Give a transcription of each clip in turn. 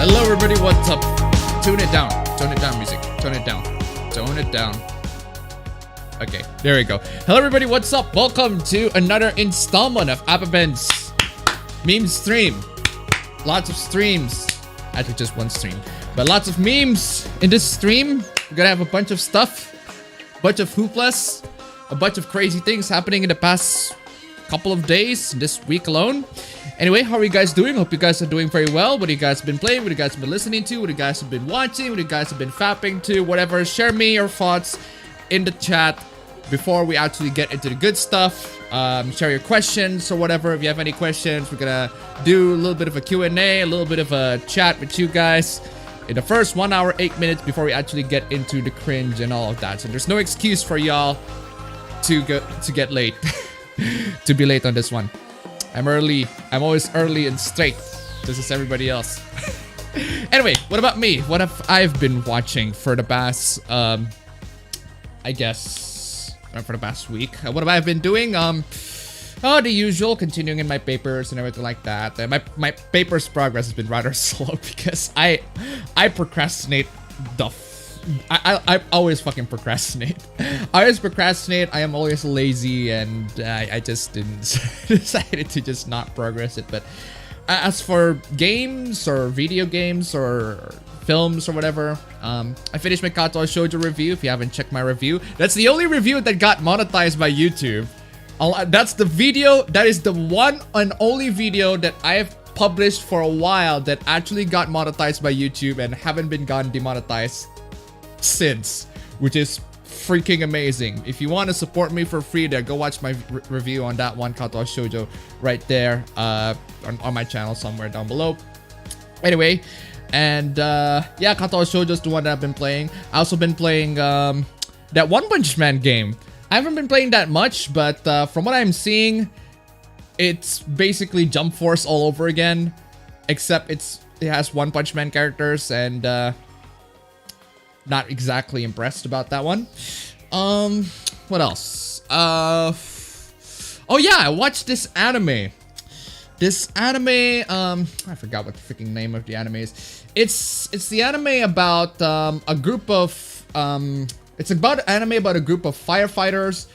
Hello everybody, what's up? Tone it down, music. Tone it down. Okay, there we go. Hello everybody, what's up? Welcome to another installment of appabend's meme stream. Lots of streams. Actually just one stream. But lots of memes in this stream. We're gonna have a bunch of stuff. A bunch of hooplas. A bunch of crazy things happening in the past couple of days, this week alone. Anyway, how are you guys doing? Hope you guys are doing very well. What you guys have been playing, what you guys have been listening to, what you guys have been watching, what you guys have been fapping to, whatever. Share me your thoughts in the chat before we actually get into the good stuff. Share your questions or whatever. If you have any questions, we're gonna do a little bit of a Q&A, a little bit of a chat with you guys in the first 1 hour, 8 minutes before we actually get into the cringe and all of that. So there's no excuse for y'all to get late, to be late on this one. I'm early. I'm always early and straight. This is everybody else. Anyway, what about me? What have I been watching for the past, I guess, for the past week? What have I been doing? Oh, the usual, continuing in my papers and everything like that. My papers progress has been rather slow because I procrastinate the I always fucking procrastinate. I always procrastinate. I am always lazy, and I just decided to just not progress it. But as for games or video games or films or whatever, I finished my Kato Shoujo review. If you haven't checked my review, that's the only review that got monetized by YouTube. That's the video. That is the one and only video that I have published for a while that actually got monetized by YouTube and haven't been gotten demonetized since, which is freaking amazing. If you want to support me for free there, go watch my review on that one, Kato Shoujo, right there on my channel somewhere down below. Anyway, and yeah, Kato Shoujo is the one that I've been playing. I also been playing that One Punch Man game. I haven't been playing that much, but from what I'm seeing, it's basically Jump Force all over again, except it has One Punch Man characters, and not exactly impressed about that one. What else? Oh yeah, I watched this anime. I forgot what the freaking name of the anime is. It's the anime about a group of it's about an anime about a group of firefighters.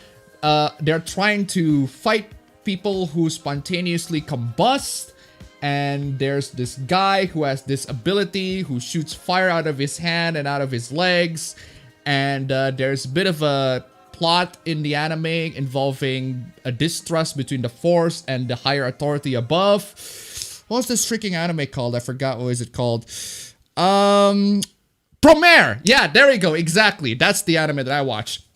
They're trying to fight people who spontaneously combust. And there's this guy who has this ability who shoots fire out of his hand and out of his legs. And there's a bit of a plot in the anime involving a distrust between the force and the higher authority above. What's this freaking anime called? I forgot. What is it called? Promare! Yeah, there we go. Exactly. That's the anime that I watched.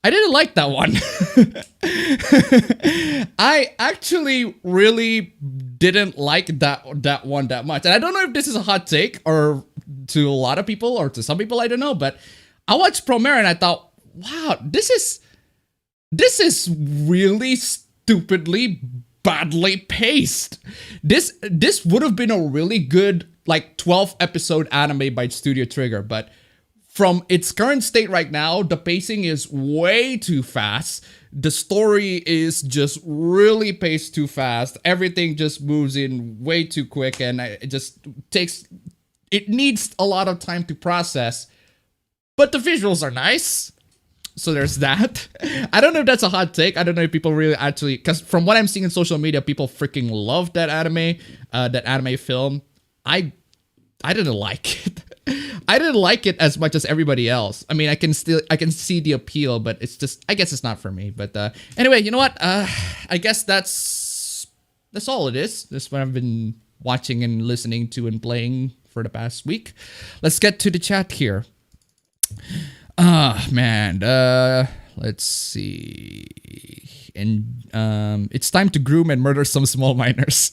I didn't like that one. I actually really didn't like that one that much. And I don't know if this is a hot take or to a lot of people or to some people, I don't know. But I watched Promare and I thought, wow, this is really stupidly badly paced. This would have been a really good like 12 episode anime by Studio Trigger, but from its current state right now, the pacing is way too fast. The story is just really paced too fast. Everything just moves in way too quick, and it needs a lot of time to process. But the visuals are nice. So there's that. I don't know if that's a hot take. I don't know if people really actually, because from what I'm seeing in social media, people freaking love that anime film. I didn't like it. I didn't like it as much as everybody else. I mean, I can see the appeal, but it's just, I guess it's not for me. But anyway, you know what? I guess that's all it is. That's what I've been watching and listening to and playing for the past week. Let's get to the chat here. Man. Let's see. And it's time to groom and murder some small minors.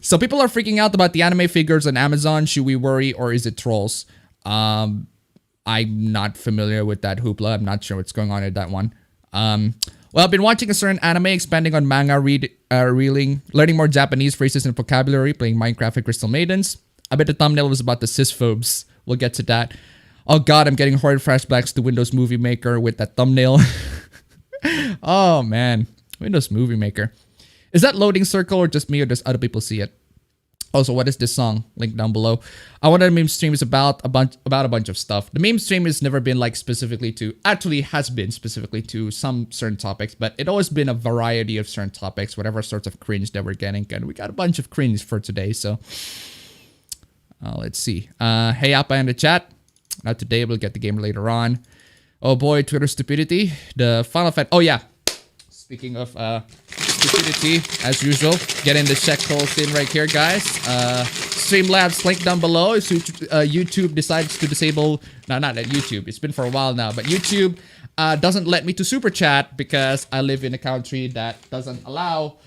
So people are freaking out about the anime figures on Amazon. Should we worry, or is it trolls? I'm not familiar with that hoopla. I'm not sure what's going on with that one. Well, I've been watching a certain anime, expanding on manga reeling, learning more Japanese phrases and vocabulary, playing Minecraft and Crystal Maidens. I bet the thumbnail was about the cisphobes. We'll get to that. Oh god, I'm getting horrid flashbacks to Windows Movie Maker with that thumbnail. Oh man, Windows Movie Maker. Is that loading circle or just me, or does other people see it? Also, what is this song? Link down below. I wanted a meme stream is about a bunch of stuff. The meme stream has never been like specifically to, actually has been specifically to some certain topics, but it always been a variety of certain topics, whatever sorts of cringe that we're getting. And we got a bunch of cringe for today, so let's see. Hey Appa in the chat. Not today, we'll get the game later on. Oh boy, Twitter stupidity. The Final Fantasy. Oh yeah. Speaking of stupidity, as usual, getting the check holes in right here, guys. Streamlabs link down below. If YouTube decides to disable, no, not at YouTube. It's been for a while now, but YouTube doesn't let me to super chat because I live in a country that doesn't allow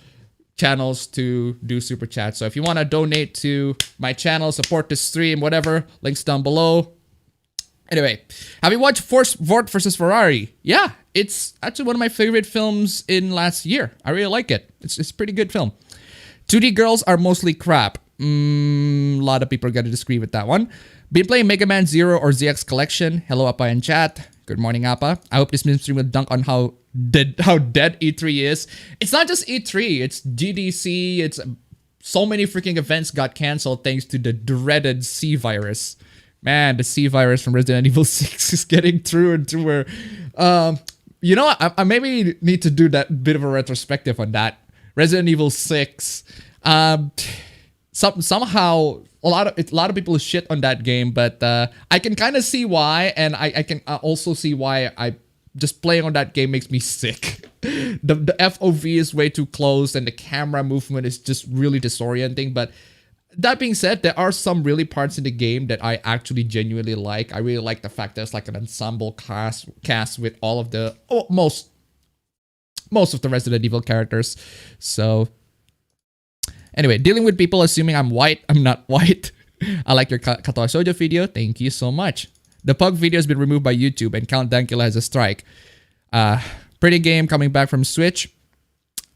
channels to do super chat. So if you want to donate to my channel, support the stream, whatever, links down below. Anyway, have you watched Ford vs. Ferrari? Yeah, it's actually one of my favorite films in last year. I really like it. It's a pretty good film. 2D girls are mostly crap. A lot of people are going to disagree with that one. Been playing Mega Man Zero or ZX Collection. Hello, Appa in chat. Good morning, Appa. I hope this meme stream will dunk on how dead E3 is. It's not just E3. It's GDC. It's so many freaking events got canceled thanks to the dreaded C virus. Man, the C virus from Resident Evil 6 is getting through and through. You know what? I maybe need to do that bit of a retrospective on that. Resident Evil 6. Somehow a lot of people shit on that game, but I can kind of see why, and I can also see why just playing on that game makes me sick. The FOV is way too close, and the camera movement is just really disorienting, but that being said, there are some really parts in the game that I actually genuinely like. I really like the fact that it's like an ensemble cast with all of the most of the Resident Evil characters. So anyway, dealing with people assuming I'm white. I'm not white. I like your Katoa Shoujo video. Thank you so much. The Pug video has been removed by YouTube and Count Dankula has a strike. Pretty game coming back from Switch.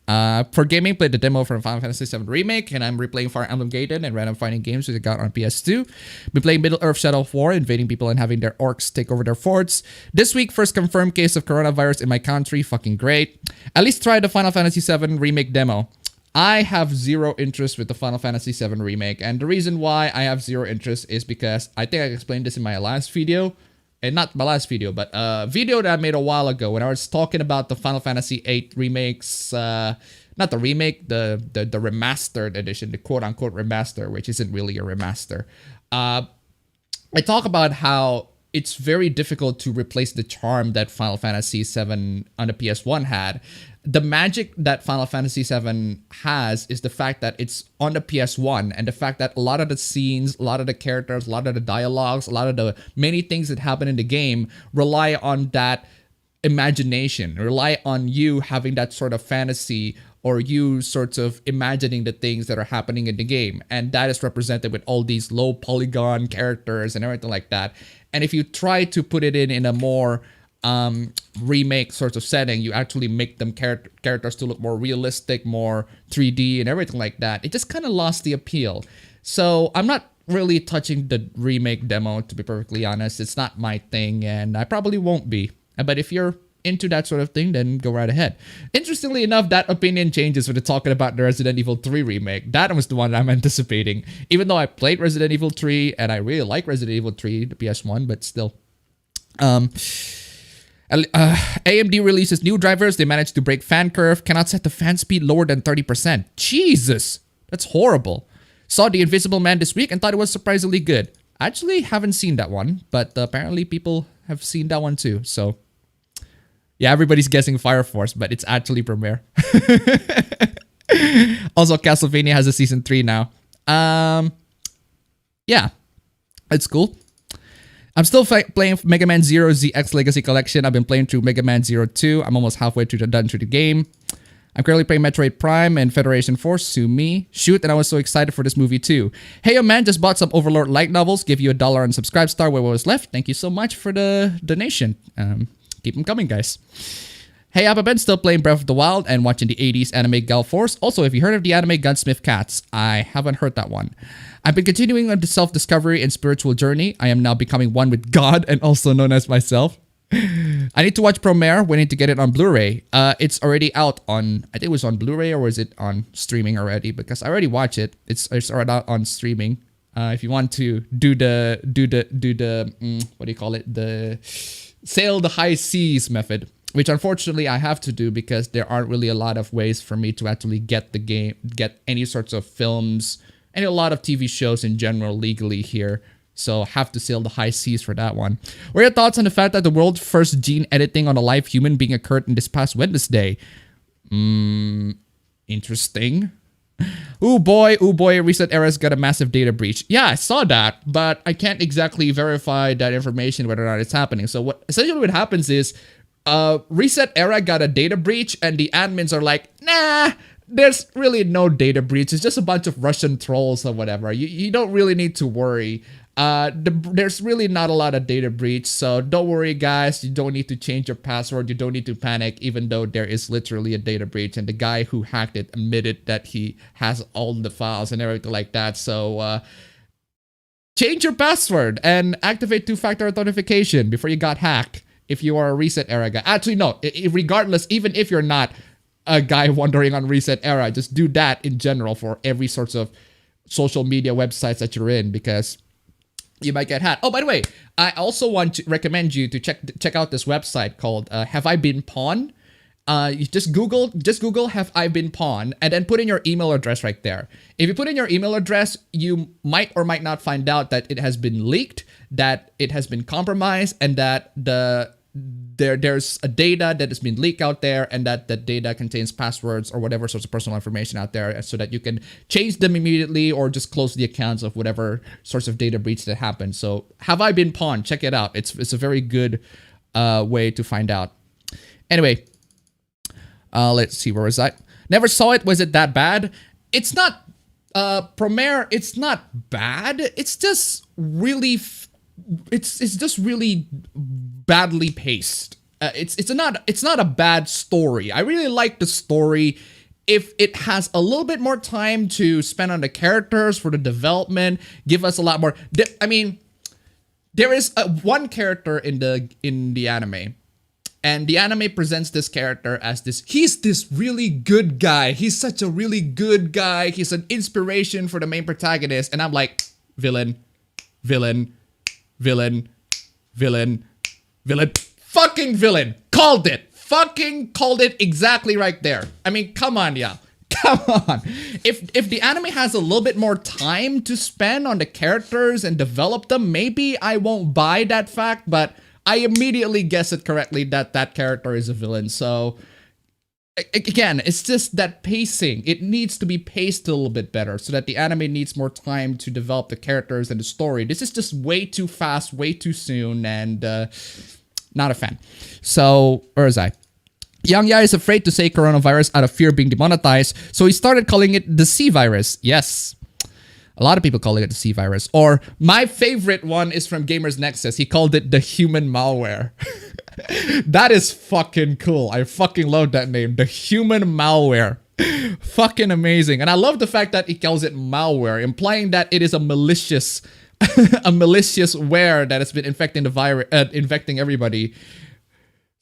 For gaming, played the demo from Final Fantasy VII Remake, and I'm replaying Fire Emblem Gaiden and random fighting games which I got on PS2. Been playing Middle-earth Shadow of War, invading people and having their orcs take over their forts. This week, first confirmed case of coronavirus in my country. Fucking great. At least try the Final Fantasy VII Remake demo. I have zero interest with the Final Fantasy VII Remake, and the reason why I have zero interest is because I think I explained this in my last video. And not my last video, but a video that I made a while ago when I was talking about the Final Fantasy VIII remakes, not the remake, the remastered edition, the quote-unquote remaster, which isn't really a remaster. I talk about how it's very difficult to replace the charm that Final Fantasy VII on the PS1 had. The magic that Final Fantasy VII has is the fact that it's on the PS1, and the fact that a lot of the scenes, a lot of the characters, a lot of the dialogues, a lot of the many things that happen in the game rely on that imagination, rely on you having that sort of fantasy, or you sort of imagining the things that are happening in the game. And that is represented with all these low polygon characters and everything like that. And if you try to put it in a more remake sort of setting, you actually make them characters to look more realistic, more 3D and everything like that. It just kind of lost the appeal. So I'm not really touching the remake demo, to be perfectly honest. It's not my thing, and I probably won't be. But if you're into that sort of thing, then go right ahead. Interestingly enough, that opinion changes when they're talking about the Resident Evil 3 remake. That was the one I'm anticipating. Even though I played Resident Evil 3 and I really like Resident Evil 3, the PS1, but still. AMD releases new drivers. They managed to break fan curve. Cannot set the fan speed lower than 30%. Jesus, that's horrible. Saw The Invisible Man this week and thought it was surprisingly good. I actually haven't seen that one, but apparently people have seen that one too. So yeah, everybody's guessing Fire Force, but it's actually Premiere. Also, Castlevania has a season 3 now. Yeah, it's cool. I'm still playing Mega Man Zero ZX Legacy Collection. I've been playing through Mega Man Zero 2. I'm almost halfway done through the game. I'm currently playing Metroid Prime and Federation Force. Sue me. Shoot, and I was so excited for this movie too. Hey, yo, man, just bought some Overlord light novels. Give you $1 on Subscribe Star where what was left. Thank you so much for the donation. Keep them coming, guys. Hey, appabend, still playing Breath of the Wild and watching the 80s anime Gal Force. Also, have you heard of the anime Gunsmith Cats? I haven't heard that one. I've been continuing on the self-discovery and spiritual journey. I am now becoming one with God and also known as myself. I need to watch Premiere. We need to get it on Blu-ray. It's already out on, I think it was on Blu-ray, or was it on streaming already? Because I already watched it. It's already out on streaming. If you want to do the what do you call it? The sail the high seas method, which unfortunately I have to do because there aren't really a lot of ways for me to actually get any sorts of films and a lot of TV shows in general legally here. So have to sail the high seas for that one. What are your thoughts on the fact that the world's first gene editing on a live human being occurred in this past Wednesday? Interesting. Ooh boy, Reset Era's got a massive data breach. Yeah, I saw that, but I can't exactly verify that information whether or not it's happening. So what happens is, Reset Era got a data breach, and the admins are like, nah, there's really no data breach. It's just a bunch of Russian trolls or whatever. You don't really need to worry. There's really not a lot of data breach, so don't worry guys, you don't need to change your password, you don't need to panic, even though there is literally a data breach, and the guy who hacked it admitted that he has all the files and everything like that. So change your password and activate two-factor authentication before you got hacked if you are a Reset Era guy. Actually no, regardless, even if you're not a guy wandering on Reset Era, just do that in general for every sorts of social media websites that you're in, because you might get hacked. Oh, by the way, I also want to recommend you to check out this website called Have I Been Pawned? You just Google Have I Been Pawned, and then put in your email address right there. If you put in your email address, you might or might not find out that it has been leaked, that it has been compromised, and that there's a data that has been leaked out there, and that the data contains passwords or whatever sorts of personal information out there, so that you can change them immediately or just close the accounts of whatever sorts of data breach that happened. So Have I Been Pawned? Check it out. It's a very good way to find out. Anyway, let's see, where was I? Never saw it. Was it that bad? It's not Premiere. It's not bad. It's just really it's just really badly paced. It's not a bad story. I really like the story. If it has a little bit more time to spend on the characters for the development, give us a lot more. I mean, there is one character in the anime, and the anime presents this character as he's this really good guy. He's such a really good guy. He's an inspiration for the main protagonist, and I'm like, villain, villain, villain, villain, villain, fucking villain. Called it. Fucking called it exactly right there. I mean, come on, yeah. Come on. If the anime has a little bit more time to spend on the characters and develop them, maybe I won't buy that fact, but I immediately guess it correctly that character is a villain. So again, it's just that pacing. It needs to be paced a little bit better so that the anime needs more time to develop the characters and the story. This is just way too fast, way too soon, and not a fan. So, where was I? Yang Ya is afraid to say coronavirus out of fear of being demonetized, so he started calling it the C virus. Yes. A lot of people call it the C virus. Or my favorite one is from Gamers Nexus. He called it the human malware. That is fucking cool. I fucking love that name. The human malware. Fucking amazing. And I love the fact that he calls it malware, implying that it is a malicious a malicious ware that has been infecting the virus, infecting everybody.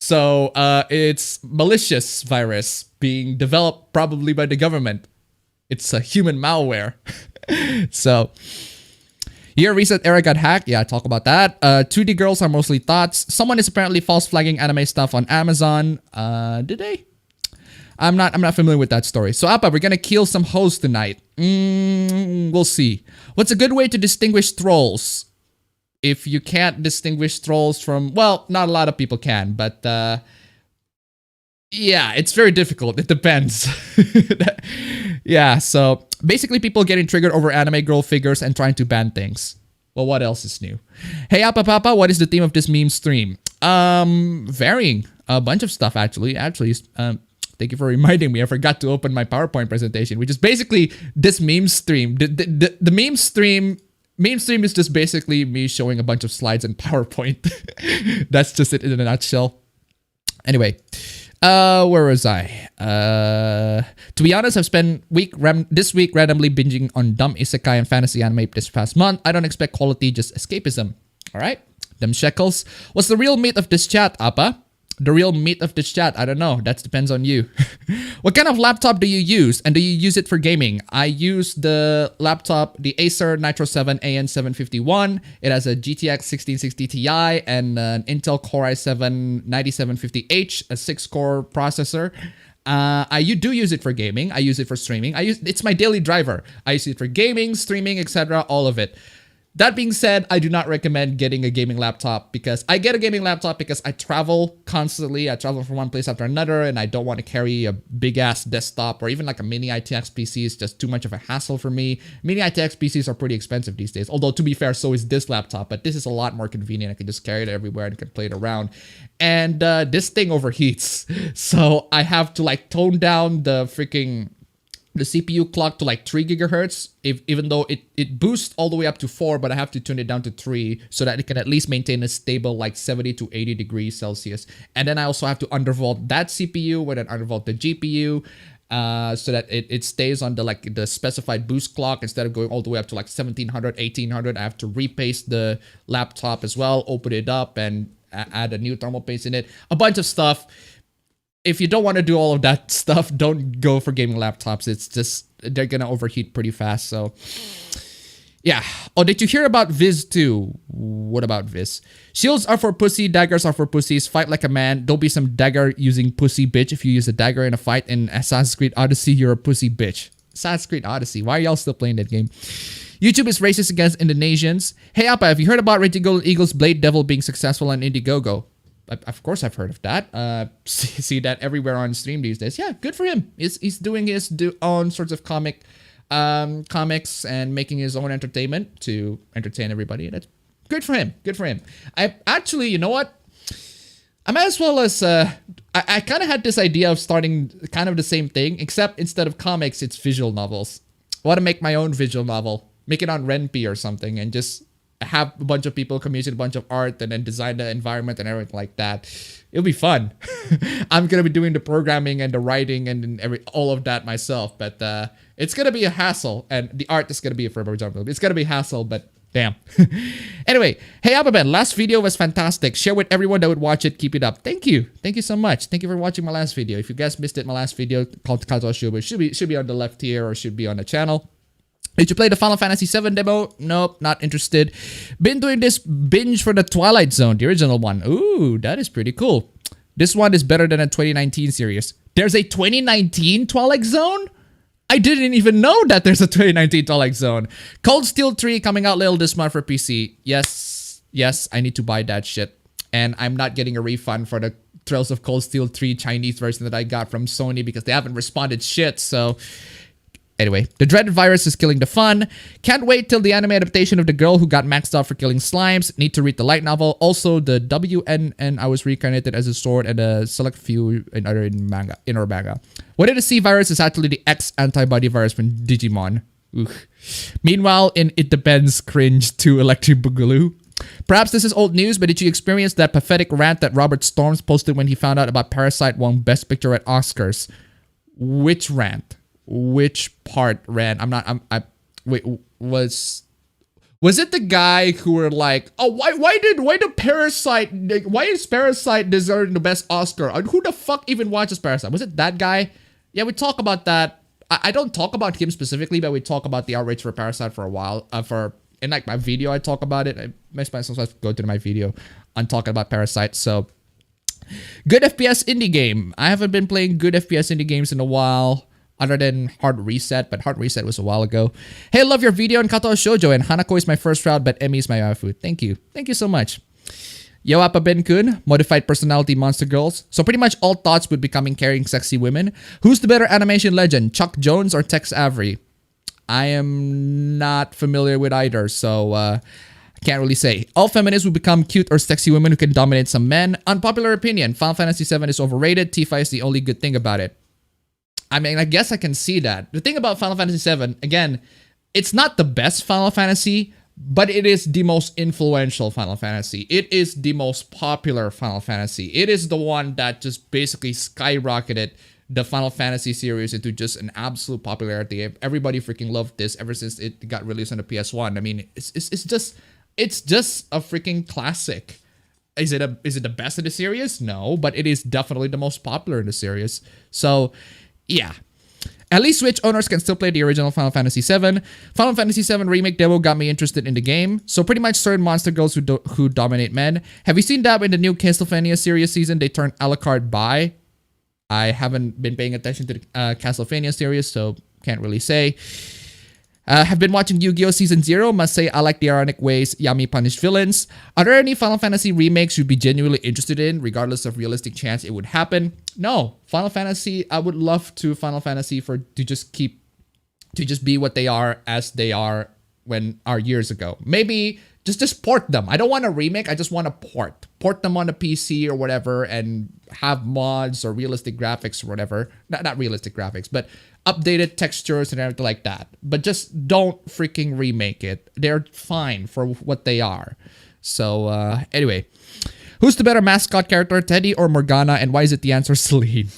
So it's malicious virus being developed probably by the government. It's a human malware. So, your Reset Era got hacked. Yeah, talk about that. 2D girls are mostly thoughts. Someone is apparently false flagging anime stuff on Amazon. Did they? I'm not familiar with that story. So, Appa, we're gonna kill some hoes tonight. We'll see. What's a good way to distinguish trolls? If you can't distinguish trolls from, well, not a lot of people can, but yeah, it's very difficult. It depends. Yeah, so basically people getting triggered over anime girl figures and trying to ban things. Well, what else is new? Hey, Appa Papa, what is the theme of this meme stream? Varying. A bunch of stuff, actually. Thank you for reminding me. I forgot to open my PowerPoint presentation, which is basically this meme stream. The meme stream... Meme stream is just basically me showing a bunch of slides in PowerPoint. That's just it in a nutshell. Anyway, where was I? To be honest, I've spent this week randomly binging on dumb isekai and fantasy anime this past month. I don't expect quality, just escapism. All right, them shekels. What's the real meat of this chat, Appa? The real meat of this chat, I don't know. That depends on you. What kind of laptop do you use? And do you use it for gaming? I use the laptop, the Acer Nitro 7 AN751. It has a GTX 1660 Ti and an Intel Core i7 9750H, a 6-core processor. I do use it for gaming. I use it for streaming. It's my daily driver. I use it for gaming, streaming, etc. All of it. That being said, I do not recommend getting a gaming laptop because I get a gaming laptop because I travel constantly. I travel from one place after another and I don't want to carry a big ass desktop or even like a mini ITX PC. It's just too much of a hassle for me. Mini ITX PCs are pretty expensive these days. Although to be fair, so is this laptop, but this is a lot more convenient. I can just carry it everywhere and can play it around. And this thing overheats. So I have to like tone down the CPU clock to like 3 gigahertz, even though it boosts all the way up to 4, but I have to tune it down to 3 so that it can at least maintain a stable like 70 to 80 degrees Celsius. And then I also have to undervolt that CPU with an undervolt the GPU so that it stays on the specified boost clock instead of going all the way up to like 1700, 1800. I have to repaste the laptop as well, open it up and add a new thermal paste in it. A bunch of stuff. If you don't want to do all of that stuff, don't go for gaming laptops. It's just, they're going to overheat pretty fast. So, yeah. Oh, did you hear about Viz 2? What about Viz? Shields are for pussy, daggers are for pussies. Fight like a man. Don't be some dagger using pussy bitch. If you use a dagger in a fight in Assassin's Creed Odyssey, you're a pussy bitch. Assassin's Creed Odyssey. Why are y'all still playing that game? YouTube is racist against Indonesians. Hey, Appa, have you heard about Raging Golden Eagle's Blade Devil being successful on Indiegogo? Of course, I've heard of that. See that everywhere on stream these days. Yeah, good for him. He's doing his own sorts of comics and making his own entertainment to entertain everybody. That's good for him. Good for him. I actually, you know what? I might as well as I kind of had this idea of starting kind of the same thing, except instead of comics, it's visual novels. I want to make my own visual novel, make it on Ren'Py or something, and just have a bunch of people commission a bunch of art and then design the environment and everything like that. It'll be fun. I'm gonna be doing the programming and the writing and all of that myself, but it's gonna be a hassle, and the art is gonna be for example. It's gonna be a hassle, but damn. Anyway, hey appabend, last video was fantastic. Share with everyone that would watch it. Keep it up. Thank you so much. Thank you for watching my last video. If you guys missed it, my last video called Kato Shubu should be on the left here or should be on the channel. Did you play the Final Fantasy VII demo? Nope, not interested. Been doing this binge for the Twilight Zone, the original one. Ooh, that is pretty cool. This one is better than a 2019 series. There's a 2019 Twilight Zone? I didn't even know that there's a 2019 Twilight Zone. Cold Steel 3 coming out later this month for PC. Yes, I need to buy that shit. And I'm not getting a refund for the Trails of Cold Steel 3 Chinese version that I got from Sony because they haven't responded shit, so... Anyway, the dreaded virus is killing the fun. Can't wait till the anime adaptation of the girl who got maxed out for killing slimes. Need to read the light novel. Also, the WNN I was reincarnated as a sword and a select few in our manga. What did the C virus is actually the X antibody virus from Digimon. Oof. Meanwhile, in It Depends, cringe to Electric Boogaloo. Perhaps this is old news, but did you experience that pathetic rant that Robert Storms posted when he found out about Parasite won Best Picture at Oscars? Which rant? Which part ran? Wait, was it the guy who were like, oh, why is Parasite deserving the best Oscar? Who the fuck even watches Parasite? Was it that guy? Yeah, we talk about that. I don't talk about him specifically, but we talk about the outrage for Parasite for a while. In like my video, I talk about it. I might sometimes go to my video on talking about Parasite. So, good FPS indie game. I haven't been playing good FPS indie games in a while. Other than Hard Reset, but Hard Reset was a while ago. Hey, love your video on Kato Shoujo, and Hanako is my first round, but Emmy is my waifu. Thank you. Thank you so much. Yo, appabend-kun, modified personality monster girls. So pretty much all thoughts would be coming carrying sexy women. Who's the better animation legend, Chuck Jones or Tex Avery? I am not familiar with either, so I can't really say. All feminists will become cute or sexy women who can dominate some men. Unpopular opinion, Final Fantasy VII is overrated. Tifa is the only good thing about it. I mean, I guess I can see that. The thing about Final Fantasy VII, again, it's not the best Final Fantasy, but it is the most influential Final Fantasy. It is the most popular Final Fantasy. It is the one that just basically skyrocketed the Final Fantasy series into just an absolute popularity. Everybody freaking loved this ever since it got released on the PS1. I mean, it's just a freaking classic. Is it the best in the series? No, but it is definitely the most popular in the series. So, yeah. At least Switch owners can still play the original Final Fantasy VII. Final Fantasy VII Remake demo got me interested in the game. So pretty much certain monster girls who dominate men. Have you seen that in the new Castlevania series season? They turned Alucard bi. I haven't been paying attention to the Castlevania series, so can't really say. Have been watching Yu-Gi-Oh! Season 0. Must say I like the ironic ways Yami punished villains. Are there any Final Fantasy remakes you'd be genuinely interested in, regardless of realistic chance it would happen? No. Final Fantasy, I would love to Final Fantasy to just be what they are as they are when our years ago. Maybe just port them. I don't want a remake, I just want a port. Port them on the PC or whatever and have mods or realistic graphics or whatever. Not realistic graphics, but updated textures and everything like that. But just don't freaking remake it. They're fine for what they are. So anyway, who's the better mascot character, Teddy or Morgana, and why is it the answer Celine?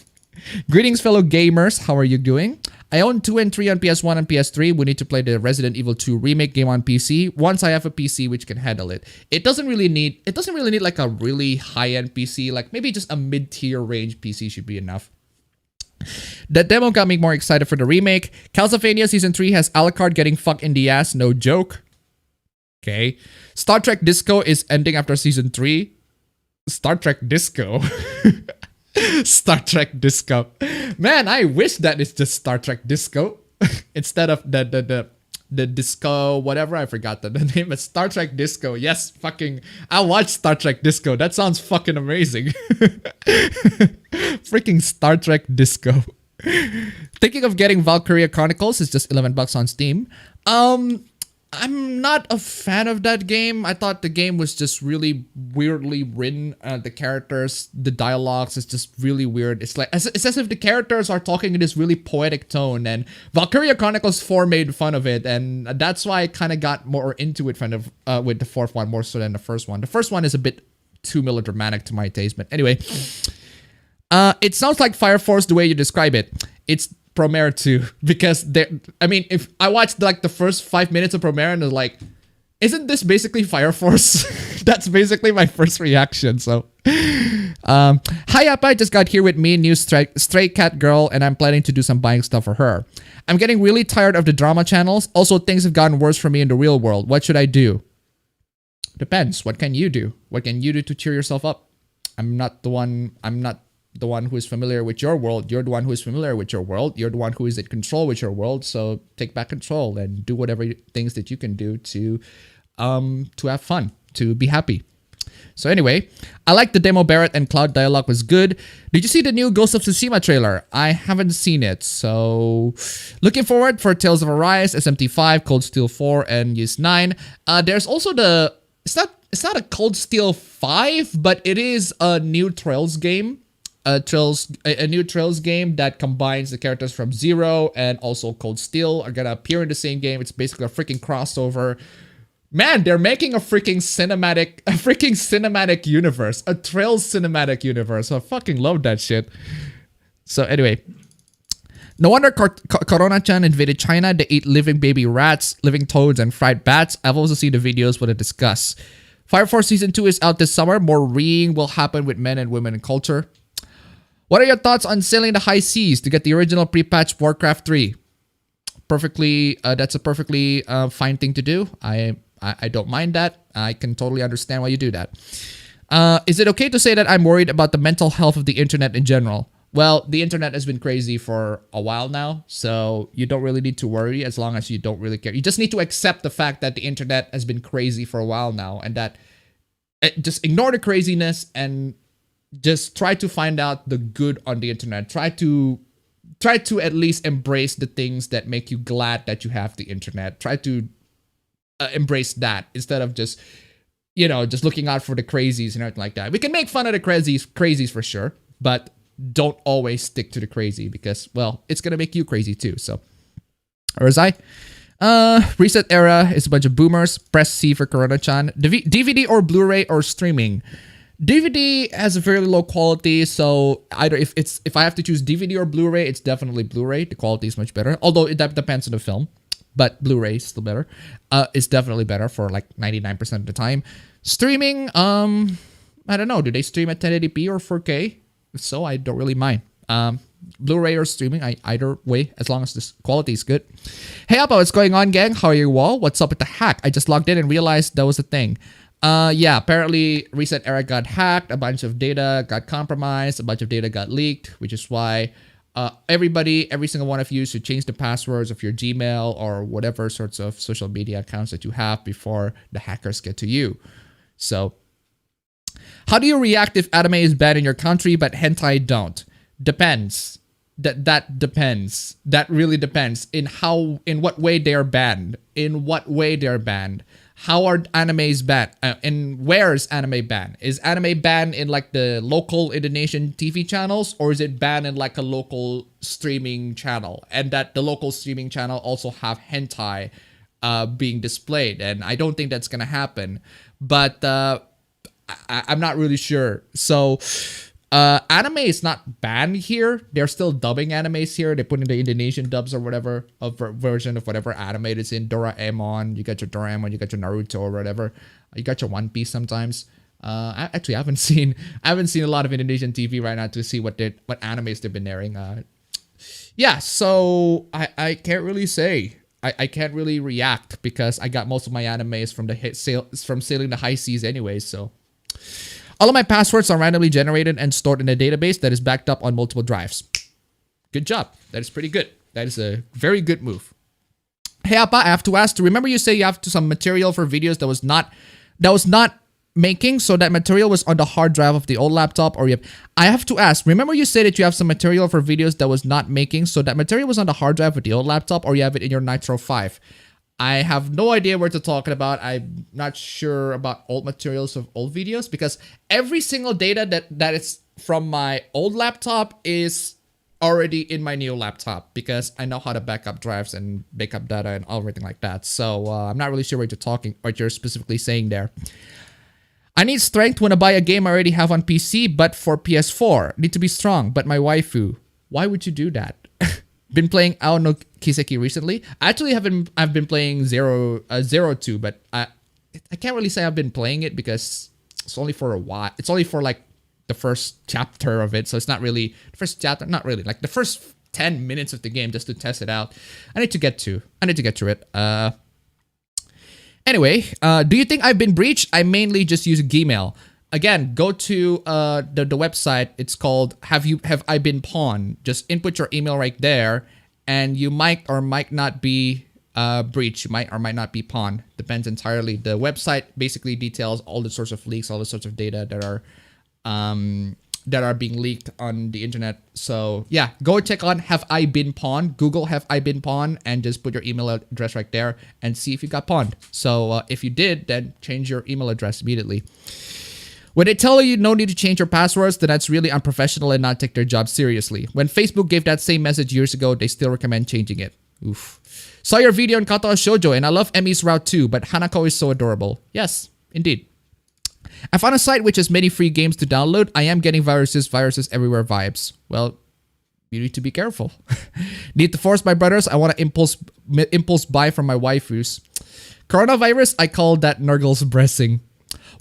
Greetings, fellow gamers. How are you doing? I own 2 and 3 on PS1 and PS3. We need to play the Resident Evil 2 remake game on PC once I have a PC which can handle it. It doesn't really need like a really high-end PC. Like maybe just a mid-tier range PC should be enough. That demo got me more excited for the remake. Castlevania Season 3 has Alucard getting fucked in the ass, no joke. Okay. Star Trek Disco is ending after Season 3. Star Trek Disco. Star Trek Disco. Man, I wish that it's just Star Trek Disco instead of the disco whatever. I forgot the name. It's Star Trek Disco. Yes, fucking I watched Star Trek Disco. That sounds fucking amazing. Freaking Star Trek Disco. Thinking of getting Valkyria Chronicles. It's just $11 on Steam. I'm not a fan of that game. I thought the game was just really weirdly written. The characters, the dialogues is just really weird. It's like it's as if the characters are talking in this really poetic tone. And Valkyria Chronicles 4 made fun of it, and that's why I kind of got more into it with the fourth one more so than the first one. The first one is a bit too melodramatic to my taste, but anyway, it sounds like Fire Force the way you describe it. It's Promare 2, because if I watched like the first 5 minutes of Promare and I was like, isn't this basically Fire Force? That's basically my first reaction. So hi Appa, I just got here with me, new stray cat girl, and I'm planning to do some buying stuff for her. I'm getting really tired of the drama channels. Also, things have gotten worse for me in the real world. What should I do? Depends. What can you do? What can you do to cheer yourself up? I'm not the one who is familiar with your world. You're the one who is familiar with your world. You're the one who is in control with your world. So take back control and do whatever things that you can do to have fun, to be happy. So anyway, I like the demo. Barrett and Cloud dialogue was good. Did you see the new Ghost of Tsushima trailer? I haven't seen it. So looking forward for Tales of Arise, SMT5, Cold Steel 4, and Ys 9. There's also it's not a Cold Steel 5, but it is a new Trails game. A new Trails game that combines the characters from Zero and also Cold Steel are gonna appear in the same game. It's basically a freaking crossover. Man, they're making a freaking cinematic universe, a Trails cinematic universe. I fucking love that shit. So anyway, no wonder Corona-chan invaded China. They eat living baby rats, living toads, and fried bats. I've also seen the videos where they discuss. Fire Force Season 2 is out this summer. More reading will happen with men and women in culture. What are your thoughts on sailing the high seas to get the original pre-patched Warcraft 3? That's a perfectly fine thing to do. I don't mind that. I can totally understand why you do that. Is it okay to say that I'm worried about the mental health of the internet in general? Well, the internet has been crazy for a while now, so you don't really need to worry as long as you don't really care. You just need to accept the fact that the internet has been crazy for a while now, and that just ignore the craziness and just try to find out the good on the internet. Try to at least embrace the things that make you glad that you have the internet. Try to embrace that instead of just looking out for the crazies and everything like that. We can make fun of the crazies for sure, but don't always stick to the crazy because, well, it's gonna make you crazy too. So, or as Reset Era is a bunch of boomers. Press C for Corona-chan. DVD or Blu-ray or streaming? DVD has a fairly low quality, so either if I have to choose DVD or Blu-ray, it's definitely Blu-ray. The quality is much better, although it depends on the film. But Blu-ray is still better. It's definitely better for like 99% of the time. Streaming, I don't know. Do they stream at 1080p or 4K? If so, I don't really mind. Blu-ray or streaming, either way, as long as this quality is good. Hey, Appa, what's going on, gang? How are you all? What's up with the hack? I just logged in and realized that was a thing. Yeah, apparently Recent Era got hacked, a bunch of data got compromised, a bunch of data got leaked, which is why every single one of you should change the passwords of your Gmail or whatever sorts of social media accounts that you have before the hackers get to you. So, how do you react if anime is banned in your country but hentai don't? Depends. That depends. That really depends in what way they are banned. In what way they are banned. How are animes banned? And where is anime banned? Is anime banned in like the local Indonesian TV channels, or is it banned in like a local streaming channel? And that the local streaming channel also have hentai being displayed. And I don't think that's gonna happen. But I'm not really sure. So anime is not banned here. They're still dubbing animes here. They put in the Indonesian dubs or whatever of version of whatever anime it's in. Doraemon, you got your Doraemon, you got your Naruto or whatever. You got your One Piece sometimes. I haven't seen a lot of Indonesian TV right now to see what animes they've been airing. Yeah, so I can't really say. I can't really react because I got most of my animes from sailing the high seas anyways. So. All of my passwords are randomly generated and stored in a database that is backed up on multiple drives. Good job. That is pretty good. That is a very good move. Hey, Appa, I have to ask. Remember you say you have some material for videos that was not making, so that material was on the hard drive of the old laptop, or I have to ask. Remember you say that you have some material for videos that was not making, so that material was on the hard drive of the old laptop, or you have it in your Nitro 5. I have no idea what to talk about. I'm not sure about old materials of old videos because every single data that is from my old laptop is already in my new laptop because I know how to back up drives and backup data and everything like that. So I'm not really sure what you're specifically saying there. I need strength when I buy a game I already have on PC, but for PS4. Need to be strong, but my waifu. Why would you do that? Been playing Ao no Kiseki recently. Actually, I've been playing Zero 2, but I can't really say I've been playing it because it's only for a while. It's only for like the first chapter of it, so it's not really the first chapter. Not really, like the first 10 minutes of the game just to test it out. I need to get through it. Anyway, do you think I've been breached? I mainly just use Gmail. Again, go to the website. It's called Have I Been Pawned? Just input your email right there, and you might or might not be breached. You might or might not be pawned. Depends entirely. The website basically details all the sorts of leaks, all the sorts of data that are being leaked on the internet. So yeah, go check on Have I Been Pawned? Google Have I Been Pawned and just put your email address right there and see if you got pawned. So if you did, then change your email address immediately. When they tell you no need to change your passwords, then that's really unprofessional and not take their job seriously. When Facebook gave that same message years ago, they still recommend changing it. Oof. Saw your video on Kato Shoujo, and I love Emi's route too, but Hanako is so adorable. Yes, indeed. I found a site which has many free games to download. I am getting viruses everywhere vibes. Well, you need to be careful. Need to force my brothers. I want to impulse buy from my waifus. Coronavirus, I call that Nurgle's breasting.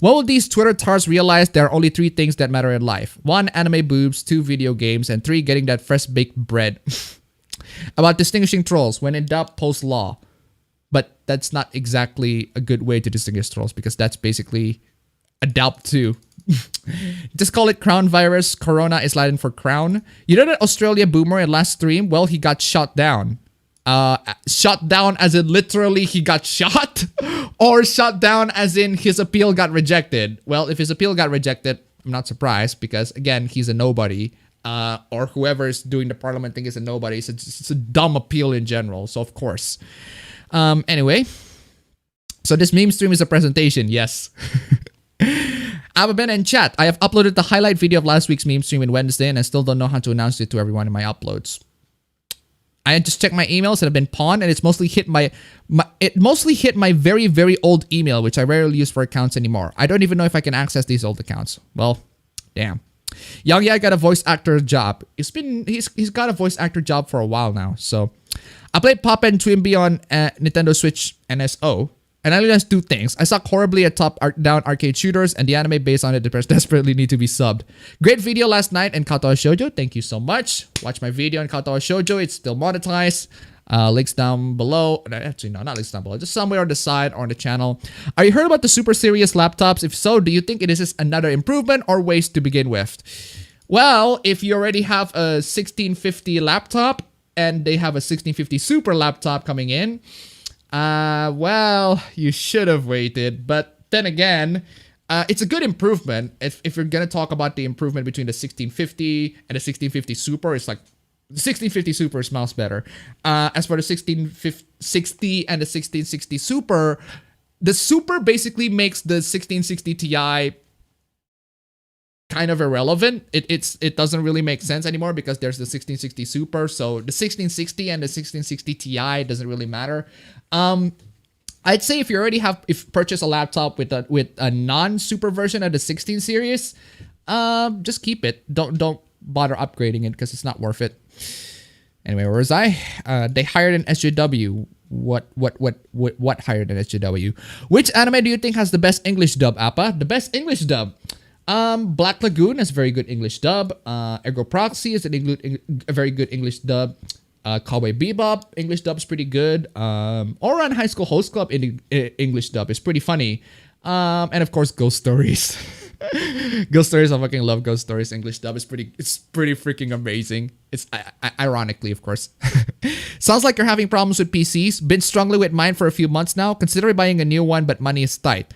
When will these Twitter tars realize there are only 3 things that matter in life? 1, anime boobs, 2, video games, and 3, getting that fresh baked bread. About distinguishing trolls. When in doubt, post law. But that's not exactly a good way to distinguish trolls because that's basically a doubt too. Just call it crown virus. Corona is Latin for crown. You know that Australia boomer in last stream? Well, he got shot down. Shot down as in literally he got shot? Or shot down as in his appeal got rejected? Well, if his appeal got rejected, I'm not surprised because, again, he's a nobody. Or whoever's doing the parliament thing is a nobody. It's a dumb appeal in general, so of course. Anyway. So this meme stream is a presentation, yes. Appabend and chat. I have uploaded the highlight video of last week's meme stream on Wednesday and I still don't know how to announce it to everyone in my uploads. I just checked my emails that have been pawned and it's mostly hit my very, very old email, which I rarely use for accounts anymore. I don't even know if I can access these old accounts. Well, damn. Young Yeah got a voice actor job. He's got a voice actor job for a while now. So I played Pop and Twimby on Nintendo Switch NSO. and I only has two things. I suck horribly at top-down arcade shooters, and the anime based on it desperately need to be subbed. Great video last night in Katawa Shoujo. Thank you so much. Watch my video in Katawa Shoujo. It's still monetized. Links down below. Actually, no, not links down below. Just somewhere on the side or on the channel. Are you heard about the super serious laptops? If so, do you think it is just another improvement or waste to begin with? Well, if you already have a 1650 laptop and they have a 1650 Super laptop coming in, well, you should have waited. But then again, it's a good improvement. If you're gonna talk about the improvement between the 1650 and the 1650 Super, it's like the 1650 Super smells better. As for the 1660 and the 1660 Super, the Super basically makes the 1660 Ti kind of irrelevant. It doesn't really make sense anymore because there's the 1660 Super. So the 1660 and the 1660 Ti doesn't really matter. I'd say if you already purchased a laptop with a non-Super version of the 16 series, just keep it. Don't bother upgrading it because it's not worth it. Anyway, where was I? They hired an SJW. What hired an SJW? Which anime do you think has the best English dub, Appa? The best English dub. Black Lagoon has very good English dub. Ergo Proxy is a very good English dub. Cowboy Bebop English dub is pretty good. Aurora and High School Host Club English dub is pretty funny. And of course, Ghost Stories. Ghost Stories, I fucking love Ghost Stories. English dub is pretty freaking amazing. It's ironically, of course. Sounds like you're having problems with PCs. Been struggling with mine for a few months now. Considering buying a new one, but money is tight.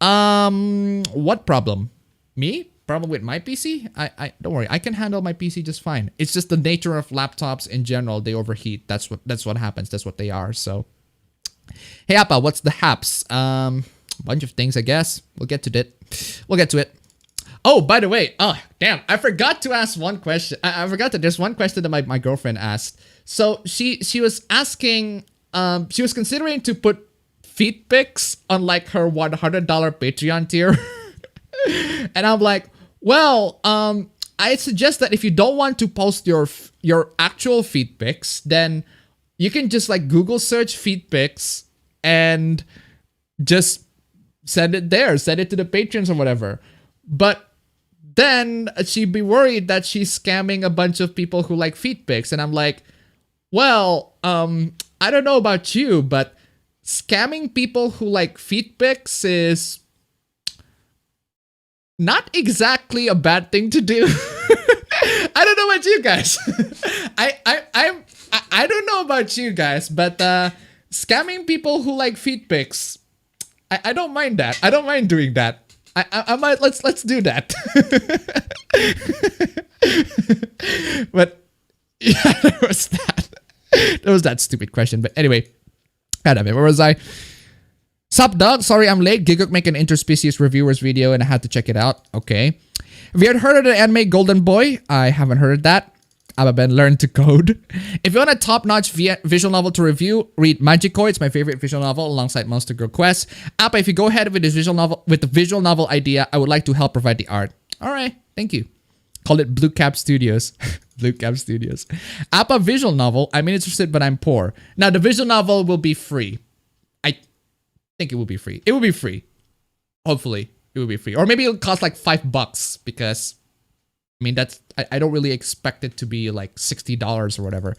What problem? Me? Problem with my PC? I don't worry. I can handle my PC just fine. It's just the nature of laptops in general. They overheat. That's what happens. That's what they are. So, hey Appa, what's the haps? Bunch of things, I guess. We'll get to it. Oh, by the way, damn, I forgot to ask one question. I forgot that there's one question that my girlfriend asked. So she was asking, she was considering to put feet pics on like her $100 Patreon tier. And I'm like, well, I suggest that if you don't want to post your actual feet pics, then you can just like Google search feet pics and just send it there, send it to the patrons or whatever. But then she'd be worried that she's scamming a bunch of people who like feet pics. And I'm like, well, I don't know about you, but scamming people who like feet pics is not exactly a bad thing to do. I don't know about you guys. I don't know about you guys, but scamming people who like feet pics, I don't mind that. I don't mind doing that. I might let's do that. But yeah, there was that stupid question. But anyway, God damn it, where was I? Sup, dog? Sorry I'm late. Gigok make an interspecies reviewers video and I had to check it out. Okay. Have you heard of the anime Golden Boy? I haven't heard of that. Appabend learn to code. If you want a top-notch visual novel to review, read Magico. It's my favorite visual novel alongside Monster Girl Quest. Appa, if you go ahead with this the visual novel idea, I would like to help provide the art. All right, thank you. Call it Blue Cap Studios. Blue Cap Studios. Appa visual novel. I'm interested, but I'm poor. Now the visual novel will be free. I think it will be free. It will be free. Hopefully, it will be free, or maybe it'll cost like $5 because. I mean, I don't really expect it to be like $60 or whatever.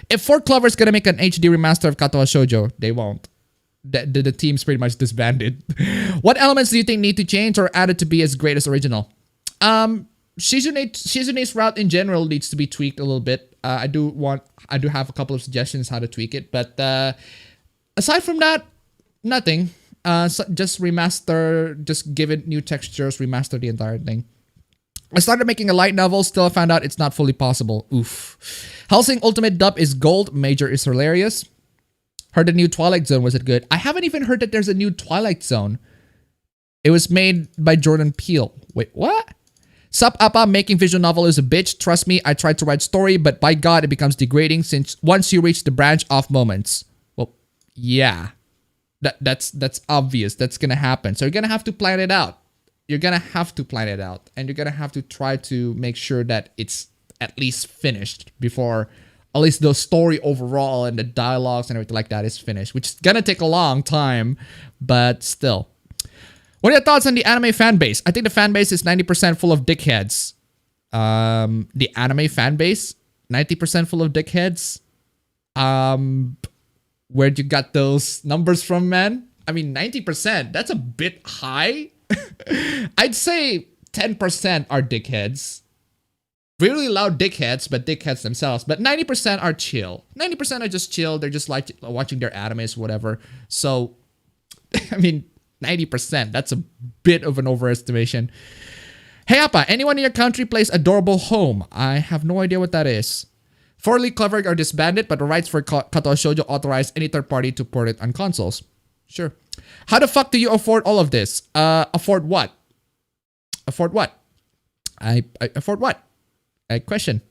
If Fort Clover is going to make an HD remaster of Katawa Shoujo, they won't. The team's pretty much disbanded. What elements do you think need to change or added to be as great as original? Shizune's route in general needs to be tweaked a little bit. I do have a couple of suggestions how to tweak it. But aside from that, nothing. So just remaster, just give it new textures, remaster the entire thing. I started making a light novel, still I found out it's not fully possible. Oof. Hellsing Ultimate Dub is gold, Major is hilarious. Heard the new Twilight Zone, was it good? I haven't even heard that there's a new Twilight Zone. It was made by Jordan Peele. Wait, what? Sup Appa, making visual novel is a bitch. Trust me, I tried to write story, but by God, it becomes degrading since once you reach the branch off moments. Well, yeah. That's obvious. That's gonna happen. So you're gonna have to plan it out. You're gonna have to plan it out, and you're gonna have to try to make sure that it's at least finished before at least the story overall and the dialogues and everything like that is finished, which is gonna take a long time, but still. What are your thoughts on the anime fan base? I think the fan base is 90% full of dickheads. The anime fan base, 90% full of dickheads. Where'd you got those numbers from, man? I mean, 90%, that's a bit high. I'd say 10% are dickheads. Really loud dickheads, but dickheads themselves. But 90% are chill. 90% are just chill. They're just like watching their animes, whatever. So, I mean, 90%. That's a bit of an overestimation. Hey, Appa, anyone in your country plays Adorable Home? I have no idea what that is. Forley Clever are disbanded, but the rights for Kato Shoujo authorize any third party to port it on consoles. Sure. How the fuck do you afford all of this? Afford what? Afford what? I afford what? A question.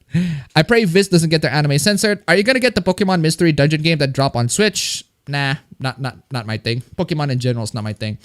I pray Viz doesn't get their anime censored. Are you gonna get the Pokemon Mystery Dungeon game that dropped on Switch? Nah, not my thing. Pokemon in general is not my thing.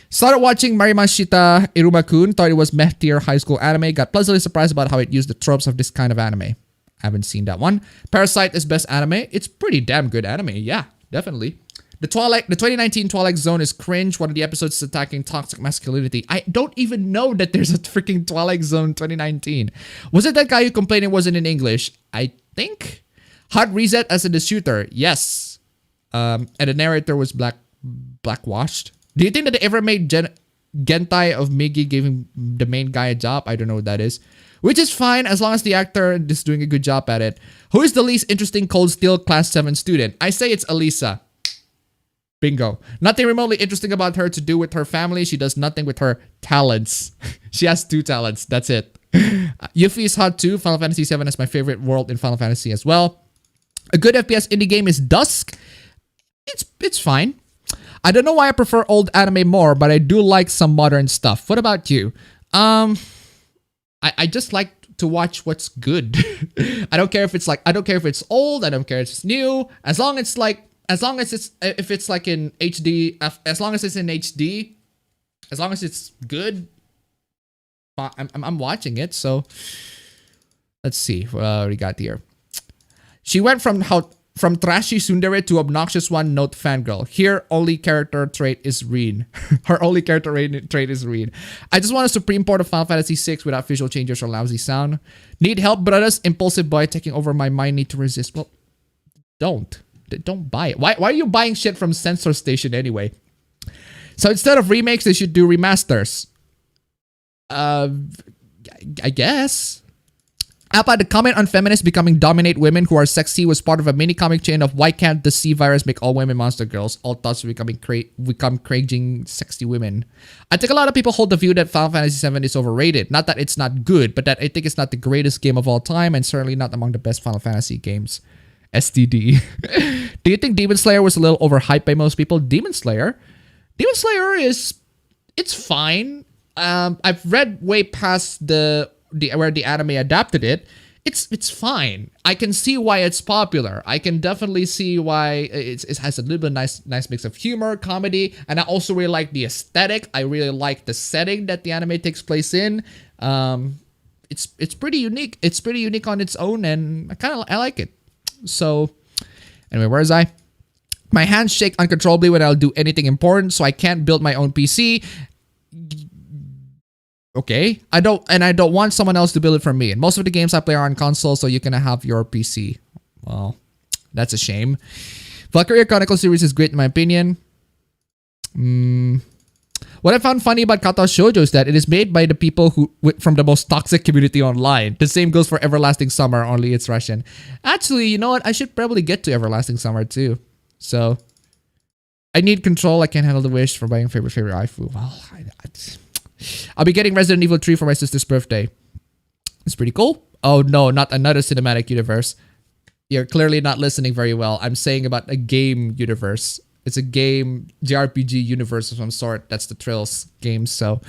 Started watching Marimashita Iruma-kun, thought it was meh tier high school anime, got pleasantly surprised about how it used the tropes of this kind of anime. Haven't seen that one. Parasite is best anime. It's pretty damn good anime. Yeah, definitely. The 2019 Twilight Zone is cringe. One of the episodes is attacking toxic masculinity. I don't even know that there's a freaking Twilight Zone 2019. Was it that guy who complained it wasn't in English? I think. Hard Reset as in the shooter. Yes. And the narrator was blackwashed. Do you think that they ever made Gentai of Migi giving the main guy a job? I don't know what that is. Which is fine as long as the actor is doing a good job at it. Who is the least interesting Cold Steel Class 7 student? I say it's Elisa. Bingo. Nothing remotely interesting about her to do with her family. She does nothing with her talents. She has 2 talents. That's it. Yuffie is hot too. Final Fantasy VII is my favorite world in Final Fantasy as well. A good FPS indie game is Dusk. It's fine. I don't know why I prefer old anime more, but I do like some modern stuff. What about you? I just like to watch what's good. I don't care if it's old. I don't care if it's new. As long as it's like in HD, as long as it's in HD, as long as it's good, I'm watching it. So let's see what we got here. She went from trashy tsundere to obnoxious one-note fangirl. Here, only character trait is Reen. Her only character trait is Reen. I just want a Supreme Port of Final Fantasy VI without visual changes or lousy sound. Need help, brothers? Impulsive boy taking over my mind. Need to resist. Well, don't buy it. Why are you buying shit from Censor Station anyway? So instead of remakes, they should do remasters. I guess. Appa, the comment on feminists becoming dominate women who are sexy was part of a mini comic chain of why can't the C virus make all women monster girls? All thoughts of become craving sexy women. I think a lot of people hold the view that Final Fantasy VII is overrated. Not that it's not good, but that I think it's not the greatest game of all time and certainly not among the best Final Fantasy games. STD. Do you think Demon Slayer was a little overhyped by most people? Demon Slayer is, it's fine. I've read way past where the anime adapted it. It's fine. I can see why it's popular. I can definitely see why it has a little bit nice mix of humor, comedy, and I also really like the aesthetic. I really like the setting that the anime takes place in. It's pretty unique. It's pretty unique on its own, and I like it. So, anyway, where is I? My hands shake uncontrollably when I'll do anything important, so I can't build my own PC. Okay, I don't want someone else to build it for me. And most of the games I play are on console, so you can have your PC. Well, that's a shame. Valkyria Chronicles series is great in my opinion. What I found funny about Kato Shoujo is that it is made by the people from the most toxic community online. The same goes for Everlasting Summer, only it's Russian. Actually, you know what? I should probably get to Everlasting Summer too. So, I need control. I can't handle the wish for buying favorite waifu. Well, I'll be getting Resident Evil 3 for my sister's birthday. It's pretty cool. Oh no, not another cinematic universe. You're clearly not listening very well. I'm saying about a game universe. It's a game, JRPG universe of some sort. That's the Trails game. So,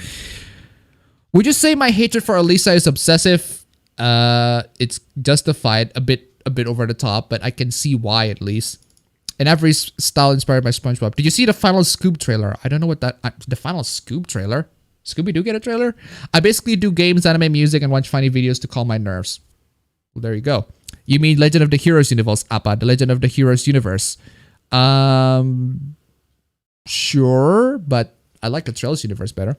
would you say my hatred for Elisa is obsessive? It's justified, a bit over the top, but I can see why at least. And every style inspired by SpongeBob. Did you see the final Scoob trailer? I don't know what that. The final Scoob trailer. Scooby-Doo get a trailer? I basically do games, anime, music, and watch funny videos to calm my nerves. Well, there you go. You mean Legend of the Heroes universe, Appa? The Legend of the Heroes universe. Sure, but I like the Trails universe better.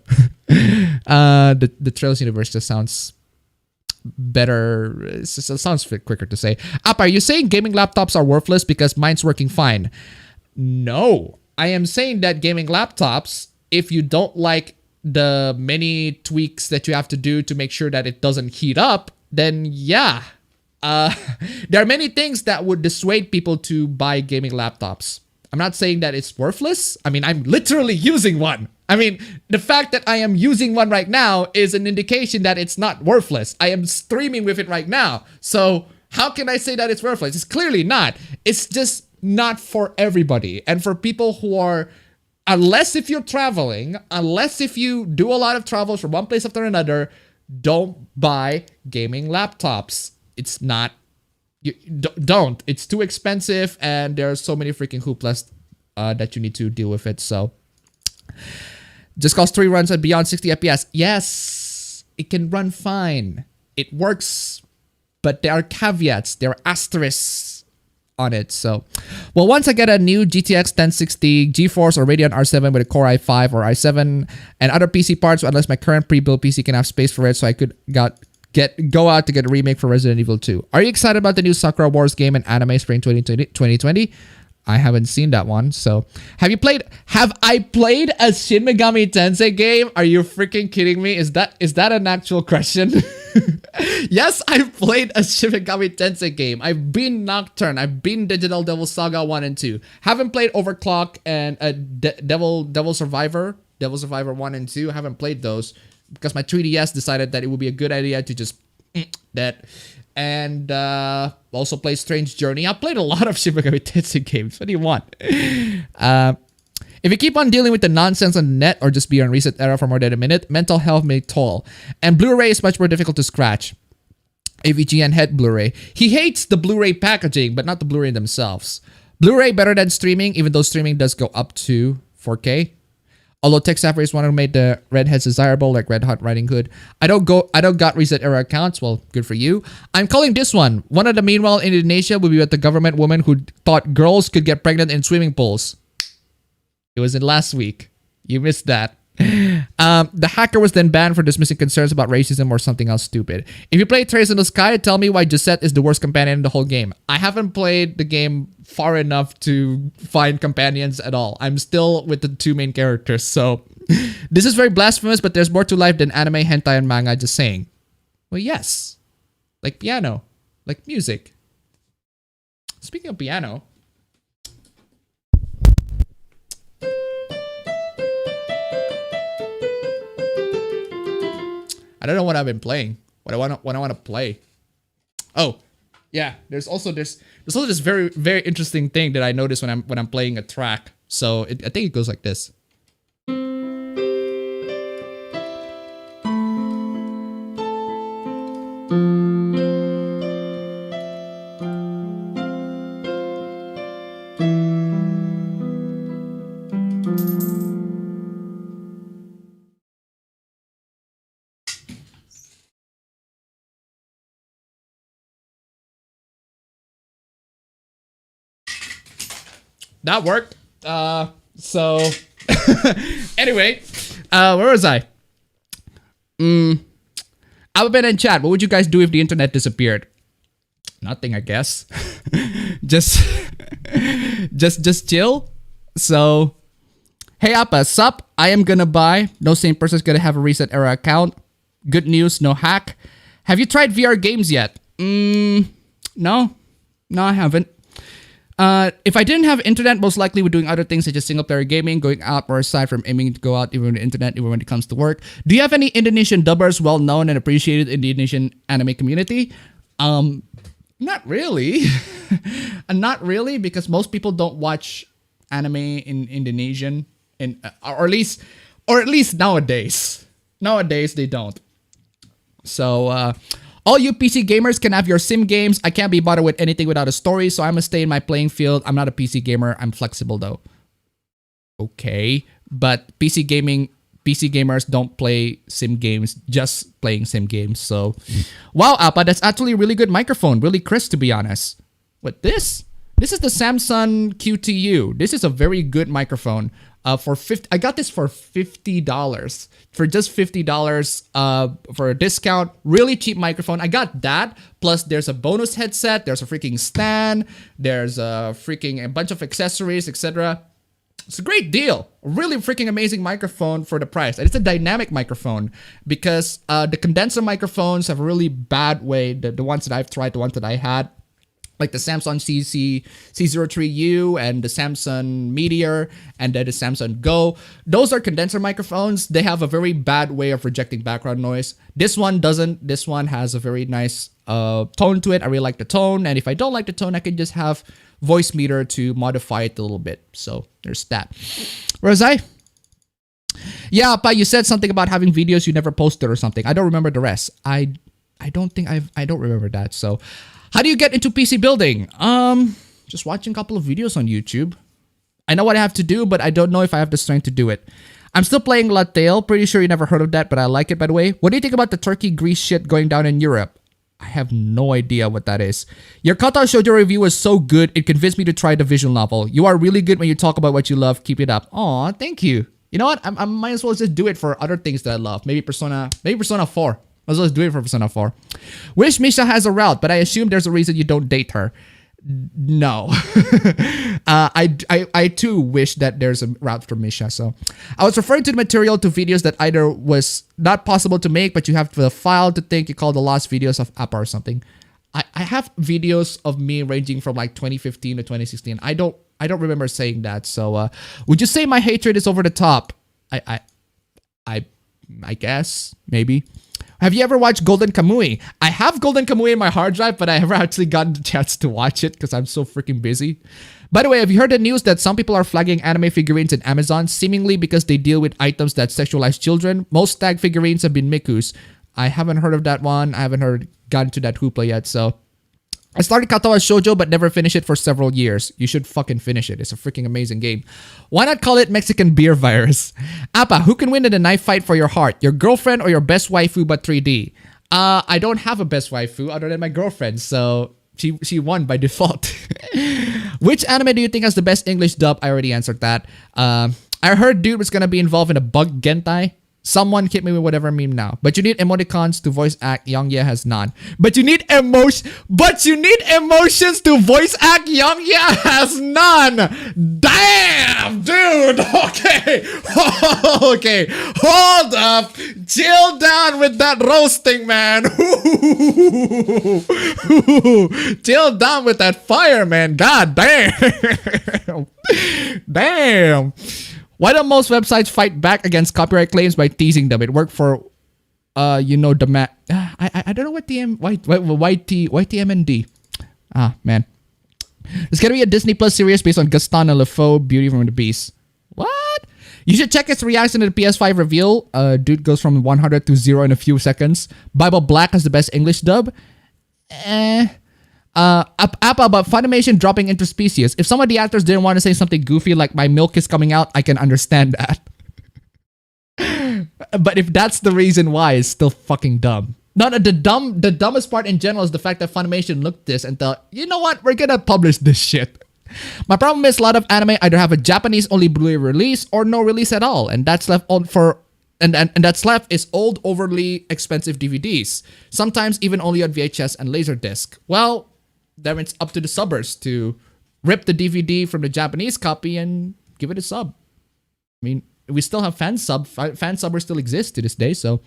The Trails universe just sounds better. It sounds quicker to say. Appa, are you saying gaming laptops are worthless because mine's working fine? No, I am saying that gaming laptops, if you don't like the many tweaks that you have to do to make sure that it doesn't heat up, then yeah. There are many things that would dissuade people to buy gaming laptops. I'm not saying that it's worthless. I mean, I'm literally using one. I mean, the fact that I am using one right now is an indication that it's not worthless. I am streaming with it right now. So how can I say that it's worthless? It's clearly not. It's just not for everybody. And for people who are, unless if you're traveling, unless if you do a lot of travels from one place after another, don't buy gaming laptops. It's not, don't. It's too expensive and there are so many freaking hooplas that you need to deal with it. So just cause 3 runs at beyond 60 FPS. Yes, it can run fine. It works, but there are caveats. There are asterisks on it. So, well, once I get a new GTX 1060 GeForce or Radeon R7 with a Core i5 or i7 and other PC parts, unless my current pre-built PC can have space for it, so I could go out to get a remake for Resident Evil 2. Are you excited about the new Sakura Wars game and anime spring 2020? I haven't seen that one. So, have I played a Shin Megami Tensei game? Are you freaking kidding me? Is that an actual question? Yes, I've played a Shin Megami Tensei game. I've been Nocturne. I've been Digital Devil Saga 1 and 2. Haven't played Overclock and Devil Survivor 1 and 2. Haven't played those because my 3DS decided that it would be a good idea to just that. And also played Strange Journey. I played a lot of Shin Megami Tensei games. What do you want? If you keep on dealing with the nonsense on the net or just be on reset era for more than a minute, mental health may toll. And Blu-ray is much more difficult to scratch. AVGN head Blu-ray. He hates the Blu-ray packaging, but not the Blu-ray themselves. Blu-ray better than streaming, even though streaming does go up to 4K. Although tech staffers want to make the redheads desirable like Red Hot Riding Hood. I don't got reset era accounts. Well, good for you. I'm calling this one. One of the meanwhile in Indonesia will be with the government woman who thought girls could get pregnant in swimming pools. It was in last week. You missed that. The hacker was then banned for dismissing concerns about racism or something else stupid. If you play Trace in the Sky, tell me why Gisette is the worst companion in the whole game. I haven't played the game far enough to find companions at all. I'm still with the 2 main characters, so this is very blasphemous, but there's more to life than anime, hentai, and manga, just saying. Well, yes. Like piano. Like music. Speaking of piano, I don't know what I've been playing. What I want to play. Oh, yeah. There's also this very very interesting thing that I noticed when I'm playing a track. So I think it goes like this. That worked. So anyway, where was I? Appabend and chat. What would you guys do if the internet disappeared? Nothing, I guess. just chill. So, hey Appa, sup? I am gonna buy. No same person's gonna have a reset era account. Good news, no hack. Have you tried VR games yet? No, I haven't. If I didn't have internet, most likely we're doing other things such as single-player gaming, going out or aside from aiming to go out even on the internet, even when it comes to work. Do you have any Indonesian dubbers well-known and appreciated in the Indonesian anime community? Not really. Not really, because most people don't watch anime in Indonesian, or at least nowadays. Nowadays, they don't. So, all you PC gamers can have your sim games. I can't be bothered with anything without a story, so I'm gonna stay in my playing field. I'm not a PC gamer. I'm flexible though. Okay, but PC gaming PC gamers don't play sim games, just playing sim games. So, wow, Appa, that's actually a really good microphone. Really crisp, to be honest. What this? This is the Samson Q2U. This is a very good microphone. I got this for $50. For just $50 for a discount. Really cheap microphone. I got that. Plus, there's a bonus headset. There's a freaking stand. There's a bunch of accessories, etc. It's a great deal. A really freaking amazing microphone for the price. And it's a dynamic microphone because the condenser microphones have a really bad way. The ones that I've tried, the ones that I had, like the Samsung C03U and the Samsung Meteor and then the Samsung Go. Those are condenser microphones. They have a very bad way of rejecting background noise. This one doesn't. This one has a very nice tone to it. I really like the tone. And if I don't like the tone, I can just have voice meter to modify it a little bit. So there's that. Whereas yeah, Pa, you said something about having videos you never posted or something. I don't remember the rest. I don't remember that. So how do you get into PC building? Just watching a couple of videos on YouTube. I know what I have to do, but I don't know if I have the strength to do it. I'm still playing Latte. Pretty sure you never heard of that, but I like it, by the way. What do you think about the turkey grease shit going down in Europe? I have no idea what that is. Your Kata Shoujo review was so good, it convinced me to try the visual novel. You are really good when you talk about what you love. Keep it up. Aw, thank you. You know what? I might as well just do it for other things that I love. Maybe Persona 4. Might as well just do it for Persona 4. Wish Misha has a route, but I assume there's a reason you don't date her. No. I too wish that there's a route for Misha. So I was referring to the material to videos that either was not possible to make, but you have the file to think you call the lost videos of Appa or something. I have videos of me ranging from like 2015 to 2016. I don't remember saying that. So would you say my hatred is over the top? I guess maybe. Have you ever watched Golden Kamuy? I have Golden Kamuy in my hard drive, but I haven't actually gotten the chance to watch it because I'm so freaking busy. By the way, have you heard the news that some people are flagging anime figurines in Amazon, seemingly because they deal with items that sexualize children? Most tag figurines have been Mikus. I haven't heard of that one. I haven't gotten to that hoopla yet, so... I started Katawa Shoujo but never finished it for several years. You should fucking finish it. It's a freaking amazing game. Why not call it Mexican Beer Virus? Appa, who can win in a knife fight for your heart? Your girlfriend or your best waifu but 3D? I don't have a best waifu other than my girlfriend, so she won by default. Which anime do you think has the best English dub? I already answered that. I heard dude was gonna be involved in a bug gentai. Someone hit me with whatever meme now. But you need emoticons to voice act. Youngya has none. But you need emotions to voice act. Youngya has none. Damn, dude. Okay. Okay. Hold up. Chill down with that roasting, man. Chill down with that fire, man. God damn. Damn. Why don't most websites fight back against copyright claims by teasing them? It worked for, I don't know what YTMND. Ah, man. There's gonna be a Disney Plus series based on Gaston and LeFou, Beauty from the Beast. What? You should check his reaction to the PS5 reveal. Dude goes from 100 to 0 in a few seconds. Bible Black has the best English dub. Appa about Funimation dropping interspecies. If some of the actors didn't want to say something goofy like my milk is coming out, I can understand that. But if that's the reason why, it's still fucking dumb. The dumbest part in general is the fact that Funimation looked at this and thought, you know what, we're gonna publish this shit. My problem is a lot of anime either have a Japanese only Blu-ray release or no release at all, and that's left on for and that's left is old, overly expensive DVDs. Sometimes even only on VHS and Laserdisc. Well, then it's up to the subbers to rip the DVD from the Japanese copy and give it a sub. I mean, we still have fan subbers still exist to this day, so...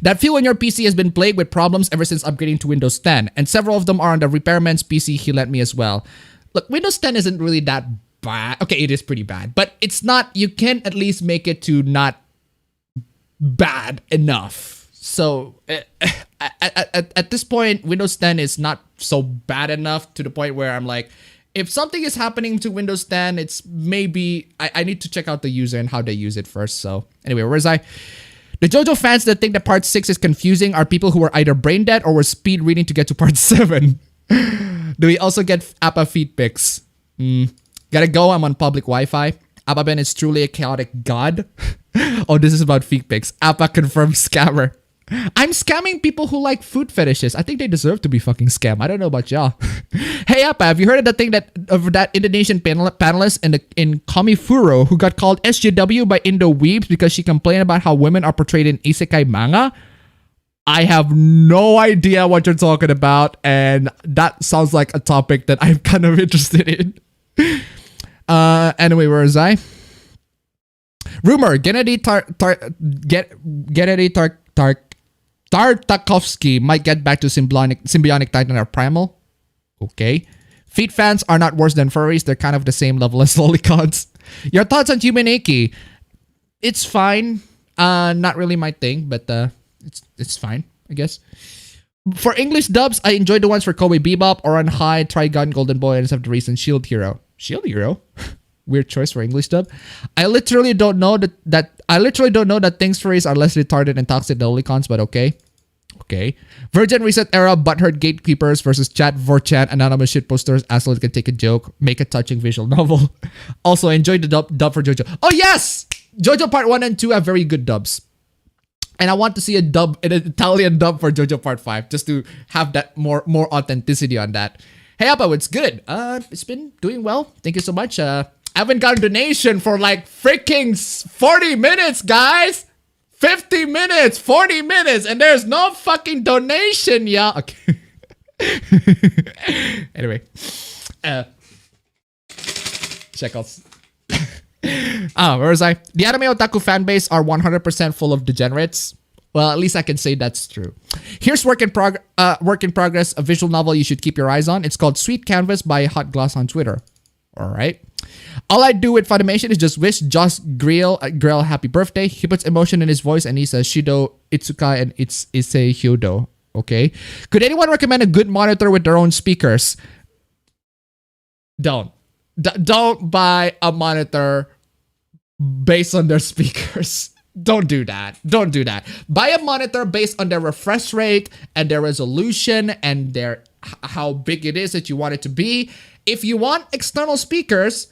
That few on your PC has been plagued with problems ever since upgrading to Windows 10, and several of them are on the repairman's PC he lent me as well. Look, Windows 10 isn't really that bad. Okay, it is pretty bad, but it's not... You can at least make it to not bad enough. So, at this point, Windows 10 is not so bad enough to the point where I'm like, if something is happening to Windows 10, it's maybe... I need to check out the user and how they use it first. So, anyway, where was I? The JoJo fans that think that part 6 is confusing are people who are either brain dead or were speed reading to get to part 7. Do we also get Appa feed pics? Gotta go, I'm on public Wi-Fi. Appabend is truly a chaotic god. Oh, this is about feet pics. Appa confirmed scammer. I'm scamming people who like food fetishes. I think they deserve to be fucking scammed. I don't know about y'all. Hey Appa, have you heard of the thing of that Indonesian panelist in Komifuro who got called SJW by Indo weebs because she complained about how women are portrayed in isekai manga? I have no idea what you're talking about, and that sounds like a topic that I'm kind of interested in. Anyway, where was I? Rumor: Gennady Tartakovsky might get back to Symbiotic Titan or Primal. Okay. Feet fans are not worse than furries. They're kind of the same level as lolicons. Your thoughts on Human Aki? It's fine. Not really my thing, but it's fine, I guess. For English dubs, I enjoyed the ones for Kobe Bebop, Oran High, Trigun, Golden Boy, and some of the recent Shield Hero. Shield Hero? Weird choice for English dub. I literally don't know that things furries are less retarded and toxic than lolicons, but okay. Okay. Virgin Reset Era, Butthurt Gatekeepers versus Chat Vorchan, Anonymous Shitposters, Asshole Can Take a Joke, Make a Touching Visual Novel. Also, enjoyed the dub for JoJo. Oh yes! JoJo Part 1 and 2 have very good dubs. And I want to see an Italian dub for JoJo Part 5, just to have that more authenticity on that. Hey Appa, it's good. It's been doing well. Thank you so much. I haven't gotten a donation for like freaking 40 minutes, guys. 50 minutes, 40 minutes, and there's no fucking donation, yeah. Okay. Anyway. Shekels. Where was I? The anime otaku fanbase are 100% full of degenerates. Well, at least I can say that's true. Here's work in progress, a visual novel you should keep your eyes on. It's called Sweet Canvas by Hot Gloss on Twitter. All right. All I do with Funimation is just wish Josh Grell happy birthday. He puts emotion in his voice and he says Shido Itsuka and it's Issei Hyodo. Okay. Could anyone recommend a good monitor with their own speakers? Don't buy a monitor based on their speakers. Don't do that. Don't do that. Buy a monitor based on their refresh rate and their resolution and their how big it is that you want it to be. If you want external speakers,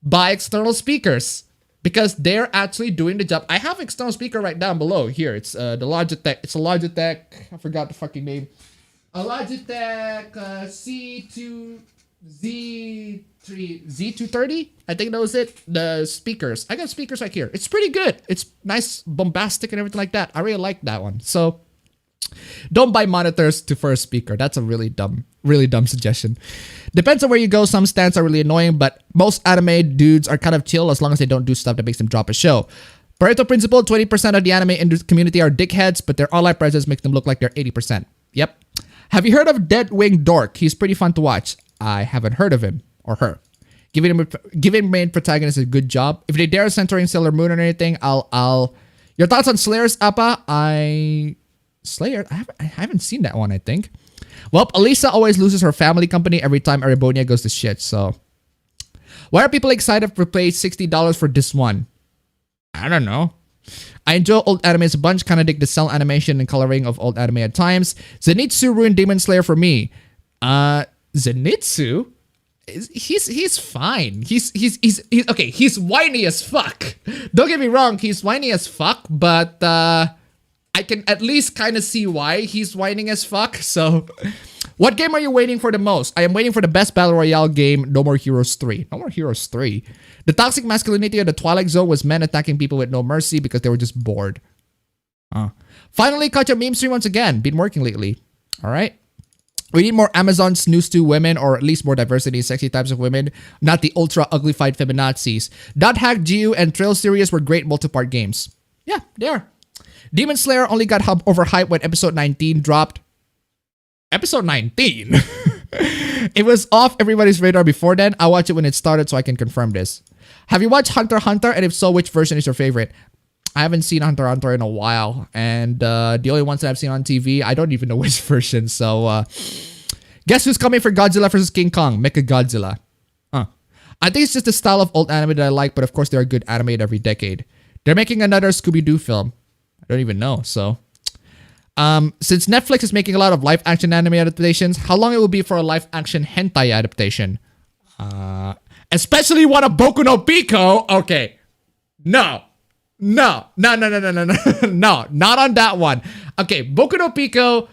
buy external speakers because they're actually doing the job. I have external speaker right down below here. It's the Logitech. It's a Logitech. I forgot the fucking name. A Logitech Z230. I think that was it. The speakers. I got speakers right here. It's pretty good. It's nice, bombastic, and everything like that. I really like that one. So don't buy monitors for a speaker. That's a really dumb suggestion. Depends on where you go. Some stands are really annoying, but most anime dudes are kind of chill as long as they don't do stuff that makes them drop a show. Pareto principle, 20% of the anime community are dickheads, but their online presence makes them look like they're 80%. Yep. Have you heard of Deadwing Dork? He's pretty fun to watch. I haven't heard of him or her. Giving main protagonist a good job. If they dare censoring Sailor Moon or anything, I'll. Your thoughts on Slayer's Appa? Slayer? I haven't seen that one, I think. Well, Elisa always loses her family company every time Erebonia goes to shit, so. Why are people excited to pay $60 for this one? I don't know. I enjoy old animes a bunch, kinda dig the cell animation and coloring of old anime at times. Zenitsu ruined Demon Slayer for me. Zenitsu? He's fine. He's okay, he's whiny as fuck. Don't get me wrong, he's whiny as fuck, but I can at least kind of see why he's whining as fuck. So, what game are you waiting for the most? I am waiting for the best Battle Royale game, No More Heroes 3. No More Heroes 3? The toxic masculinity of the Twilight Zone was men attacking people with no mercy because they were just bored. Finally, caught your meme stream once again. Been working lately. All right. We need more Amazon snooze to women, or at least more diversity in sexy types of women, not the ultra uglified feminazis. Dot Hack, GU, and Trail Series were great multi-part games. Yeah, they are. Demon Slayer only got overhyped when episode 19 dropped. Episode 19? It was off everybody's radar before then. I watched it when it started so I can confirm this. Have you watched Hunter x Hunter? And if so, which version is your favorite? I haven't seen Hunter x Hunter in a while. And the only ones that I've seen on TV, I don't even know which version. So, guess who's coming for Godzilla vs. King Kong? Mechagodzilla. I think it's just the style of old anime that I like, but of course they are good animated every decade. They're making another Scooby-Doo film. I don't even know, so. Since Netflix is making a lot of live-action anime adaptations, how long it will be for a live-action hentai adaptation? Especially one of Boku no Pico. Okay. No. No, no, no, no, no, no, no, no, not on that one. Okay, Boku no Pico,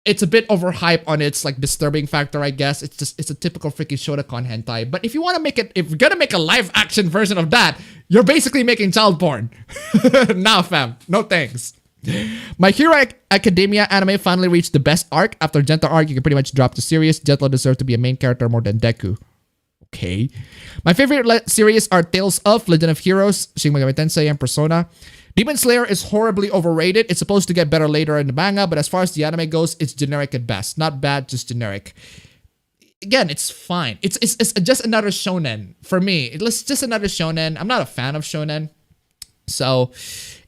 it's a bit overhyped on its like disturbing factor, I guess. It's a typical freaking Shotokan hentai. But if you want to make it, if you're gonna make a live action version of that, you're basically making child porn. Nah, fam, no thanks. My Hero Academia anime finally reached the best arc. After Gentle arc, you can pretty much drop to serious. Gentle deserves to be a main character more than Deku. Okay. My favorite series are Tales of, Legend of Heroes, Shin Megami Tensei, and Persona. Demon Slayer is horribly overrated. It's supposed to get better later in the manga, but as far as the anime goes, it's generic at best. Not bad, just generic. Again, it's fine. It's just another shonen for me. It's just another shonen. I'm not a fan of shonen. So,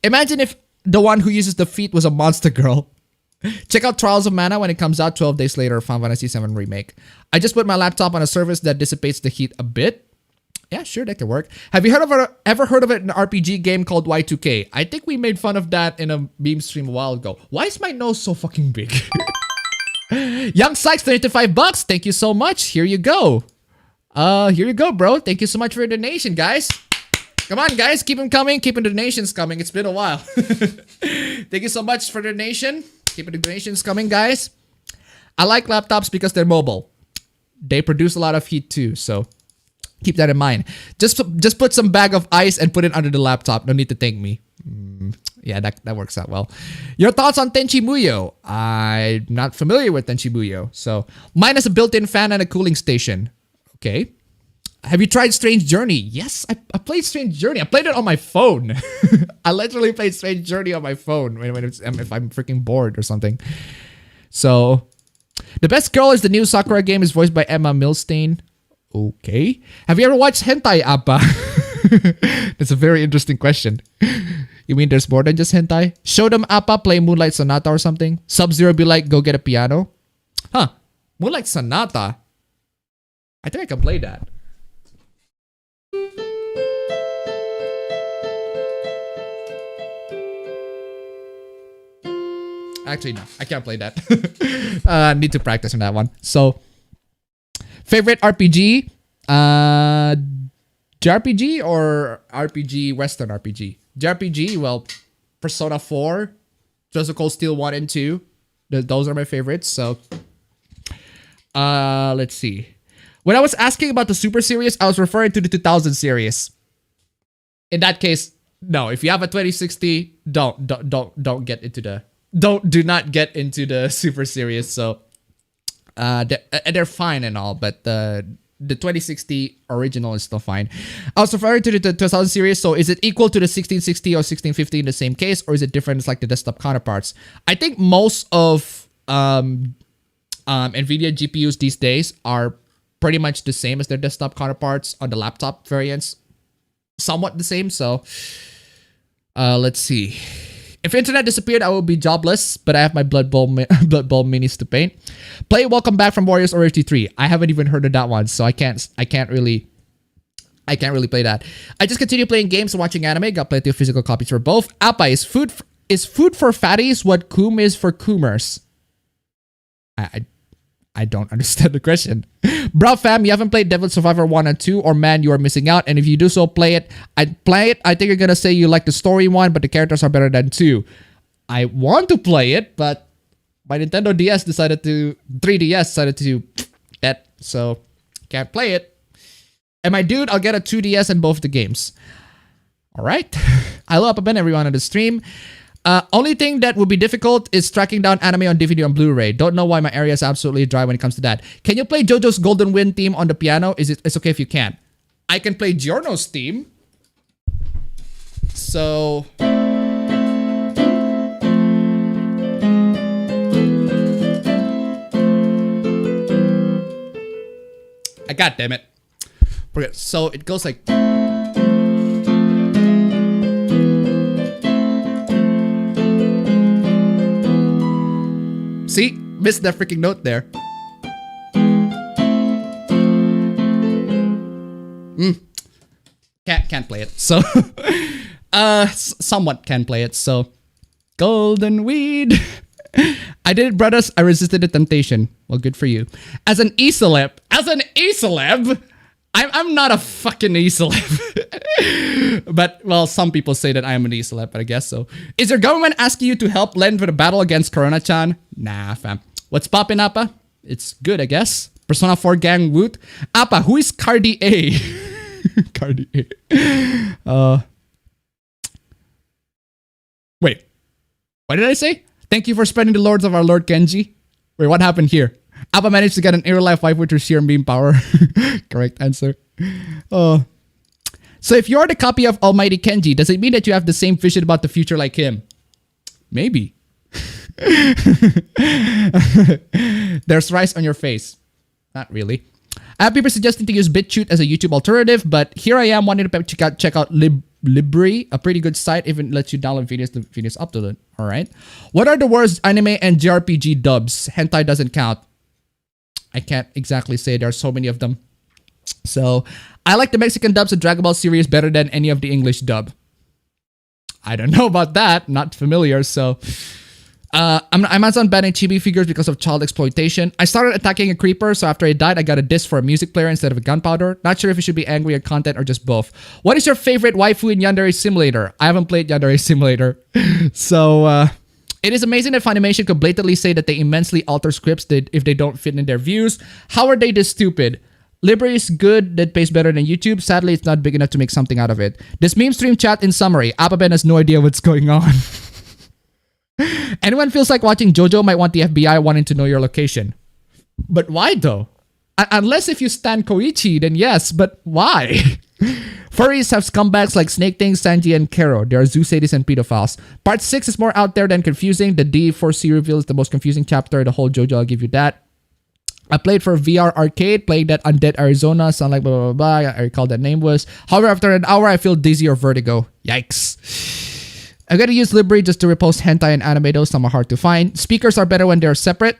imagine if the one who uses the feet was a monster girl. Check out Trials of Mana when it comes out 12 days later, Final Fantasy VII Remake. I just put my laptop on a surface that dissipates the heat a bit. Yeah, sure, that can work. Have you ever heard of an RPG game called Y2K? I think we made fun of that in a meme stream a while ago. Why is my nose so fucking big? Young Sykes, $35. Thank you so much. Here you go. Here you go, bro. Thank you so much for your donation, guys. Come on, guys. Keep them coming. Keeping the donations coming. It's been a while. Thank you so much for the donation. Keeping the donations coming, guys. I like laptops because they're mobile. They produce a lot of heat too, so keep that in mind. Just put some bag of ice and put it under the laptop. No need to thank me. Yeah, that works out well. Your thoughts on Tenchi Muyo? I'm not familiar with Tenchi Muyo, so mine has a built-in fan and a cooling station. Okay. Have you tried Strange Journey? Yes, I played Strange Journey. I played it on my phone. I literally played Strange Journey on my phone if I'm freaking bored or something. So, the best girl is the new Sakura game is voiced by Emma Milstein. Okay. Have you ever watched Hentai Appa? That's a very interesting question. You mean there's more than just hentai? Show them Appa play Moonlight Sonata or something. Sub-Zero be like, go get a piano. Huh. Moonlight Sonata. I think I can play that. Actually, no. I can't play that. Need to practice on that one. So, favorite RPG? JRPG or RPG, Western RPG? JRPG, well, Persona 4, Joseph Cold Steel 1 and 2. Those are my favorites. So, let's see. When I was asking about the Super series, I was referring to the 2000 series. In that case, no. If you have a 2060, don't get into the... Do not get into the Super series. So, they're fine and all, but the 2060 original is still fine. I was referring to the 2000 series. So, is it equal to the 1660 or 1650 in the same case, or is it different? It's like the desktop counterparts. I think most of NVIDIA GPUs these days are pretty much the same as their desktop counterparts on the laptop variants. Somewhat the same. So, let's see. If internet disappeared, I would be jobless, but I have my Blood Bowl minis to paint. Play Welcome Back from Warriors Origin 3. I haven't even heard of that one, so I can't really play that. I just continue playing games and watching anime. Got plenty of physical copies for both. Appa, is food for fatties what coom is for coomers? I don't understand the question. Bro, fam, you haven't played Devil Survivor 1 and 2, or man, you are missing out. And if you do so, play it. I think you're going to say you like the story one, but the characters are better than 2. I want to play it, but my Nintendo 3DS decided to that, so can't play it. And my dude, I'll get a 2DS and both the games. All right. I love appabend everyone on the stream. Only thing that would be difficult is tracking down anime on DVD and Blu-ray. Don't know why my area is absolutely dry when it comes to that. Can you play JoJo's Golden Wind theme on the piano? It's okay if you can't. I can play Giorno's theme. So... God damn it. So it goes like... See? Missed that freaking note there. Can't play it. So, somewhat can play it. So, Golden Weed. I did it, brothers. I resisted the temptation. Well, good for you. As an e-celeb, I'm not a fucking e-celeb. But, well, some people say that I am an e-celeb, but I guess so. Is your government asking you to help lend for the battle against Corona-chan? Nah, fam. What's poppin', Appa? It's good, I guess. Persona 4 gang woot. Appa, who is Cardi A? Cardi A. Wait. What did I say? Thank you for spreading the lords of our Lord Kenji. Wait, what happened here? Appa managed to get an real-life waifu through sheer meme power. Correct answer. So if you're the copy of Almighty Kenji, does it mean that you have the same vision about the future like him? Maybe. There's rice on your face. Not really. I have people suggesting to use BitChute as a YouTube alternative, but here I am wanting to check out Libri, a pretty good site, even lets you download videos up to it. All right. What are the worst anime and JRPG dubs? Hentai doesn't count. I can't exactly say. There are so many of them. So I like the Mexican dubs of Dragon Ball series better than any of the English dub. I don't know about that. Not familiar. So I'm Amazon banning chibi figures because of child exploitation. I started attacking a creeper, so after I died, I got a disc for a music player instead of a gunpowder. Not sure if you should be angry at content or just both. What is your favorite waifu in Yandere Simulator? I haven't played Yandere Simulator. So it is amazing that Funimation could blatantly say that they immensely alter scripts if they don't fit in their views. How are they this stupid? Libri is good, that pays better than YouTube. Sadly, it's not big enough to make something out of it. This meme stream chat in summary. Appabend has no idea what's going on. Anyone feels like watching JoJo might want the FBI wanting to know your location. But why though? Unless if you stand Koichi, then yes, but why? Furries have scumbags like Snake Thing, Sanji, and Kero. They are zoo sadists and pedophiles. Part 6 is more out there than confusing. The D4C reveal is the most confusing chapter of the whole JoJo, I'll give you that. I played for VR Arcade, playing that Undead Arizona, sound like blah, blah, blah, blah. I recall that name was. However, after an hour, I feel dizzy or vertigo. Yikes. I gotta use Libri just to repost hentai and anime, though some are hard to find. Speakers are better when they're separate.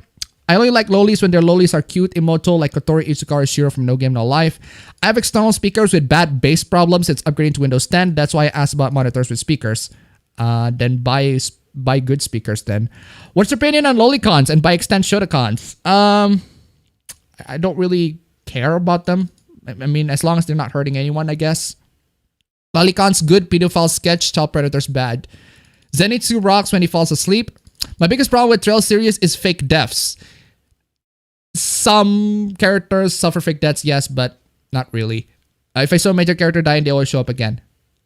I only like lolis when their lolis are cute, emoto, like Kotori Izuka or Shiro from No Game No Life. I have external speakers with bad bass problems since upgrading to Windows 10. That's why I asked about monitors with speakers. Then buy good speakers then. What's your opinion on lolicons and by extent shotacons? I don't really care about them. I mean, as long as they're not hurting anyone, I guess. Lolicons good, pedophile sketch, child predators bad. Zenitsu rocks when he falls asleep. My biggest problem with Trail series is fake deaths. Some characters suffer fake deaths, yes, but not really. If I saw a major character dying, they always show up again.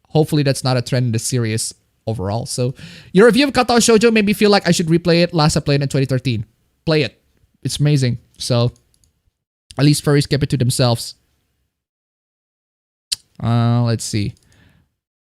Hopefully that's not a trend in the series overall. So your review of Katao Shoujo made me feel like I should replay it. Last I played in 2013. Play it. It's amazing. So at least furries keep it to themselves. Let's see.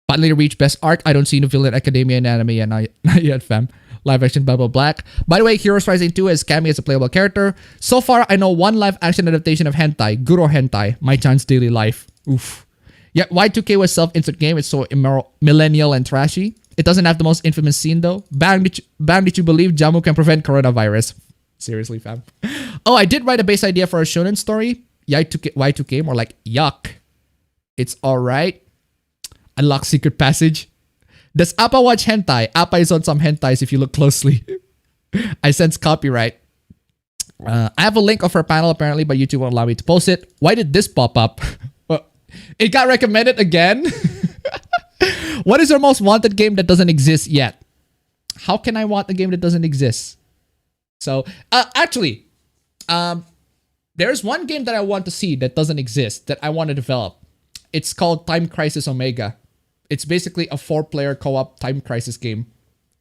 Finally reached best arc. I don't see no villain Academia in anime yet. Not yet, fam. Live action Bubble Black. By the way, Heroes Rising 2 has Cammy as a playable character. So far, I know one live action adaptation of hentai, Guro Hentai, My Chan's Daily Life. Oof. Yeah, Y2K was self-insert game. It's so immoral, millennial and trashy. It doesn't have the most infamous scene though. Bang, did you believe Jamu can prevent coronavirus? Seriously, fam. Oh, I did write a base idea for a shonen story. Y2K, more like yuck. It's alright. Unlock secret passage. Does Appa watch hentai? Appa is on some hentais if you look closely. I sense copyright. I have a link of her panel apparently, but YouTube won't allow me to post it. Why did this pop up? Well, it got recommended again. What is your most wanted game that doesn't exist yet? How can I want a game that doesn't exist? So, actually, there's one game that I want to see that doesn't exist that I want to develop. It's called Time Crisis Omega. It's basically a 4-player co-op Time Crisis game,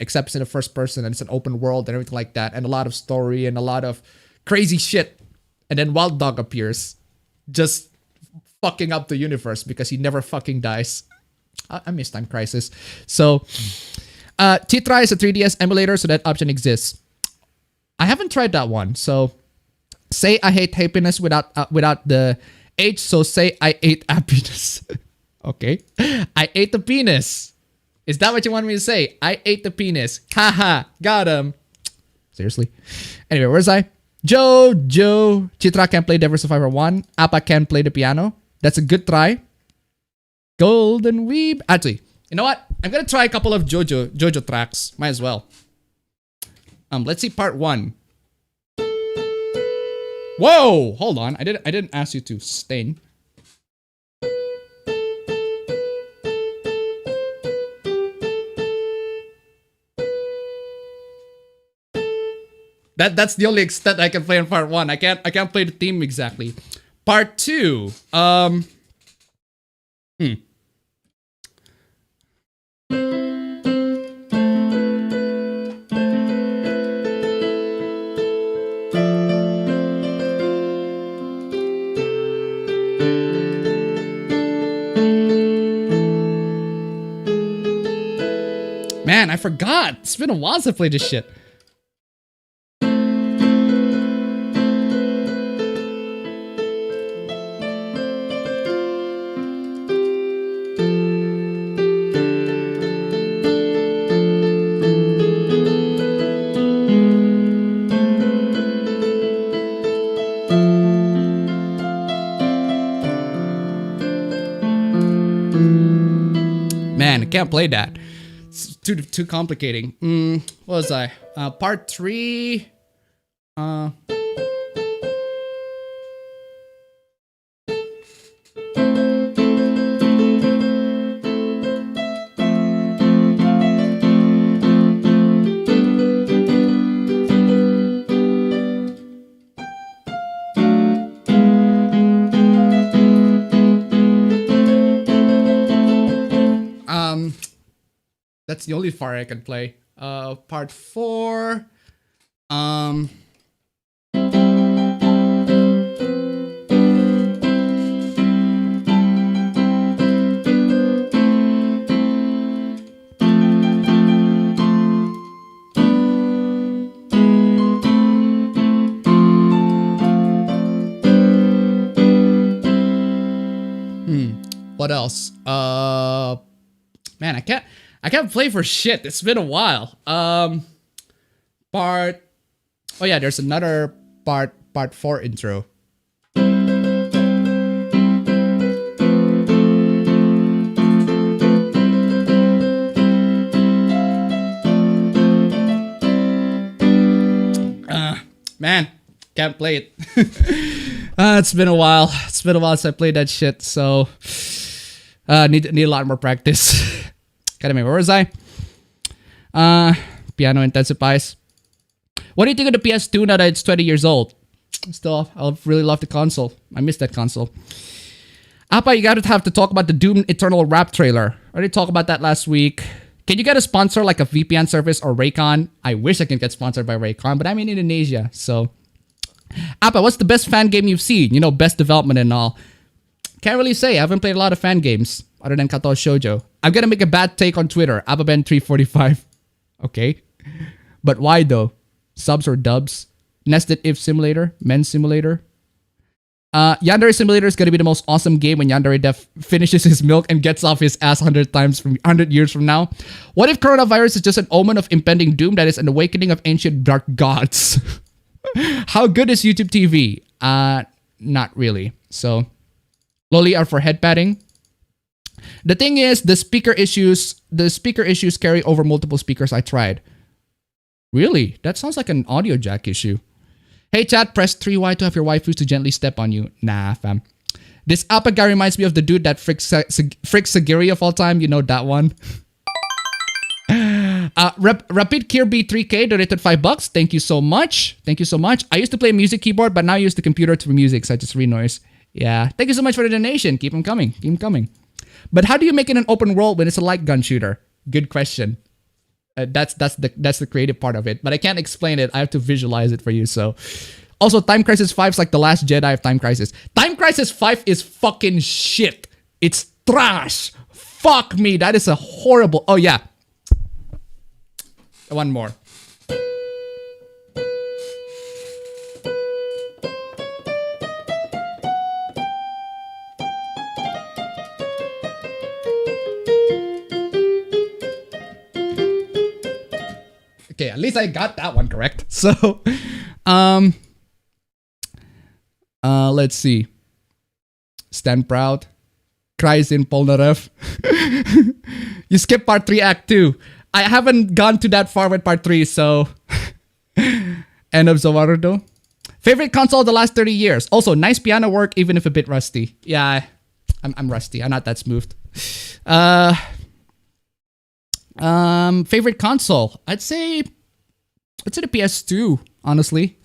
except it's in the first person and it's an open world and everything like that, and a lot of story and a lot of crazy shit. And then Wild Dog appears, just fucking up the universe because he never fucking dies. I miss Time Crisis. So, Titra is a 3DS emulator, so that option exists. I haven't tried that one, so say I hate happiness without the H, so say I ate happiness. Okay. I ate the penis. Is that what you want me to say? I ate the penis. Haha. Got him. Seriously. Anyway, where's I? Joe. Chitra can play Devil Survivor 1. Appa can play the piano. That's a good try. Golden Weeb. Actually, you know what? I'm gonna try a couple of JoJo tracks. Might as well. Let's see part 1. Whoa! Hold on. I didn't ask you to stain. That's the only extent I can play on part 1. I can't play the theme exactly. Part 2. Man, I forgot. It's been a while since I played this shit. Man, I can't play that. It's too complicating. What was I? Part 3. That's the only far I can play. Part 4. What else? Man, I can't play for shit. It's been a while. Oh yeah, there's another part 4 intro. Man, can't play it. It's been a while. It's been a while since I played that shit, so need a lot more practice. God damn it, where was I? Piano intensifies. What do you think of the PS2 now that it's 20 years old? Still, I really love the console. I miss that console. Appa, you gotta have to talk about the Doom Eternal Wrap trailer. I already talked about that last week. Can you get a sponsor like a VPN service or Raycon? I wish I could get sponsored by Raycon, but I'm in Indonesia, so. Appa, what's the best fan game you've seen? You know, best development and all. Can't really say. I haven't played a lot of fan games other than Kato Shoujo. I'm gonna make a bad take on Twitter. appabend345. Okay. But why though? Subs or dubs? Nested If Simulator? Men's Simulator? Yandere Simulator is gonna be the most awesome game when Yandere Def finishes his milk and gets off his ass 100 years from now. What if coronavirus is just an omen of impending doom that is an awakening of ancient dark gods? How good is YouTube TV? Not really. So, loli are for head padding. The thing is, the speaker issues carry over multiple speakers I tried. Really? That sounds like an audio jack issue. Hey chat, press 3Y to have your waifus to gently step on you. Nah, fam. This Appa guy reminds me of the dude that fricks Sagiri of all time. You know that one. Rapid Kirby 3K donated $5. Thank you so much. Thank you so much. I used to play music keyboard, but now I use the computer to music, so I just renoise. Yeah. Thank you so much for the donation. Keep them coming. Keep them coming. But how do you make it an open world when it's a light gun shooter? Good question. That's the creative part of it. But I can't explain it. I have to visualize it for you. So, also, Time Crisis 5 is like the last Jedi of Time Crisis. Time Crisis 5 is fucking shit. It's trash. Fuck me. That is a horrible. Oh yeah. One more. Okay, at least I got that one correct. So, let's see. Stand proud. Cries in Polnareff. You skip part 3, act 2. I haven't gone to that far with part 3, so. End of Zawarudo. Favorite console of the last 30 years. Also, nice piano work, even if a bit rusty. Yeah, I'm rusty. I'm not that smooth. Favorite console. I'd say Let's say the PS2, honestly.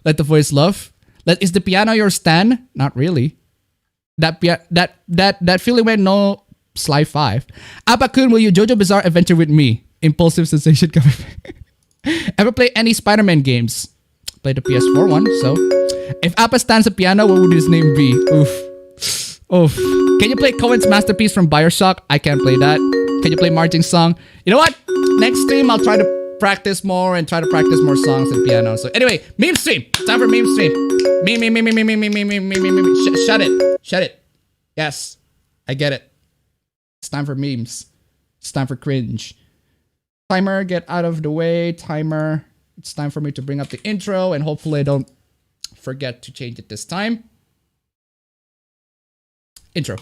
Let the voice love. Is the piano your stan? Not really. That feeling when no Sly 5. Appa-kun, will you JoJo Bizarre Adventure with me? Impulsive sensation coming. Ever play any Spider-Man games? Play the PS4 one, so. If Appa stands a piano, what would his name be? Oof. Oof. Can you play Cohen's Masterpiece from Bioshock? I can't play that. Can you play Marching Song? You know what? Next stream, I'll try to practice more and try to practice more songs and piano. So anyway, meme stream. It's time for meme stream. Meme. Shut it. Shut it. Yes, I get it. It's time for memes. It's time for cringe. Timer, get out of the way. Timer. It's time for me to bring up the intro and hopefully I don't forget to change it this time. Intro.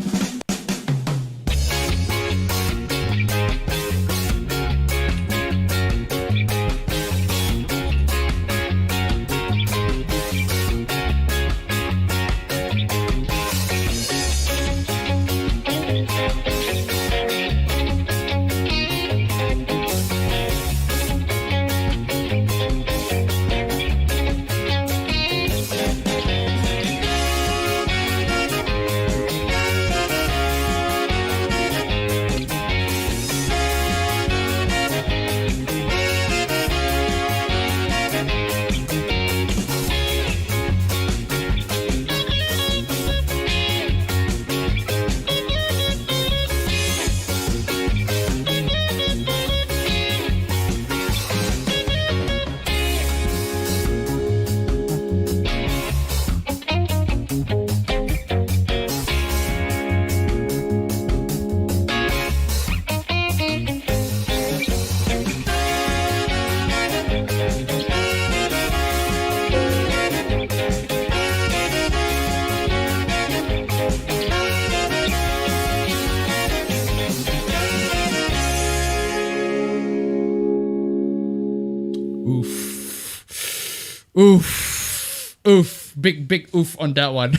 Oof. Big oof on that one.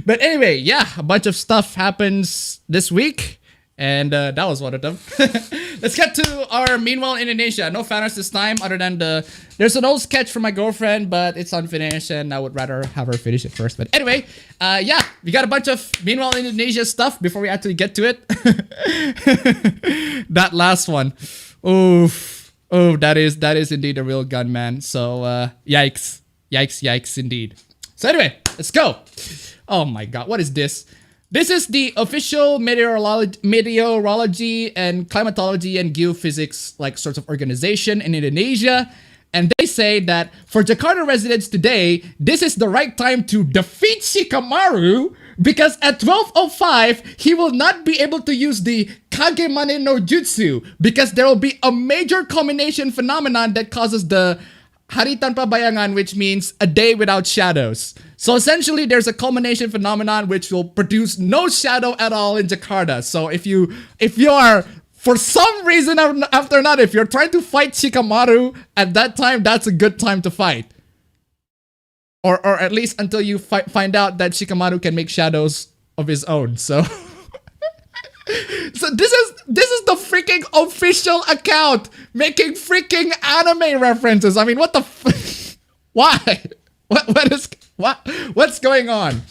But anyway, yeah, a bunch of stuff happens this week. And that was one of them. Let's get to our Meanwhile in Indonesia. No fanners this time other than there's an old sketch from my girlfriend, but it's unfinished and I would rather have her finish it first. But anyway, yeah, we got a bunch of Meanwhile in Indonesia stuff before we actually get to it. That last one. Oof. Oh, that is indeed a real gun, man. So, yikes. Yikes, indeed. So anyway, let's go. Oh my god, what is this? This is the official meteorology and climatology and geophysics like sorts of organization in Indonesia. And they say that for Jakarta residents today, this is the right time to defeat Shikamaru because at 12:05, he will not be able to use the Kagemane no Jutsu because there will be a major culmination phenomenon that causes the Hari Tanpa Bayangan, which means a day without shadows. So essentially, there's a culmination phenomenon which will produce no shadow at all in Jakarta. So if you are, for some reason after not, if you're trying to fight Shikamaru at that time, that's a good time to fight. Or at least until you find out that Shikamaru can make shadows of his own. So so this is the freaking official account making freaking anime references. I mean, what the why? What's going on?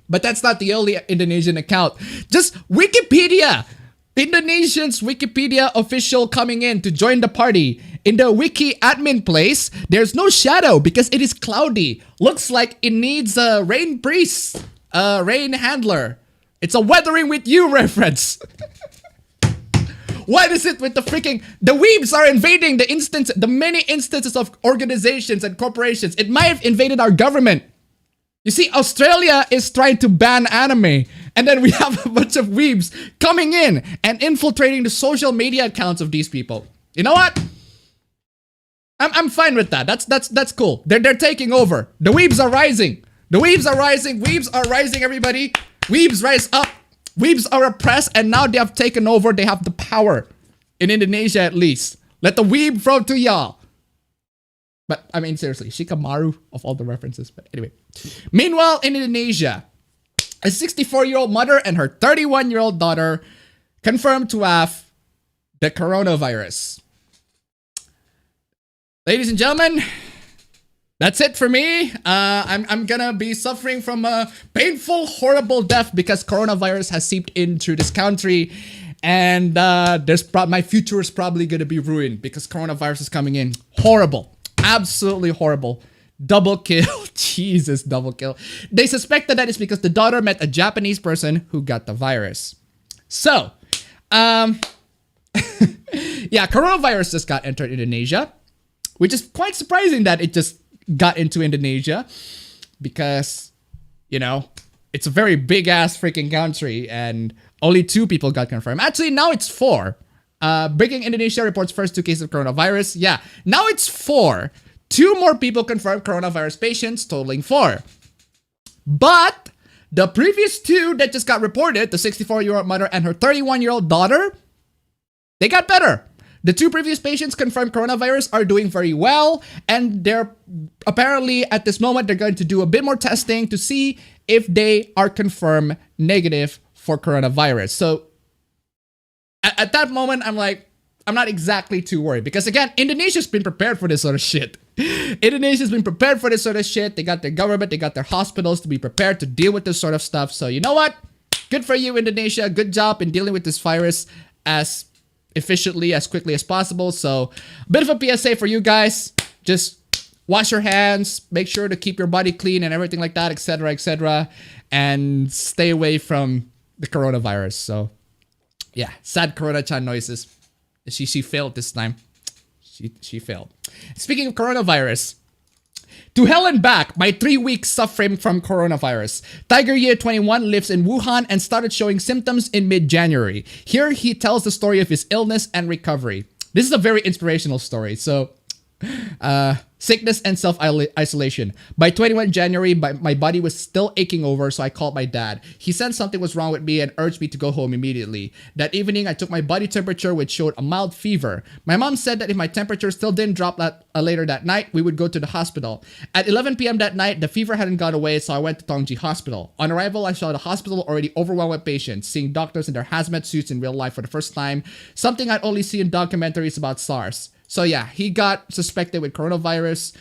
But that's not the only Indonesian account. Just Wikipedia. Indonesians Wikipedia official coming in to join the party. In the wiki admin place, there's no shadow because it is cloudy. Looks like it needs a rain priest, a rain handler. It's a Weathering with You reference. What is it with the weebs are invading the many instances of organizations and corporations. It might have invaded our government. You see, Australia is trying to ban anime. And then we have a bunch of weebs coming in and infiltrating the social media accounts of these people. You know what? I'm fine with that. That's cool. They're taking over. The weebs are rising. The weebs are rising. Weebs are rising, everybody. Weebs rise up. Weebs are oppressed and now they have taken over. They have the power. In Indonesia, at least. Let the weeb throw to y'all. But, I mean, seriously. Shikamaru of all the references. But anyway. Meanwhile, in Indonesia, a 64-year-old mother and her 31-year-old daughter confirmed to have the coronavirus. ladies and gentlemen, that's it for me. I'm gonna be suffering from a painful, horrible death because coronavirus has seeped in through this country, and my future is probably gonna be ruined because coronavirus is coming in. Horrible, absolutely horrible. Double kill, Jesus, double kill. They suspected that it's because the daughter met a Japanese person who got the virus. So, yeah, coronavirus just got entered Indonesia, which is quite surprising that it just got into Indonesia because, you know, it's a very big ass freaking country and only 2 people got confirmed. Actually, now it's 4. Breaking Indonesia reports first 2 cases of coronavirus. Yeah, now it's 4. 2 more people confirmed coronavirus patients, totaling 4. But the previous 2 that just got reported, the 64-year-old mother and her 31-year-old daughter, they got better. The 2 previous patients confirmed coronavirus are doing very well, and they're apparently at this moment they're going to do a bit more testing to see if they are confirmed negative for coronavirus. So at that moment, I'm like, I'm not exactly too worried because again, Indonesia's been prepared for this sort of shit. Indonesia's been prepared for this sort of shit. They got their government, they got their hospitals to be prepared to deal with this sort of stuff. So you know what? Good for you, Indonesia. Good job in dealing with this virus as efficiently, as quickly as possible. So a bit of a PSA for you guys. Just wash your hands, make sure to keep your body clean and everything like that, etc., and stay away from the coronavirus. So yeah, sad Corona-chan noises. She failed this time. She failed. Speaking of coronavirus, to hell and back, my 3-week suffering from coronavirus. Tiger Year 21 lives in Wuhan and started showing symptoms in mid-January. Here he tells the story of his illness and recovery. This is a very inspirational story. So, sickness and self-isolation. By 21 January, my body was still aching over, so I called my dad. He sensed something was wrong with me and urged me to go home immediately. That evening, I took my body temperature, which showed a mild fever. My mom said that if my temperature still didn't drop later that night, we would go to the hospital. At 11 p.m. that night, the fever hadn't gone away, so I went to Tongji Hospital. On arrival, I saw the hospital already overwhelmed with patients, seeing doctors in their hazmat suits in real life for the first time, something I'd only see in documentaries about SARS. So yeah, he got suspected with coronavirus.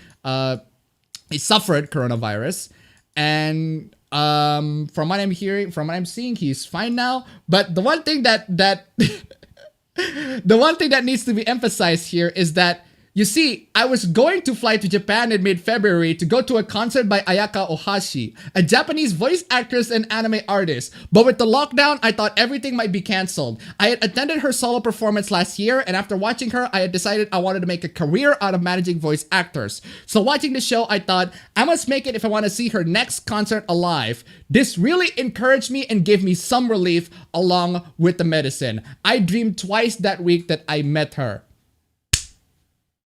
He suffered coronavirus, and from what I'm hearing, from what I'm seeing, he's fine now. But the one thing that the one thing that needs to be emphasized here is that, you see, I was going to fly to Japan in mid-February to go to a concert by Ayaka Ohashi, a Japanese voice actress and anime artist. But with the lockdown, I thought everything might be cancelled. I had attended her solo performance last year, and after watching her, I had decided I wanted to make a career out of managing voice actors. So watching the show, I thought, I must make it if I want to see her next concert alive. This really encouraged me and gave me some relief along with the medicine. I dreamed twice that week that I met her.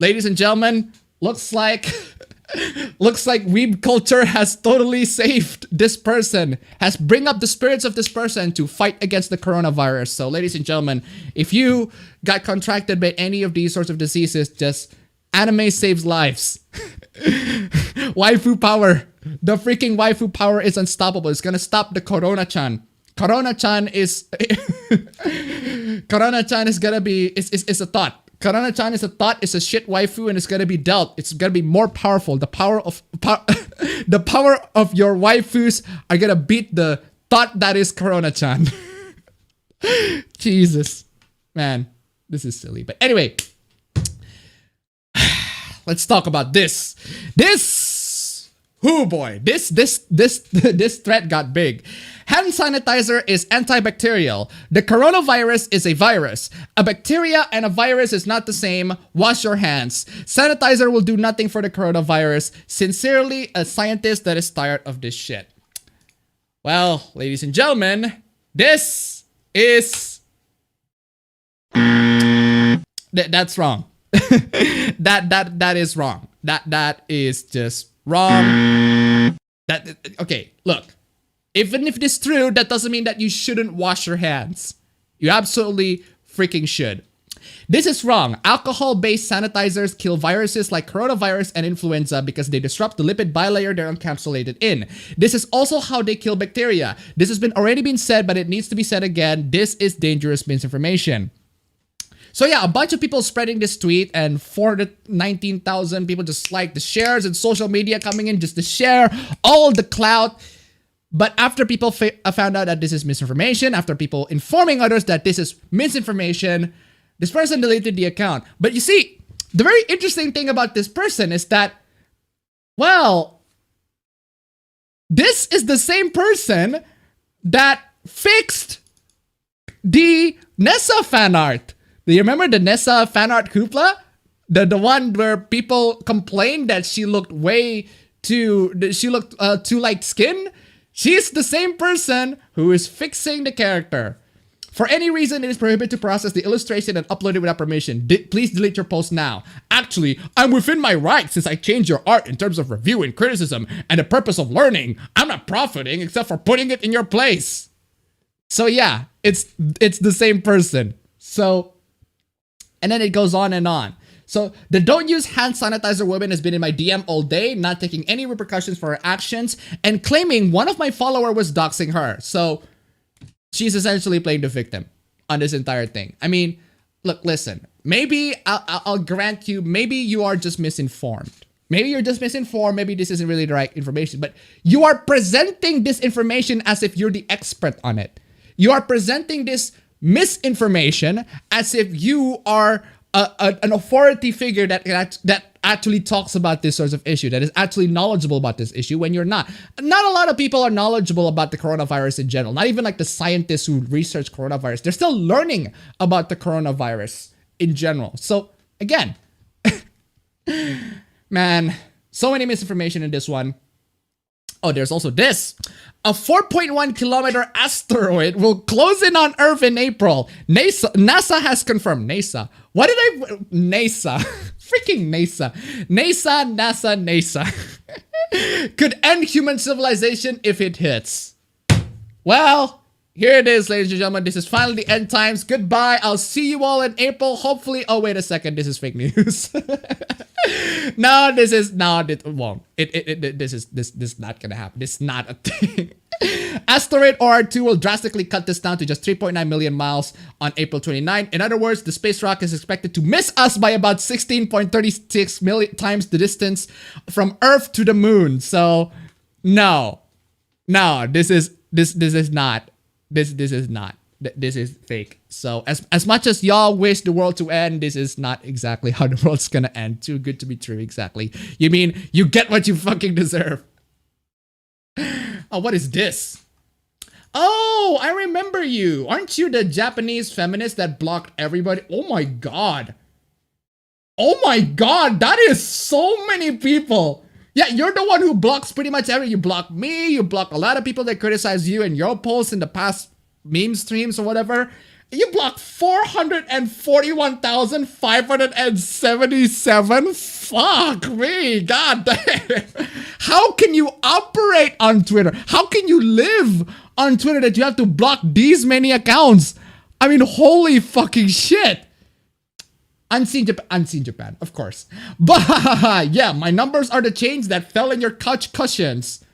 Ladies and gentlemen, looks like weeb culture has totally saved this person, has bring up the spirits of this person to fight against the coronavirus. So ladies and gentlemen, if you got contracted by any of these sorts of diseases, just anime saves lives. Waifu power. The freaking waifu power is unstoppable. It's gonna stop the Corona-chan. Corona-chan is Corona-chan is gonna be is a thought. Corona-chan is a thought, it's a shit waifu, and it's gonna be dealt. It's gonna be more powerful. The power of your waifus are gonna beat the thought that is Corona-chan. Jesus. Man, this is silly. But anyway, let's talk about this. Oh boy, this threat got big. Hand sanitizer is antibacterial. The coronavirus is a virus. A bacteria and a virus is not the same. Wash your hands. Sanitizer will do nothing for the coronavirus. Sincerely, a scientist that is tired of this shit. Well, ladies and gentlemen, this is... That's wrong. That is wrong. That is just wrong. Okay, look. Even if this is true, that doesn't mean that you shouldn't wash your hands. You absolutely freaking should. This is wrong. Alcohol-based sanitizers kill viruses like coronavirus and influenza because they disrupt the lipid bilayer they're encapsulated in. This is also how they kill bacteria. This has already been said, but it needs to be said again. This is dangerous misinformation. So yeah, a bunch of people spreading this tweet and 419,000 people just like the shares and social media coming in just to share all the clout. But after people found out that this is misinformation, after people informing others that this is misinformation, this person deleted the account. But you see, the very interesting thing about this person is that, well, this is the same person that fixed the Nessa fan art. Do you remember the Nessa fan art hoopla? The one where people complained that she looked too light skin? She's the same person who is fixing the character. For any reason, it is prohibited to process the illustration and upload it without permission. Please delete your post now. Actually, I'm within my rights since I changed your art in terms of review and criticism and the purpose of learning. I'm not profiting except for putting it in your place. So yeah, it's the same person. So, and then it goes on and on. So the don't use hand sanitizer woman has been in my DM all day, not taking any repercussions for her actions and claiming one of my followers was doxing her. So she's essentially playing the victim on this entire thing. I mean, look, listen, maybe I'll grant you, maybe you are just misinformed. Maybe you're just misinformed. Maybe this isn't really the right information, but you are presenting this information as if you're the expert on it. You are presenting this misinformation as if you are an authority figure that actually talks about this sort of issue, that is actually knowledgeable about this issue when you're not. Not a lot of people are knowledgeable about the coronavirus in general. Not even like the scientists who research coronavirus. They're still learning about the coronavirus in general. So again, man, so many misinformation in this one. Oh, there's also this. A 4.1 kilometer asteroid will close in on Earth in April. NASA has confirmed. NASA. What did I... NASA. Freaking NASA. NASA. Could end human civilization if it hits. Well, here it is, ladies and gentlemen. This is finally the end times. Goodbye. I'll see you all in April. Hopefully... Oh, wait a second. This is fake news. No, this is not. It won't. This is not gonna happen. This is not a thing. Asteroid OR2 will drastically cut this down to just 3.9 million miles on April 29. In other words, the space rock is expected to miss us by about 16.36 million times the distance from Earth to the moon. So, no, this is not. This is not. This is fake. So as much as y'all wish the world to end, this is not exactly how the world's gonna end. Too good to be true, exactly. You mean you get what you fucking deserve. Oh, what is this? Oh, I remember you. Aren't you the Japanese feminist that blocked everybody? Oh my god. Oh my god, that is so many people. Yeah, you're the one who blocks pretty much everything. You block me, you block a lot of people that criticize you in your posts in the past meme streams or whatever. You blocked 441,577. Fuck me, god damn. How can you operate on Twitter? How can you live on Twitter that you have to block these many accounts? I mean, holy fucking shit. Unseen Japan, of course. But yeah, my numbers are the chains that fell in your couch cushions.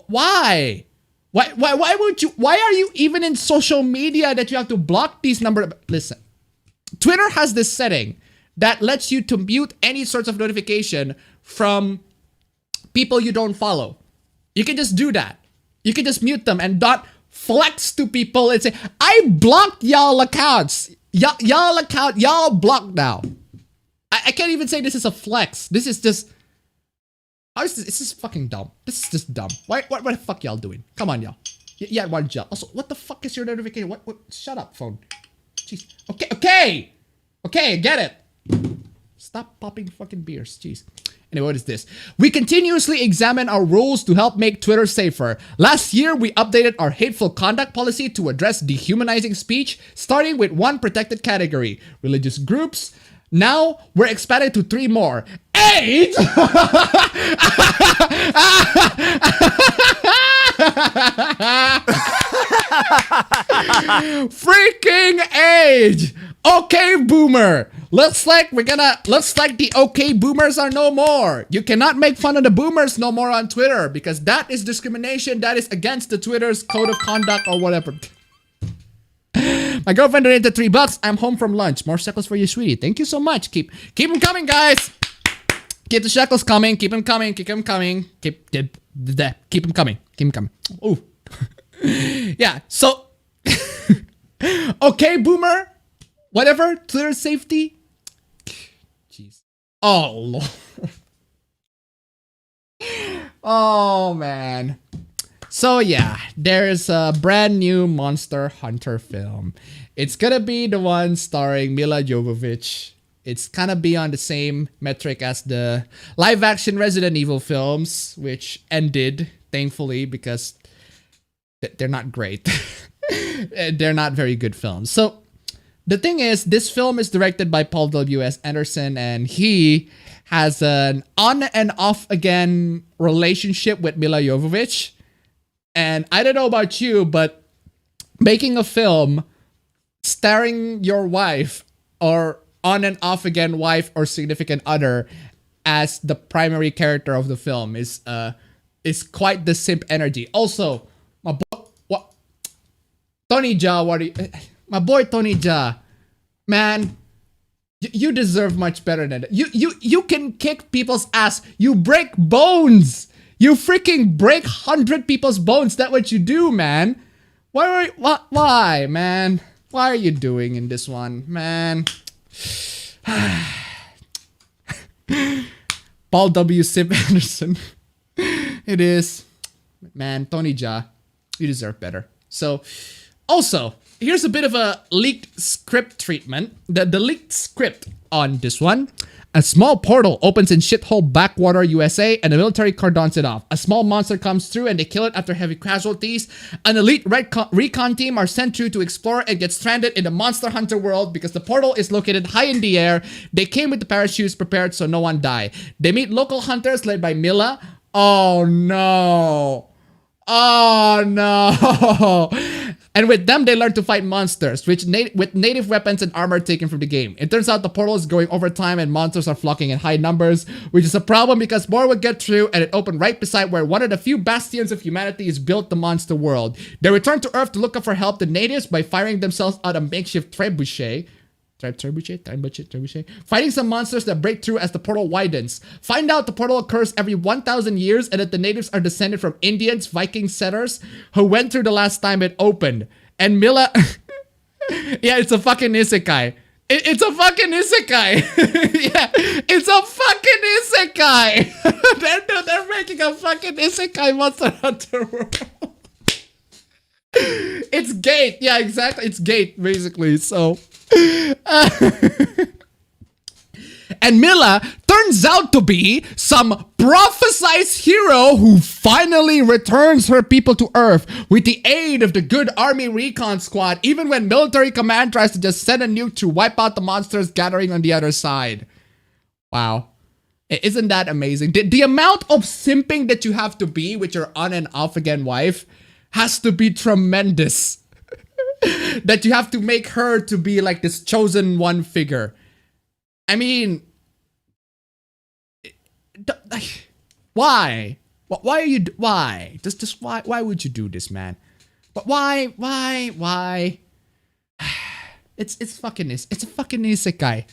Why? Why would you? Why are you even in social media that you have to block these numbers? Listen, Twitter has this setting that lets you to mute any sorts of notification from people you don't follow. You can just do that. You can just mute them and not flex to people and say, I blocked y'all accounts. Y'all account, y'all blocked now. I can't even say this is a flex. This is just... How is this? This is fucking dumb. This is just dumb. What the fuck y'all doing? Come on, y'all. Yeah, one job. Also, what the fuck is your notification? What? Shut up, phone. Jeez. Okay, I get it. Stop popping fucking beers. Jeez. Anyway, what is this? We continuously examine our rules to help make Twitter safer. Last year, we updated our hateful conduct policy to address dehumanizing speech, starting with one protected category, religious groups. Now, we're expanded to 3 more. Age! Freaking age! Okay, boomer. Looks like the okay boomers are no more. You cannot make fun of the boomers no more on Twitter because that is discrimination. That is against the Twitter's code of conduct or whatever. My girlfriend donated $3. I'm home from lunch. More shekels for you, sweetie. Thank you so much. Keep them coming, guys. Keep the shekels coming. Keep them coming. Keep them coming. Keep them coming. Keep them coming. Ooh. Yeah. So, okay, boomer. Whatever. Twitter safety. Jeez. Oh Lord. Oh man. So yeah, there's a brand new Monster Hunter film. It's gonna be the one starring Mila Jovovich. It's gonna be on the same metric as the live-action Resident Evil films, which ended, thankfully, because they're not great. They're not very good films. So the thing is, this film is directed by Paul W.S. Anderson, and he has an on and off again relationship with Mila Jovovich. And I don't know about you, but making a film starring your wife or on and off again wife or significant other as the primary character of the film is quite the simp energy. Also, my boy, Tony Jaa, my boy Tony Jaa, man, you deserve much better than that. You can kick people's ass. You break bones. You freaking break 100 people's bones. That's what you do, man. Why, man? Why are you doing in this one, man? Paul W. Simp Anderson. It is. Man, Tony Jaa, you deserve better. So, also, here's a bit of a leaked script treatment. The leaked script on this one. A small portal opens in shithole backwater USA and the military cordons it off. A small monster comes through and they kill it after heavy casualties. An elite recon team are sent through to explore and get stranded in the Monster Hunter world because the portal is located high in the air. They came with the parachutes prepared so no one die. They meet local hunters led by Mila. Oh no. Oh no. And with them, they learn to fight monsters, with native weapons and armor taken from the game. It turns out the portal is growing over time and monsters are flocking in high numbers, which is a problem because more would get through and it opened right beside where one of the few bastions of humanity is built, the monster world. They return to Earth to look up for help the natives by firing themselves out a makeshift trebuchet. Fighting some monsters that break through as the portal widens. Find out the portal occurs every 1,000 years and that the natives are descended from Indians, Viking settlers, who went through the last time it opened. And Mila... yeah, it's a fucking isekai. It's a fucking isekai. Yeah, it's a fucking isekai. They're making a fucking isekai Monster Hunter world. It's Gate. Yeah, exactly. It's Gate, basically. So... and Mila turns out to be some prophesized hero who finally returns her people to Earth with the aid of the good army recon squad, even when military command tries to just send a nuke to wipe out the monsters gathering on the other side. Wow. Isn't that amazing? The amount of simping that you have to be with your on and off again wife has to be tremendous. That you have to make her to be like this chosen one figure. I mean, why? Why are you? Why? Just why? Why would you do this, man? But why? It's a fucking isekai.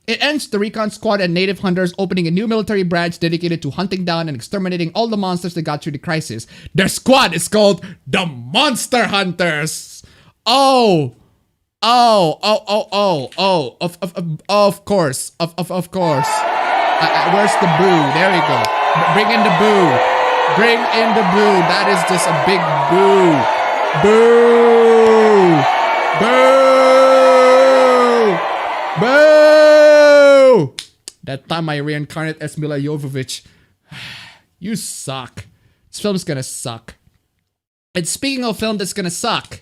It ends the recon squad and native hunters opening a new military branch dedicated to hunting down and exterminating all the monsters that got through the crisis. Their squad is called the Monster Hunters. Of course. Where's the boo? There we go. Bring in the boo. That is just a big boo. Boo. That time I reincarnate as Mila Jovovich. You suck. This film's gonna suck. And speaking of film that's gonna suck,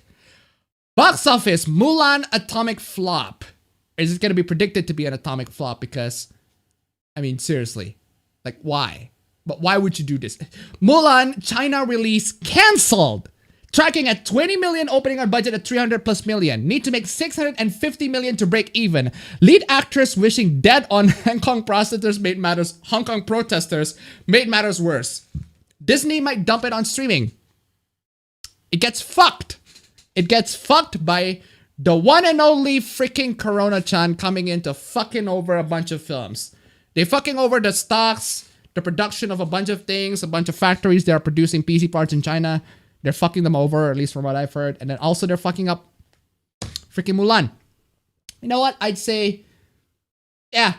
box office, Mulan atomic flop. Is it gonna be predicted to be an atomic flop? Because, I mean, seriously, like why? But why would you do this? Mulan China release cancelled. Tracking at 20 million, opening our budget at 300 plus million. Need to make 650 million to break even. Lead actress wishing dead on Hong Kong protesters made matters worse. Disney might dump it on streaming. It gets fucked. It gets fucked by the one and only freaking Corona-chan coming in to fucking over a bunch of films. They fucking over the stocks, the production of a bunch of things, a bunch of factories that are producing PC parts in China. They're fucking them over, at least from what I've heard. And then also they're fucking up freaking Mulan. You know what? I'd say, yeah.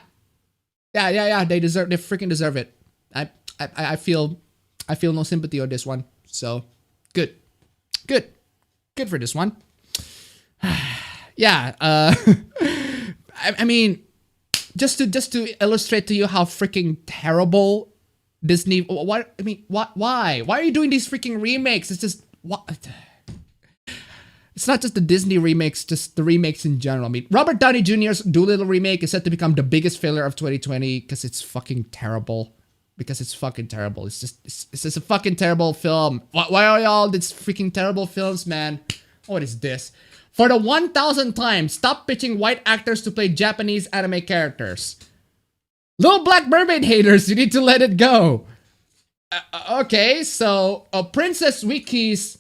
They freaking deserve it. I feel no sympathy on this one. So good for this one. Yeah. I mean, just to illustrate to you how freaking terrible Disney. What I mean, why are you doing these freaking remakes? It's just what. It's not just the Disney remakes, just the remakes in general. I mean, Robert Downey Jr.'s Dolittle remake is set to become the biggest failure of 2020 because it's fucking terrible. It's just a fucking terrible film. Why are y'all these freaking terrible films, man? What is this? For the 1000th time, stop pitching white actors to play Japanese anime characters. Little Black Mermaid haters, you need to let it go. Okay, so Princess Wikis,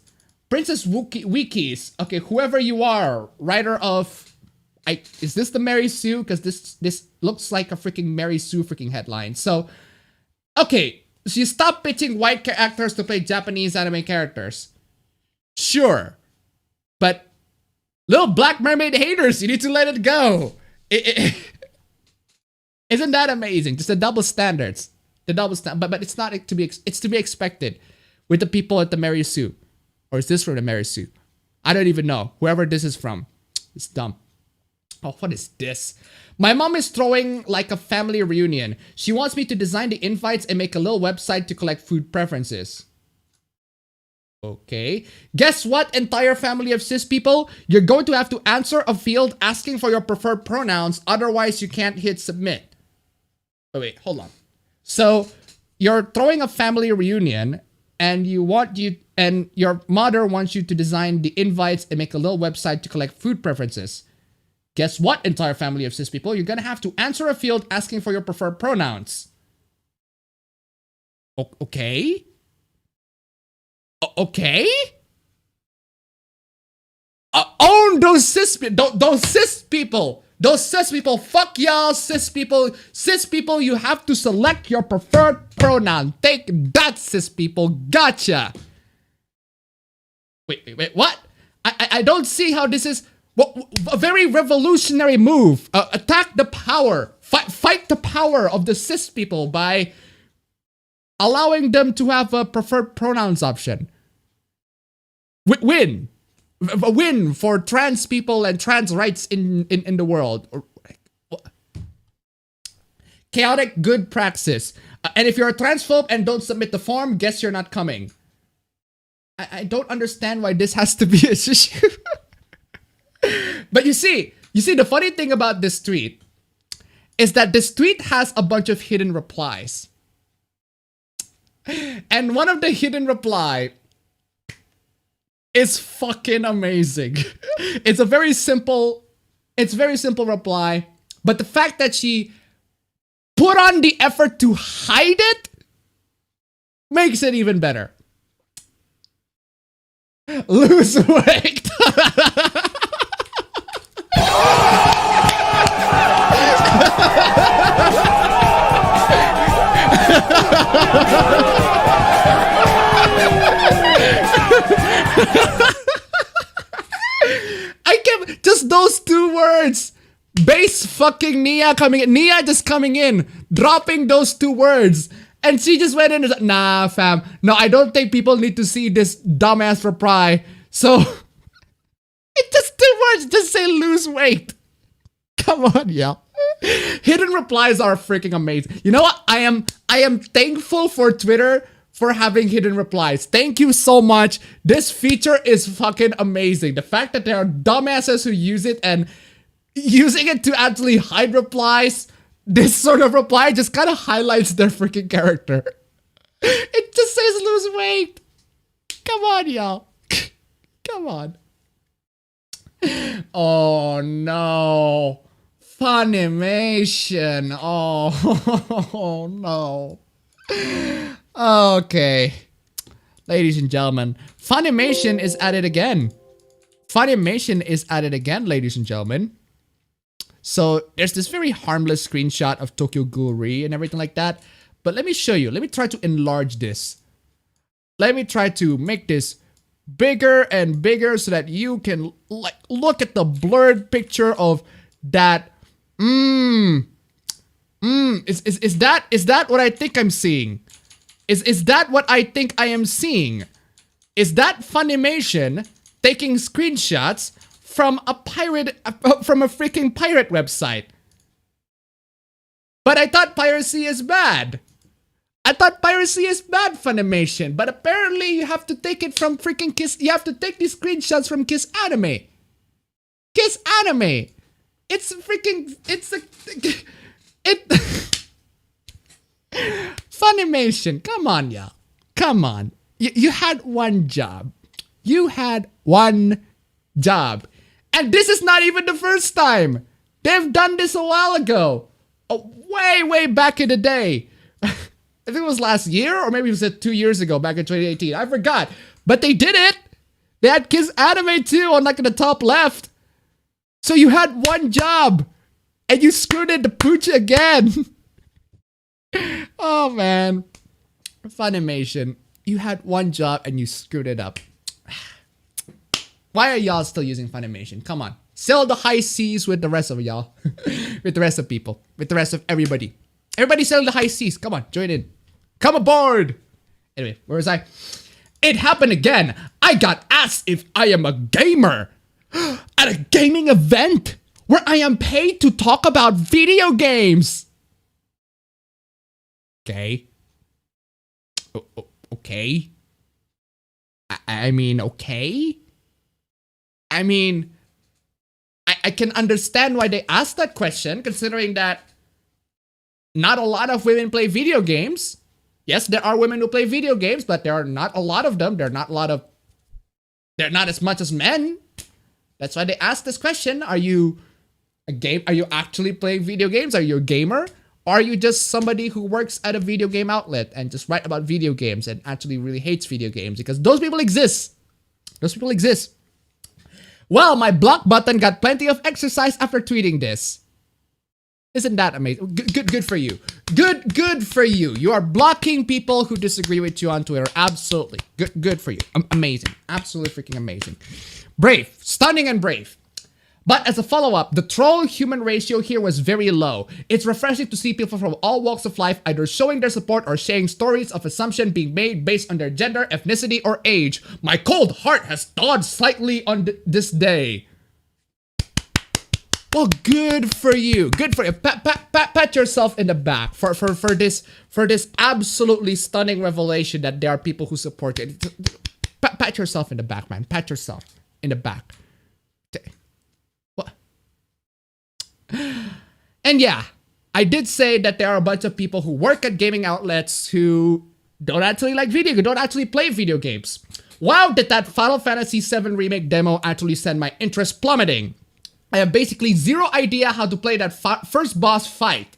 okay, whoever you are, writer of, is this the Mary Sue? Because this looks like a freaking Mary Sue freaking headline. So, okay, so you stop pitching white actors to play Japanese anime characters. Sure, but Little Black Mermaid haters, you need to let it go. Isn't that amazing? Just the double standards, but it's not to be. It's to be expected with the people at the Mary Sue. Or is this from the Mary Sue? I don't even know. Whoever this is from. It's dumb. Oh, what is this? My mom is throwing like a family reunion. She wants me to design the invites and make a little website to collect food preferences. Okay. Guess what, entire family of cis people? You're going to have to answer a field asking for your preferred pronouns. Otherwise, you can't hit submit. Oh, wait, hold on. So, you're throwing a family reunion and and your mother wants you to design the invites and make a little website to collect food preferences. Guess what, entire family of cis people? You're gonna have to answer a field asking for your preferred pronouns. Okay? Okay? Own those cis people. Those cis people. Those cis people. Fuck y'all, cis people. Cis people, you have to select your preferred pronoun. Take that, cis people. Gotcha. Wait, what? I don't see how this is a very revolutionary move. Attack the power. Fight the power of the cis people by allowing them to have a preferred pronouns option. Win. A win for trans people and trans rights in the world. Chaotic good praxis. And if you're a transphobe and don't submit the form, guess you're not coming. I don't understand why this has to be an issue. But you see, the funny thing about this tweet is that this tweet has a bunch of hidden replies. And one of the hidden reply is fucking amazing. It's a very simple reply, but the fact that she put on the effort to hide it makes it even better. Lose weight. I can't, just those two words. Base fucking Nia coming in. Nia just coming in, dropping those two words. And she just went in and said, nah, fam. No, I don't think people need to see this dumbass reply. So, it just two words, just say lose weight. Come on, yeah. Hidden replies are freaking amazing. You know what? I am thankful for Twitter for having hidden replies. Thank you so much. This feature is fucking amazing. The fact that there are dumbasses who use it and using it to actually hide replies, this sort of reply just kind of highlights their freaking character. It just says lose weight. Come on, y'all. Come on. Oh no. Funimation. Oh no. Okay. Ladies and gentlemen, Funimation is at it again. Funimation is at it again, ladies and gentlemen. So there's this very harmless screenshot of Tokyo Ghoul and everything like that. But let me show you. Let me try to enlarge this. Let me try to make this bigger and bigger so that you can like look at the blurred picture of that. Is that what I think I'm seeing? Is that what I think I am seeing? Is that Funimation taking screenshots from a freaking pirate website? But I thought piracy is bad. I thought piracy is bad, Funimation. But apparently you have to take it from freaking Kiss. You have to take these screenshots from Kiss Anime. Kiss Anime. It's freaking. It's a. It. Funimation. Come on, y'all. Come on. You had one job. You had one job. And this is not even the first time. They've done this a while ago. Way back in the day. I think it was last year, or maybe it was 2 years ago, back in 2018. I forgot. But they did it. They had Kiss Anime too on like in the top left. So you had one job. And you screwed it to pooch again. Oh man. Funimation. You had one job and you screwed it up. Why are y'all still using Funimation? Come on. Sail the high seas with the rest of y'all. With the rest of people. With the rest of everybody. Everybody sail the high seas. Come on, join in. Come aboard. Anyway, where was I? It happened again. I got asked if I am a gamer. At a gaming event where I am paid to talk about video games. Okay. Okay. I mean, okay. I mean, I can understand why they asked that question, considering that not a lot of women play video games. Yes, there are women who play video games, but there are not a lot of them. They're not as much as men. That's why they asked this question. Are you actually playing video games? Are you a gamer? Or are you just somebody who works at a video game outlet and just write about video games and actually really hates video games? Because those people exist. Those people exist. Well, my block button got plenty of exercise after tweeting this. Isn't that amazing? Good for you. Good for you. You are blocking people who disagree with you on Twitter. Absolutely. Good for you. Amazing. Absolutely freaking amazing. Brave. Stunning and brave. But as a follow-up, the troll-human ratio here was very low. It's refreshing to see people from all walks of life either showing their support or sharing stories of assumption being made based on their gender, ethnicity, or age. My cold heart has thawed slightly on this day. Well, good for you. Good for you. Pat yourself in the back for this absolutely stunning revelation that there are people who support it. Pat yourself in the back, man. Pat yourself in the back. What? And yeah, I did say that there are a bunch of people who work at gaming outlets who don't actually like don't actually play video games. Wow, did that Final Fantasy VII Remake demo actually send my interest plummeting. I have basically zero idea how to play that first boss fight.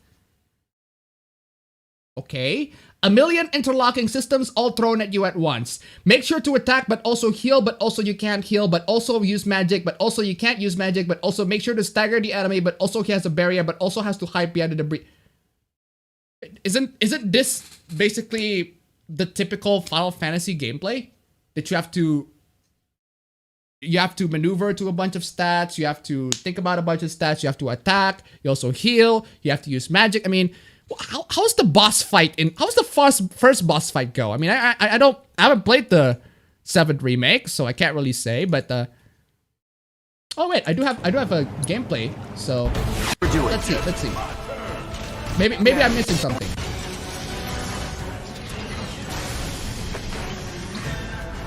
Okay. A million interlocking systems all thrown at you at once. Make sure to attack but also heal, but also you can't heal, but also use magic, but also you can't use magic, but also make sure to stagger the enemy, but also he has a barrier, but also has to hide behind the debris. Isn't this basically the typical Final Fantasy gameplay? That you have to maneuver to a bunch of stats, you have to think about a bunch of stats, you have to attack, you also heal, you have to use magic. I mean, how's the boss fight how's the first boss fight go? I mean, I haven't played the 7th remake, so I can't really say, but oh wait, I do have a gameplay, so let's see. Maybe I'm missing something.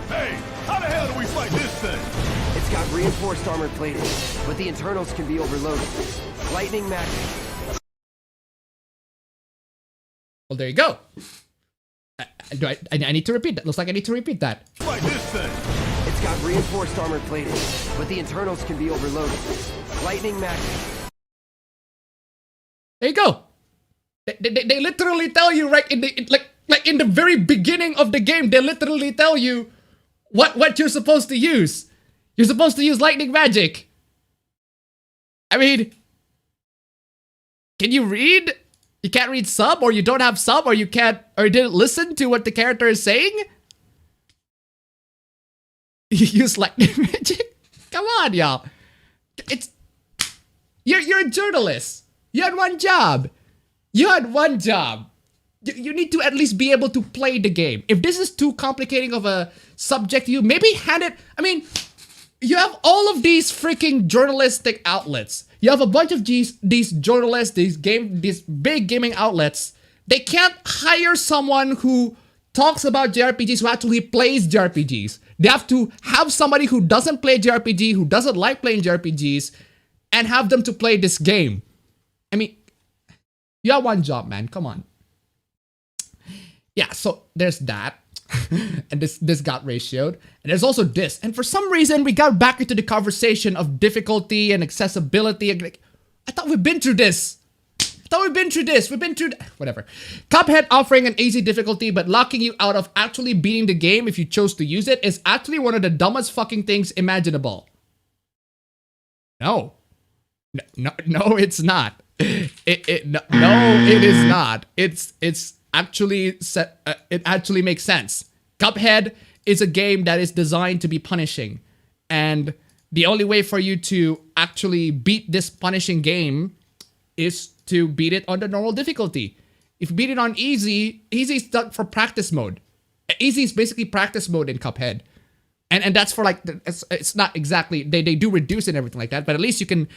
Hey, how the hell do we fight this thing? It's got reinforced armor plating, but the internals can be overloaded. Lightning magic. Well, there you go. I need to repeat that. Looks like I need to repeat that. Fight this thing. It's got reinforced armor plating, but the internals can be overloaded. Lightning magic. There you go. They literally tell you right in the very beginning of the game. They literally tell you what you're supposed to use. You're supposed to use lightning magic. I mean, can you read? You can't read sub, or you don't have sub, or you can't, or you didn't listen to what the character is saying? You use lightning magic? Come on, y'all. You're a journalist. You had one job. You had one job. You need to at least be able to play the game. If this is too complicating of a subject to you, maybe hand it. I mean, you have all of these freaking journalistic outlets. You have a bunch of these journalists, these big gaming outlets. They can't hire someone who talks about JRPGs, who actually plays JRPGs. They have to have somebody who doesn't play JRPG, who doesn't like playing JRPGs, and have them to play this game. I mean, you have one job, man. Come on. Yeah, so there's that. And this got ratioed. And there's also this. And for some reason, we got back into the conversation of difficulty and accessibility. And like, I thought we've been through this. We've been through whatever. Cuphead offering an easy difficulty, but locking you out of actually beating the game if you chose to use it is actually one of the dumbest fucking things imaginable. No, it's not. No, it is not. It's actually it actually makes sense. Cuphead is a game that is designed to be punishing, and the only way for you to actually beat this punishing game is to beat it on the normal difficulty. If you beat it on easy is for practice mode. Easy is basically practice mode in Cuphead, and that's for like it's not exactly they do reduce it and everything like that, but at least you can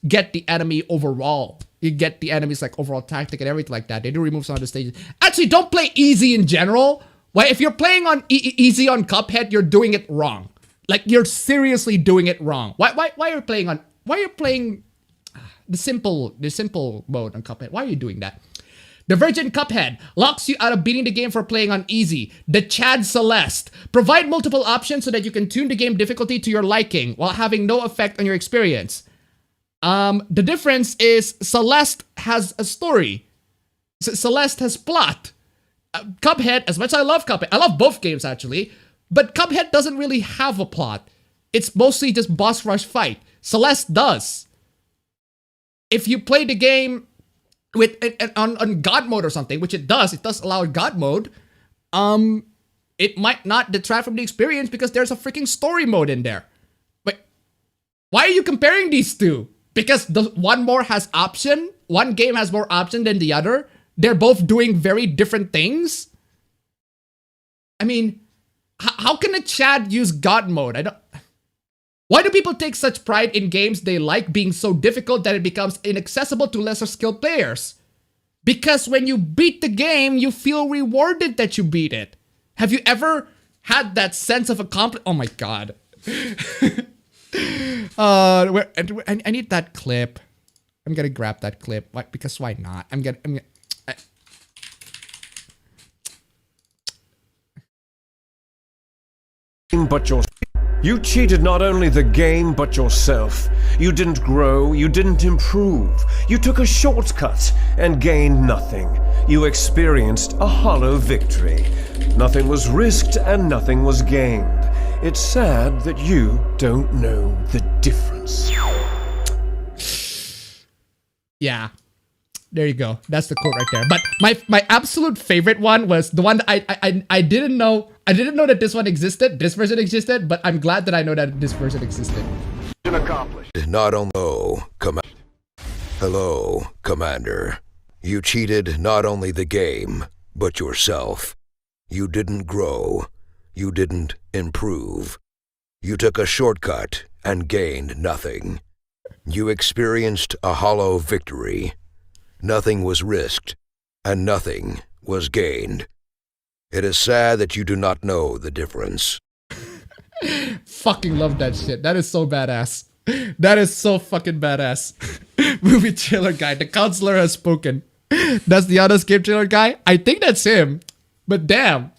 get the enemy overall. You get the enemy's like overall tactic and everything like that. They do remove some of the stages. Actually, don't play easy in general. Why? If you're playing on easy on Cuphead, you're doing it wrong. Like you're seriously doing it wrong. Why are you playing the simple mode on Cuphead? Why are you doing that? The Virgin Cuphead locks you out of beating the game for playing on easy. The Chad Celeste provide multiple options so that you can tune the game difficulty to your liking while having no effect on your experience. The difference is Celeste has a story. Celeste has plot. Cuphead, as much as I love Cuphead, I love both games actually, but Cuphead doesn't really have a plot. It's mostly just boss rush fight. Celeste does. If you play the game with on God mode or something, which it does allow God mode, it might not detract from the experience because there's a freaking story mode in there. But why are you comparing these two? Because one game has more option than the other. They're both doing very different things. I mean, how can a Chad use God mode? Why do people take such pride in games they like being so difficult that it becomes inaccessible to lesser skilled players? Because when you beat the game, you feel rewarded that you beat it. Have you ever had that sense of accomplishment? Oh my god. I need that clip. I'm gonna grab that clip. Why? Because why not? But you cheated not only the game, but yourself. You didn't grow, you didn't improve. You took a shortcut and gained nothing. You experienced a hollow victory. Nothing was risked and nothing was gained. It's sad that you don't know the difference. Yeah. There you go. That's the quote right there. But my absolute favorite one was the one that I didn't know. I didn't know that this one existed. This version existed, but I'm glad that I know that this version existed. Accomplished. Not only Hello, Commander. You cheated not only the game, but yourself. You didn't grow. You didn't improve. You took a shortcut and gained nothing. You experienced a hollow victory. Nothing was risked, and nothing was gained. It is sad that you do not know the difference. Fucking love that shit. That is so badass. That is so fucking badass. Movie trailer guy. The counselor has spoken. That's the honest game trailer guy? I think that's him. But damn.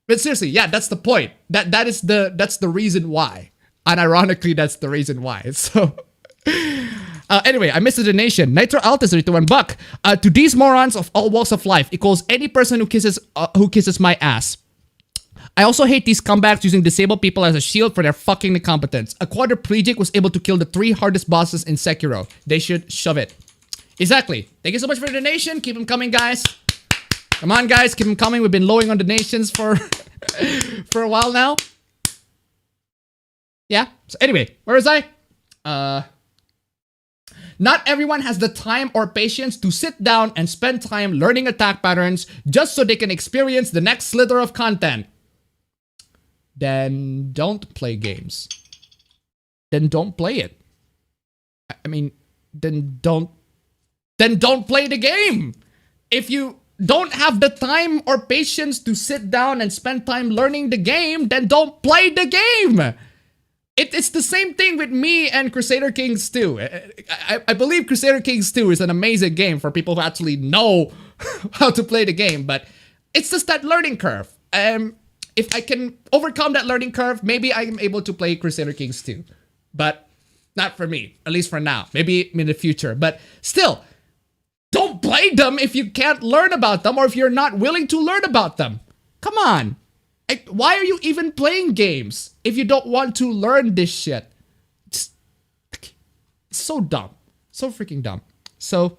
But seriously, yeah, that's the point. That's the reason why. And ironically, that's the reason why. So anyway, I missed the donation. Nitro Altus $1. To these morons of all walks of life equals any person who kisses my ass. I also hate these comebacks using disabled people as a shield for their fucking incompetence. A quadriplegic was able to kill the 3 hardest bosses in Sekiro. They should shove it. Exactly. Thank you so much for the donation. Keep them coming, guys. Come on, guys. Keep them coming. We've been lowing on donations for for a while now. Yeah. So anyway, where was I? Not everyone has the time or patience to sit down and spend time learning attack patterns just so they can experience the next slither of content. Then don't play games. Then don't play it. I mean, then don't play the game. If you don't have the time or patience to sit down and spend time learning the game, then don't play the game. It's the same thing with me and Crusader Kings 2. I believe Crusader Kings 2 is an amazing game for people who actually know how to play the game, but it's just that learning curve. If I can overcome that learning curve, maybe I'm able to play Crusader Kings 2. But not for me, at least for now. Maybe in the future. But still, don't play them if you can't learn about them or if you're not willing to learn about them. Come on. Why are you even playing games if you don't want to learn this shit? It's so dumb. So freaking dumb. So,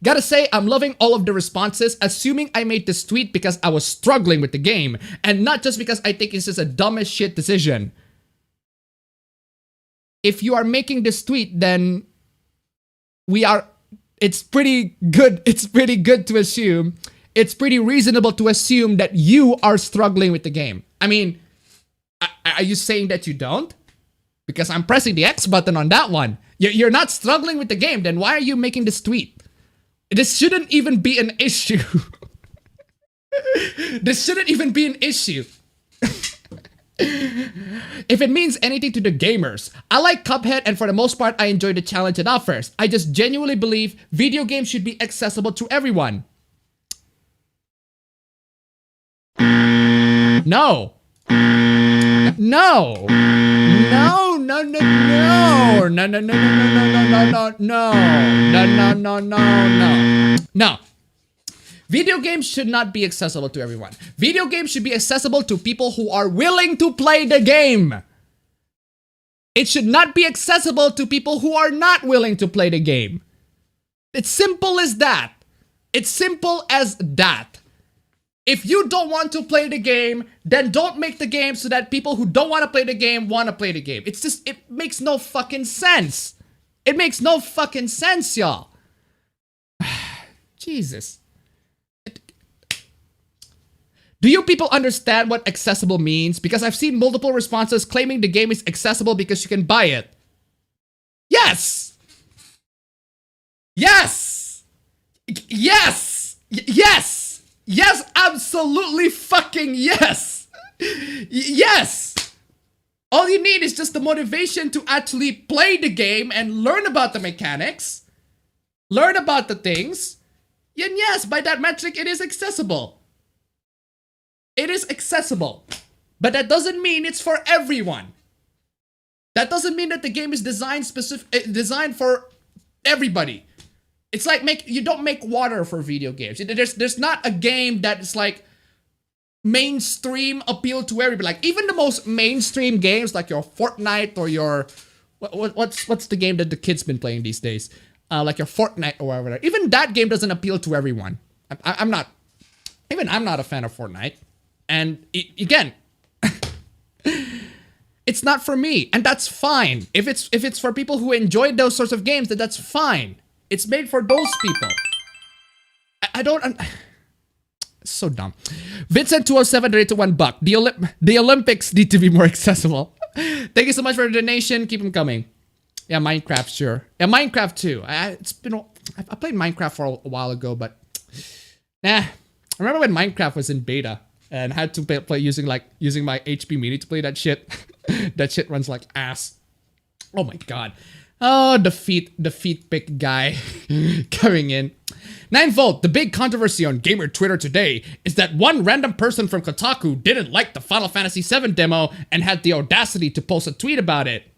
gotta say, I'm loving all of the responses, assuming I made this tweet because I was struggling with the game, and not just because I think it's just a dumb as shit decision. If you are making this tweet, then it's pretty good. It's pretty good to assume. It's pretty reasonable to assume that you are struggling with the game. I mean, are you saying that you don't? Because I'm pressing the X button on that one. You're not struggling with the game, then why are you making this tweet? This shouldn't even be an issue. This shouldn't even be an issue. If it means anything to the gamers, I like Cuphead and for the most part I enjoy the challenge it offers. I just genuinely believe video games should be accessible to everyone. No. No. No, no, no, no, no, no, no, no, no, no, no, no, no, no, no. No. Video games should not be accessible to everyone. Video games should be accessible to people who are willing to play the game. It should not be accessible to people who are not willing to play the game. It's simple as that. It's simple as that. If you don't want to play the game, then don't make the game so that people who don't want to play the game want to play the game. It's just, it makes no fucking sense. It makes no fucking sense, y'all. Jesus. Do you people understand what accessible means? Because I've seen multiple responses claiming the game is accessible because you can buy it. Yes! Yes! Yes! Yes! Yes, absolutely fucking yes! Yes! All you need is just the motivation to actually play the game and learn about the mechanics. Learn about the things. And yes, by that metric, it is accessible. It is accessible. But that doesn't mean it's for everyone. That doesn't mean that the game is designed for everybody. It's like you don't make water for video games. There's not a game that is like mainstream appeal to everybody. Like even the most mainstream games like your Fortnite or your what's the game that the kids been playing these days? Like your Fortnite or whatever. Even that game doesn't appeal to everyone. I'm not a fan of Fortnite. And again, it's not for me, and that's fine. If it's for people who enjoy those sorts of games, then that's fine. It's made for those people. I don't. It's so dumb. Vincent 207 donated $1. The Olympics need to be more accessible. Thank you so much for the donation. Keep them coming. Yeah, Minecraft, sure. Yeah, Minecraft too. I played Minecraft for a while ago, but nah. I remember when Minecraft was in beta and had to play using my HP Mini to play that shit. That shit runs like ass. Oh my god. Oh, the feet pick guy coming in. 9volt, the big controversy on gamer Twitter today is that one random person from Kotaku didn't like the Final Fantasy VII demo and had the audacity to post a tweet about it.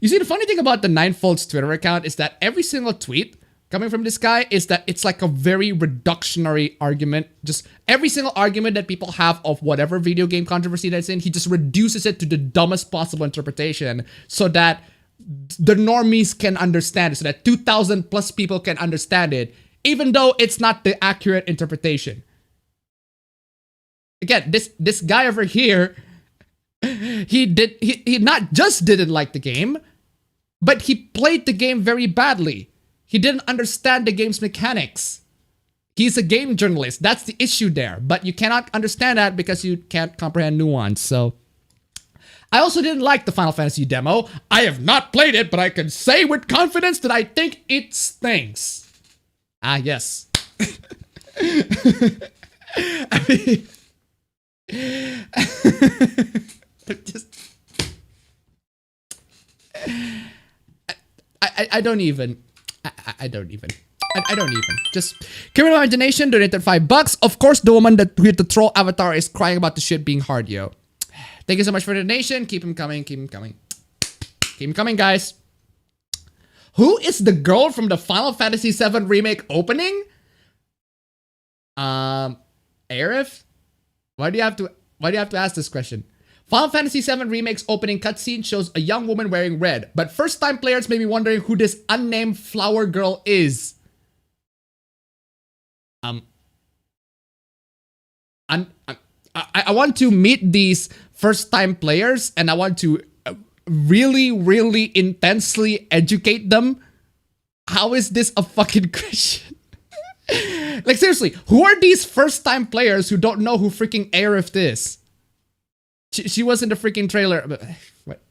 You see, the funny thing about the 9volt's Twitter account is that every single tweet coming from this guy is that it's like a very reductionary argument. Just every single argument that people have of whatever video game controversy that's in, he just reduces it to the dumbest possible interpretation so that the normies can understand it, so that 2,000 plus people can understand it, even though it's not the accurate interpretation. Again, this guy over here, he not just didn't like the game, but he played the game very badly. He didn't understand the game's mechanics. He's a game journalist. That's the issue there. But you cannot understand that because you can't comprehend nuance. So I also didn't like the Final Fantasy demo. I have not played it, but I can say with confidence that I think it stinks. Ah, yes. I mean, I don't even. I don't even. Just criminal imagination donated $5. Of course, the woman that with the troll avatar is crying about the shit being hard, yo. Thank you so much for the donation. Keep them coming. Keep them coming. Keep them coming, guys. Who is the girl from the Final Fantasy VII remake opening? Aerith? Why do you have to ask this question? Final Fantasy VII Remake's opening cutscene shows a young woman wearing red, but first-time players may be wondering who this unnamed flower girl is. I want to meet these first-time players, and I want to really, really intensely educate them. How is this a fucking question? Like, seriously, who are these first-time players who don't know who freaking Aerith is? She was in the freaking trailer. But what?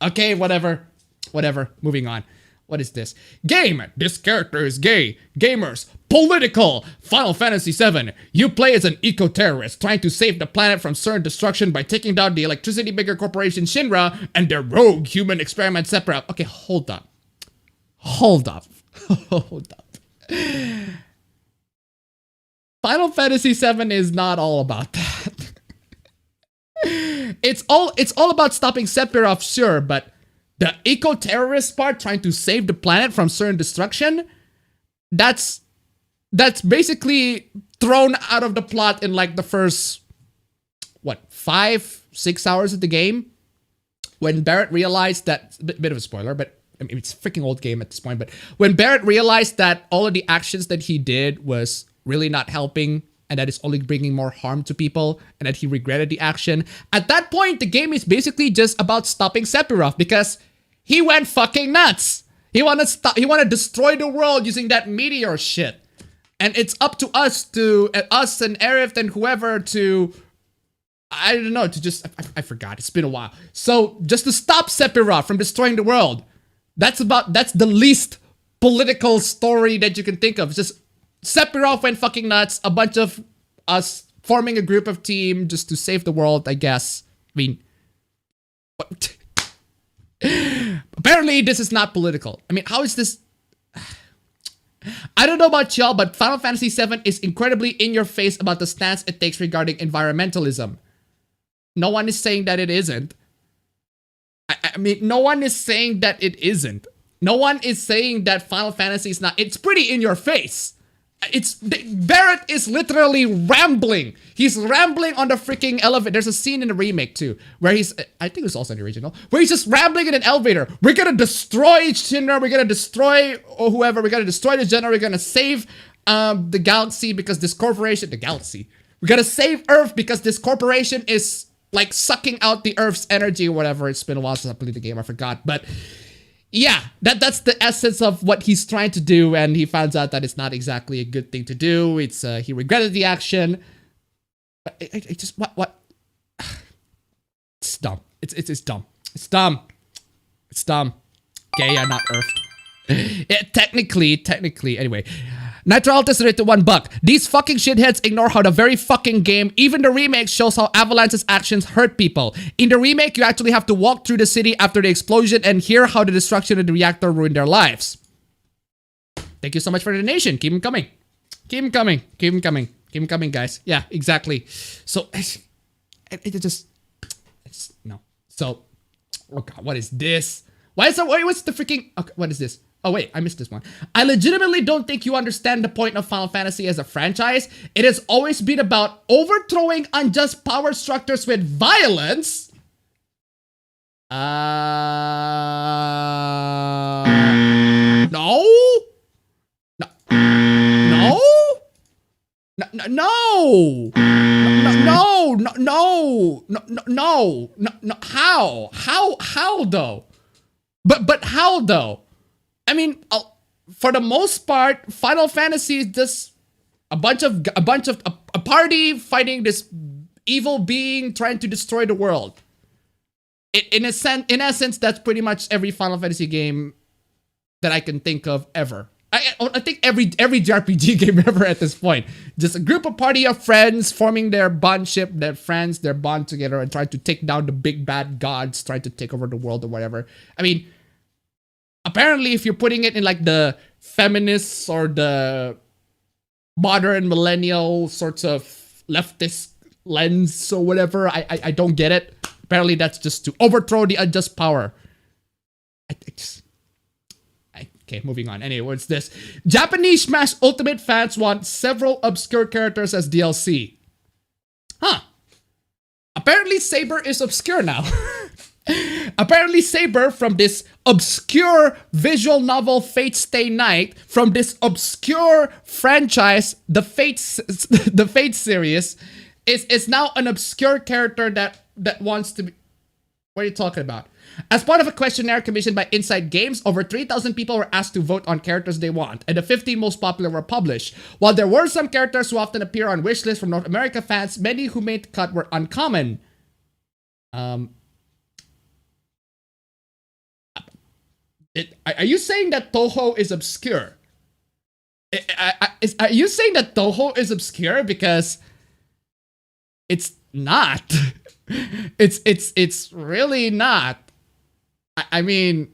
Okay, whatever. Whatever. Moving on. What is this? Game. This character is gay. Gamers. Political. Final Fantasy VII. You play as an eco-terrorist trying to save the planet from certain destruction by taking down the electricity maker corporation Shinra and their rogue human experiment Sephiroth. Okay, hold up. Hold up. Hold up. Final Fantasy VII is not all about that. It's all about stopping Sephiroth, sure, but the eco-terrorist part, trying to save the planet from certain destruction, that's basically thrown out of the plot in like the first, what, 5-6 hours of the game? When Barrett realized that, bit of a spoiler, but I mean, it's a freaking old game at this point, but when Barrett realized that all of the actions that he did was really not helping, and that it's only bringing more harm to people, and that he regretted the action. At that point, the game is basically just about stopping Sephiroth because he went fucking nuts. He wanted to destroy the world using that meteor shit. And it's up to us and Aerith and whoever to, I don't know, to just, I forgot, it's been a while. So just to stop Sephiroth from destroying the world. That's the least political story that you can think of. It's just Sephiroth went fucking nuts. A bunch of us forming a group of team just to save the world, I guess. I mean, what? Apparently this is not political. I mean, how is this? I don't know about y'all, but Final Fantasy VII is incredibly in your face about the stance it takes regarding environmentalism. No one is saying that it isn't. I mean, no one is saying that it isn't. No one is saying that Final Fantasy is not. It's pretty in your face. Barrett is literally rambling. He's rambling on the freaking elevator. There's a scene in the remake too, where I think it was also in the original, where he's just rambling in an elevator. We're gonna destroy Shinra. We're gonna destroy whoever. We're gonna destroy the general. We're gonna save the galaxy because this corporation, we're gonna save Earth because this corporation is like sucking out the Earth's energy or whatever. It's been a while since I played the game. I forgot, but. Yeah, that's the essence of what he's trying to do, and he finds out that it's not exactly a good thing to do. It's he regretted the action. I just what? It's dumb. It's dumb. It's dumb. It's dumb. Gaia, not Earth. Technically, anyway. Nitraltus rated $1. These fucking shitheads ignore how the very fucking game, even the remake, shows how Avalanche's actions hurt people. In the remake, you actually have to walk through the city after the explosion and hear how the destruction of the reactor ruined their lives. Thank you so much for the donation. Keep them coming. Keep them coming. Keep them coming. Keep them coming, guys. Yeah, exactly. So, no. So, oh god, what is this? What's the freaking, okay, what is this? Oh wait, I missed this one. I legitimately don't think you understand the point of Final Fantasy as a franchise. It has always been about overthrowing unjust power structures with violence. No? No? No? No? No? No. How though? But how though? I mean, for the most part, Final Fantasy is just a party fighting this evil being trying to destroy the world. In essence, that's pretty much every Final Fantasy game that I can think of ever. I think every JRPG game ever at this point. Just a group of party of friends forming their bondship, their friends, their bond together and try to take down the big bad gods, try to take over the world or whatever. I mean, apparently if you're putting it in like the feminists or the modern millennial sorts of leftist lens or whatever, I don't get it. Apparently that's just to overthrow the unjust power. Okay, moving on. Anyway, what's this? Japanese Smash Ultimate fans want several obscure characters as DLC. Huh. Apparently Saber is obscure now. Apparently Saber from this obscure visual novel Fate Stay Night, from this obscure franchise, the Fate series, is now an obscure character that wants to be... What are you talking about? As part of a questionnaire commissioned by Inside Games, over 3,000 people were asked to vote on characters they want, and the 15 most popular were published. While there were some characters who often appear on wish lists from North America fans, many who made the cut were uncommon. Are you saying that Toho is obscure? Are you saying that Toho is obscure? Because it's not. It's really not. I mean,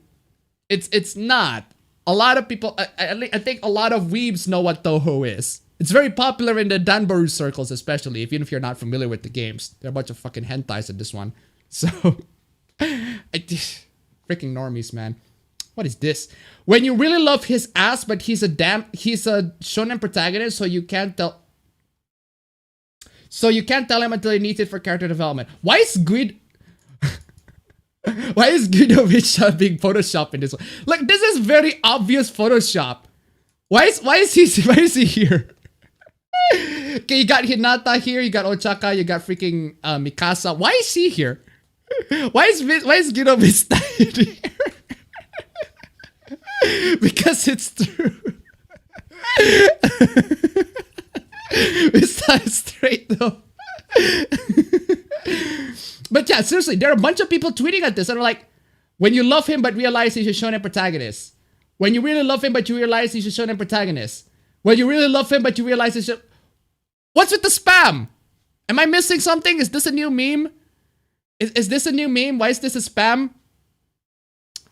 it's not. A lot of people, I think a lot of weebs know what Toho is. It's very popular in the Danbaru circles, especially, even if you're not familiar with the games. There are a bunch of fucking hentais in this one. So, freaking normies, man. What is this? When you really love his ass, but he's a shonen protagonist, so you can't tell him until he needs it for character development. Why is Guido being photoshopped in this one? Like, this is very obvious Photoshop. Why is he here? Okay, you got Hinata here, you got Ochaka, you got freaking Mikasa. Why is he here? Why is Guido here? Because it's true. It's not straight though. But yeah, seriously, there are a bunch of people tweeting at this and are like, when you love him but realize he's a shonen protagonist. When you really love him but you realize he's a shonen protagonist. When you really love him but you realize he's What's with the spam? Am I missing something? Is this a new meme? Is this a new meme? Why is this a spam?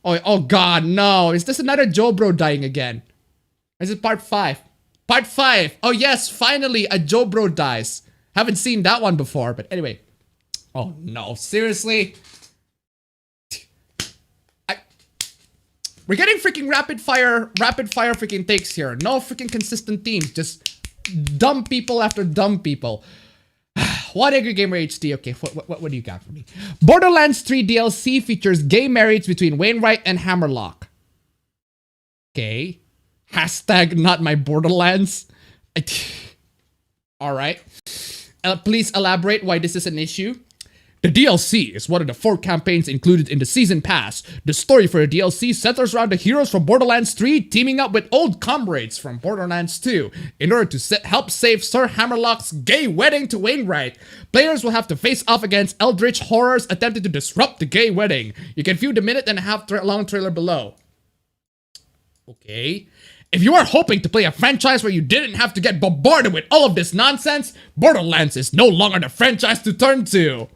Oh god, no. Is this another Joe Bro dying again? Or is it part 5? Part 5. Oh yes, finally a Joe Bro dies. Haven't seen that one before, but anyway. Oh no, seriously? We're getting freaking rapid fire freaking takes here. No freaking consistent themes, just dumb people after dumb people. What Angry Gamer HD? Okay, what do you got for me? Borderlands 3 DLC features gay marriage between Wainwright and Hammerlock. Okay. Hashtag not my Borderlands. Alright. Please elaborate why this is an issue. The DLC is one of the 4 campaigns included in the Season Pass. The story for the DLC centers around the heroes from Borderlands 3 teaming up with old comrades from Borderlands 2 in order to help save Sir Hammerlock's gay wedding to Wainwright. Players will have to face off against eldritch horrors attempting to disrupt the gay wedding. You can view the minute-and-a-half long trailer below. Okay. If you are hoping to play a franchise where you didn't have to get bombarded with all of this nonsense, Borderlands is no longer the franchise to turn to.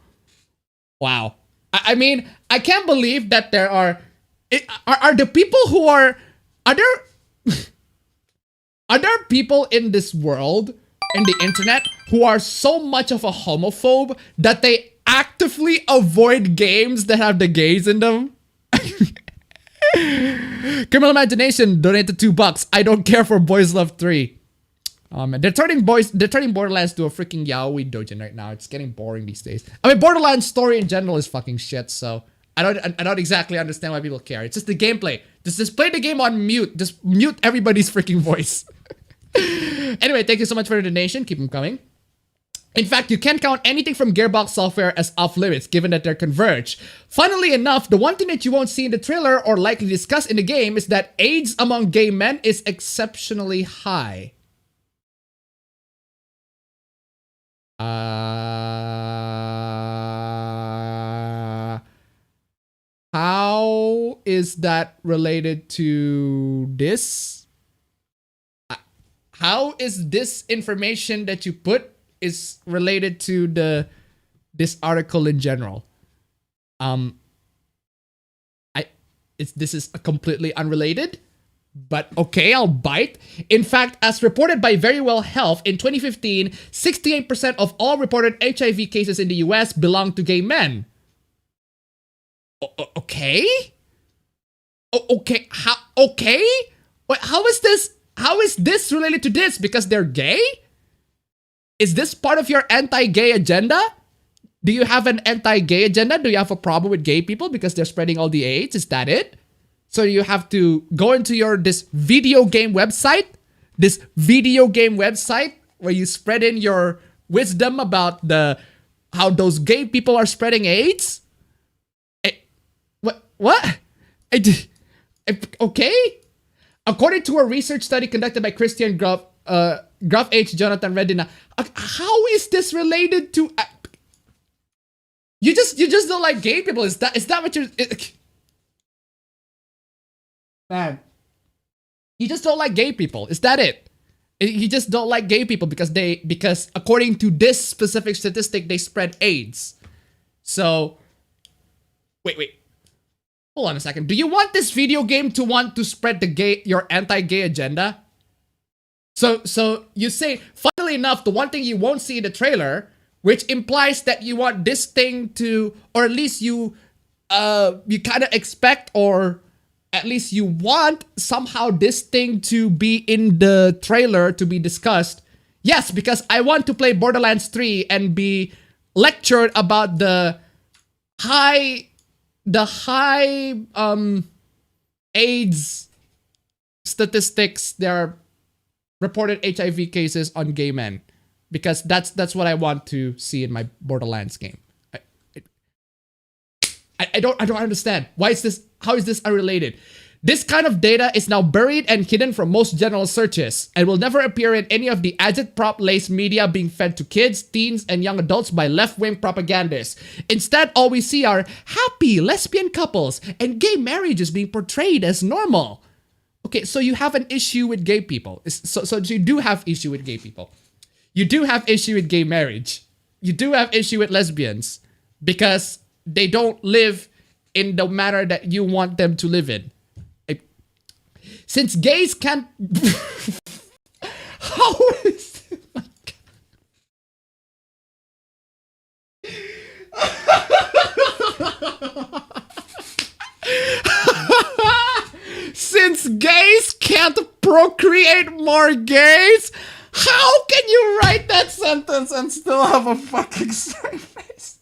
Wow. I mean, I can't believe that there are the people who are there people in this world, in the internet, who are so much of a homophobe that they actively avoid games that have the gays in them? Criminal Imagination donated $2. I don't care for Boys Love 3. They're turning Borderlands to a freaking yaoi doujin right now. It's getting boring these days. I mean, Borderlands story in general is fucking shit, so I don't exactly understand why people care. It's just the gameplay. Just play the game on mute. Just mute everybody's freaking voice. Anyway, thank you so much for the donation. Keep them coming. In fact, you can't count anything from Gearbox software as off-limits, given that they're converged. Funnily enough, the one thing that you won't see in the trailer or likely discuss in the game is that AIDS among gay men is exceptionally high. How is that related to this? How is this information that you put is related to this article in general? This is completely unrelated, but okay, I'll bite. In fact, as reported by Verywell Health in 2015, 68% of all reported HIV cases in the US belong to gay men. Okay? Okay, okay? How is this related to this? Because they're gay? Is this part of your anti-gay agenda? Do you have an anti-gay agenda? Do you have a problem with gay people because they're spreading all the AIDS? Is that it? So you have to go into this video game website where you spread in your wisdom about how those gay people are spreading AIDS? What? Okay? According to a research study conducted by Christian Gruff H. Jonathan Redina, how is this related to? You just don't like gay people? Is that what you're? Man, you just don't like gay people. Is that it? You just don't like gay people because according to this specific statistic, they spread AIDS. So, wait. Hold on a second. Do you want this video game to want to spread your anti-gay agenda? So you say, funnily enough, the one thing you won't see in the trailer, which implies that you want this thing to, or at least you kind of expect, or at least you want somehow this thing to be in the trailer to be discussed. Yes, because I want to play Borderlands 3 and be lectured about the high AIDS statistics. There are reported HIV cases on gay men, because that's what I want to see in my Borderlands game. I don't understand. Why is this? How is this unrelated? This kind of data is now buried and hidden from most general searches and will never appear in any of the agitprop-laced media being fed to kids, teens, and young adults by left-wing propagandists. Instead, all we see are happy lesbian couples and gay marriages being portrayed as normal. Okay, so you have an issue with gay people. So you do have issue with gay people. You do have issue with gay marriage. You do have issue with lesbians because they don't live in the manner that you want them to live in. Since gays can't... How is it? Since gays can't procreate more gays, how can you write that sentence and still have a fucking straight face?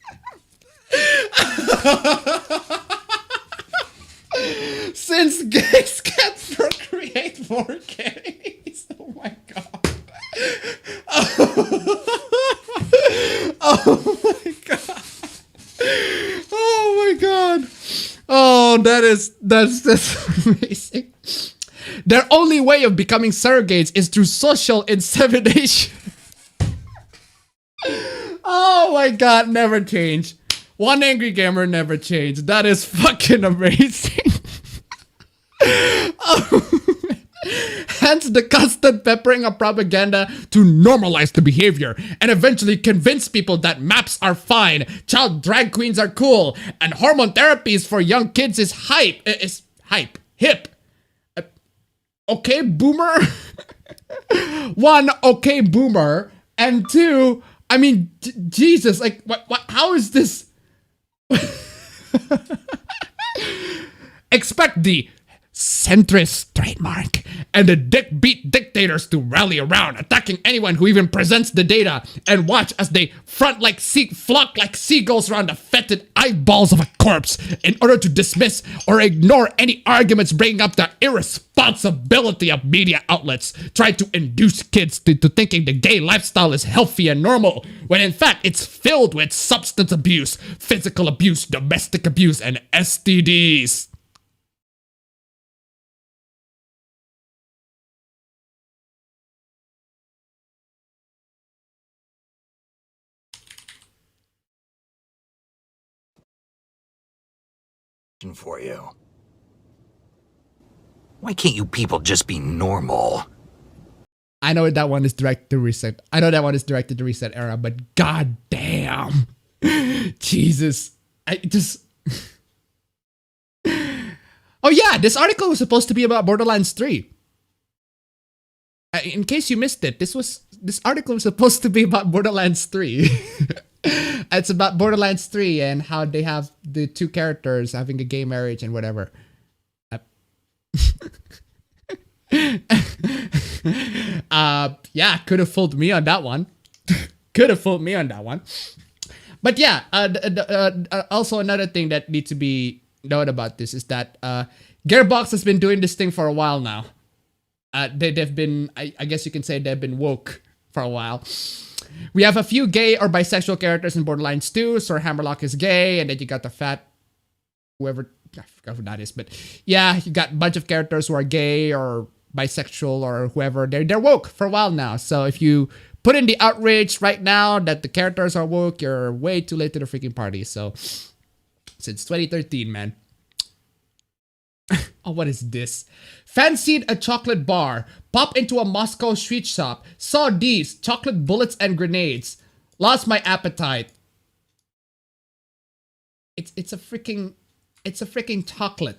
Since gays can't procreate more gays. Oh my god. Oh my god. Oh my god. Oh, that's amazing. Their only way of becoming surrogates is through social insemination. Oh my god, never change. One angry gamer never changed. That is fucking amazing. Hence the constant peppering of propaganda to normalize the behavior and eventually convince people that maps are fine, child drag queens are cool, and hormone therapies for young kids is hip. Okay, boomer. One, okay, boomer, and two, I mean, Jesus, like, what? How is this? Expect the centrist trademark, and the dick-beat dictators to rally around, attacking anyone who even presents the data, and watch as they flock like seagulls around the fetid eyeballs of a corpse in order to dismiss or ignore any arguments bringing up the irresponsibility of media outlets, trying to induce kids to thinking the gay lifestyle is healthy and normal, when in fact it's filled with substance abuse, physical abuse, domestic abuse, and STDs. For you. Why can't you people just be normal? I know that one is directed to Reset. I know that one is directed to Reset Era, but god damn. Jesus. I just... Oh yeah, this article was supposed to be about Borderlands 3. In case you missed it, this article was supposed to be about Borderlands 3. It's about Borderlands 3 and how they have the two characters having a gay marriage and whatever. Yeah, could have fooled me on that one. Could have fooled me on that one. But yeah, also another thing that needs to be noted about this is that Gearbox has been doing this thing for a while now. They've been, I guess you can say they've been woke for a while. We have a few gay or bisexual characters in Borderlands 2. Sir Hammerlock is gay, and then you got the fat, whoever, I forgot who that is, but yeah, you got a bunch of characters who are gay or bisexual or whoever. They're woke for a while now. So if you put in the outrage right now that the characters are woke, you're way too late to the freaking party. So since 2013, man. Oh, what is this? Fancied a chocolate bar. Pop into a Moscow street shop. Saw these chocolate bullets and grenades. Lost my appetite. It's a freaking chocolate.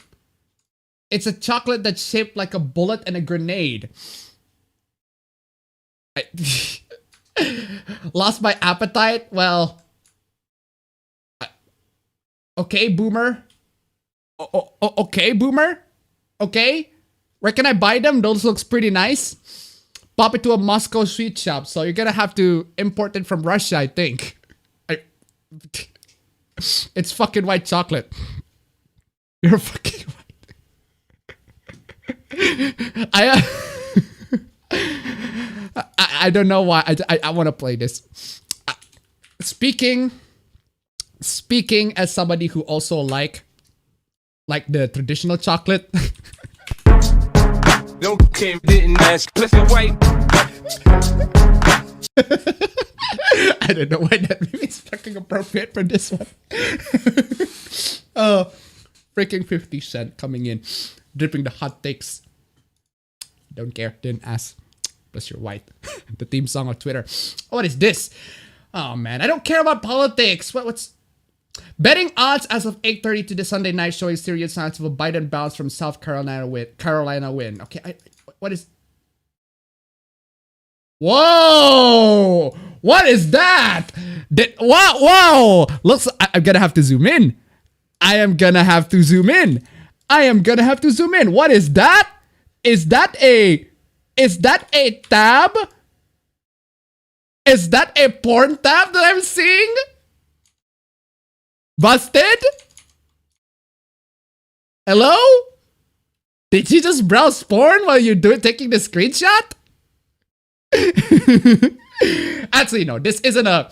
It's a chocolate that's shaped like a bullet and a grenade. Lost my appetite? Well, okay, boomer. Okay, boomer. Okay. Where can I buy them? Those looks pretty nice. Pop it to a Moscow street shop. So you're gonna have to import it from Russia, I think. It's fucking white chocolate. You're fucking white. I don't know why. I want to play this. Speaking as somebody who also like the traditional chocolate. Didn't ask. White. I don't know why that movie is fucking appropriate for this one. Oh, freaking 50 Cent coming in, dripping the hot takes. Don't care, didn't ask. Plus you're white. The theme song on Twitter. What is this? Oh man, I don't care about politics. What's betting odds as of 8:30 to the Sunday night showing serious signs of a Biden bounce from South Carolina win. Okay, what is? Whoa! What is that? Whoa! Looks. I'm gonna have to zoom in. I am gonna have to zoom in. What is that? Is that a tab? Is that a porn tab that I'm seeing? Busted? Hello? Did you just browse porn while you're taking the screenshot? Actually, no. This isn't a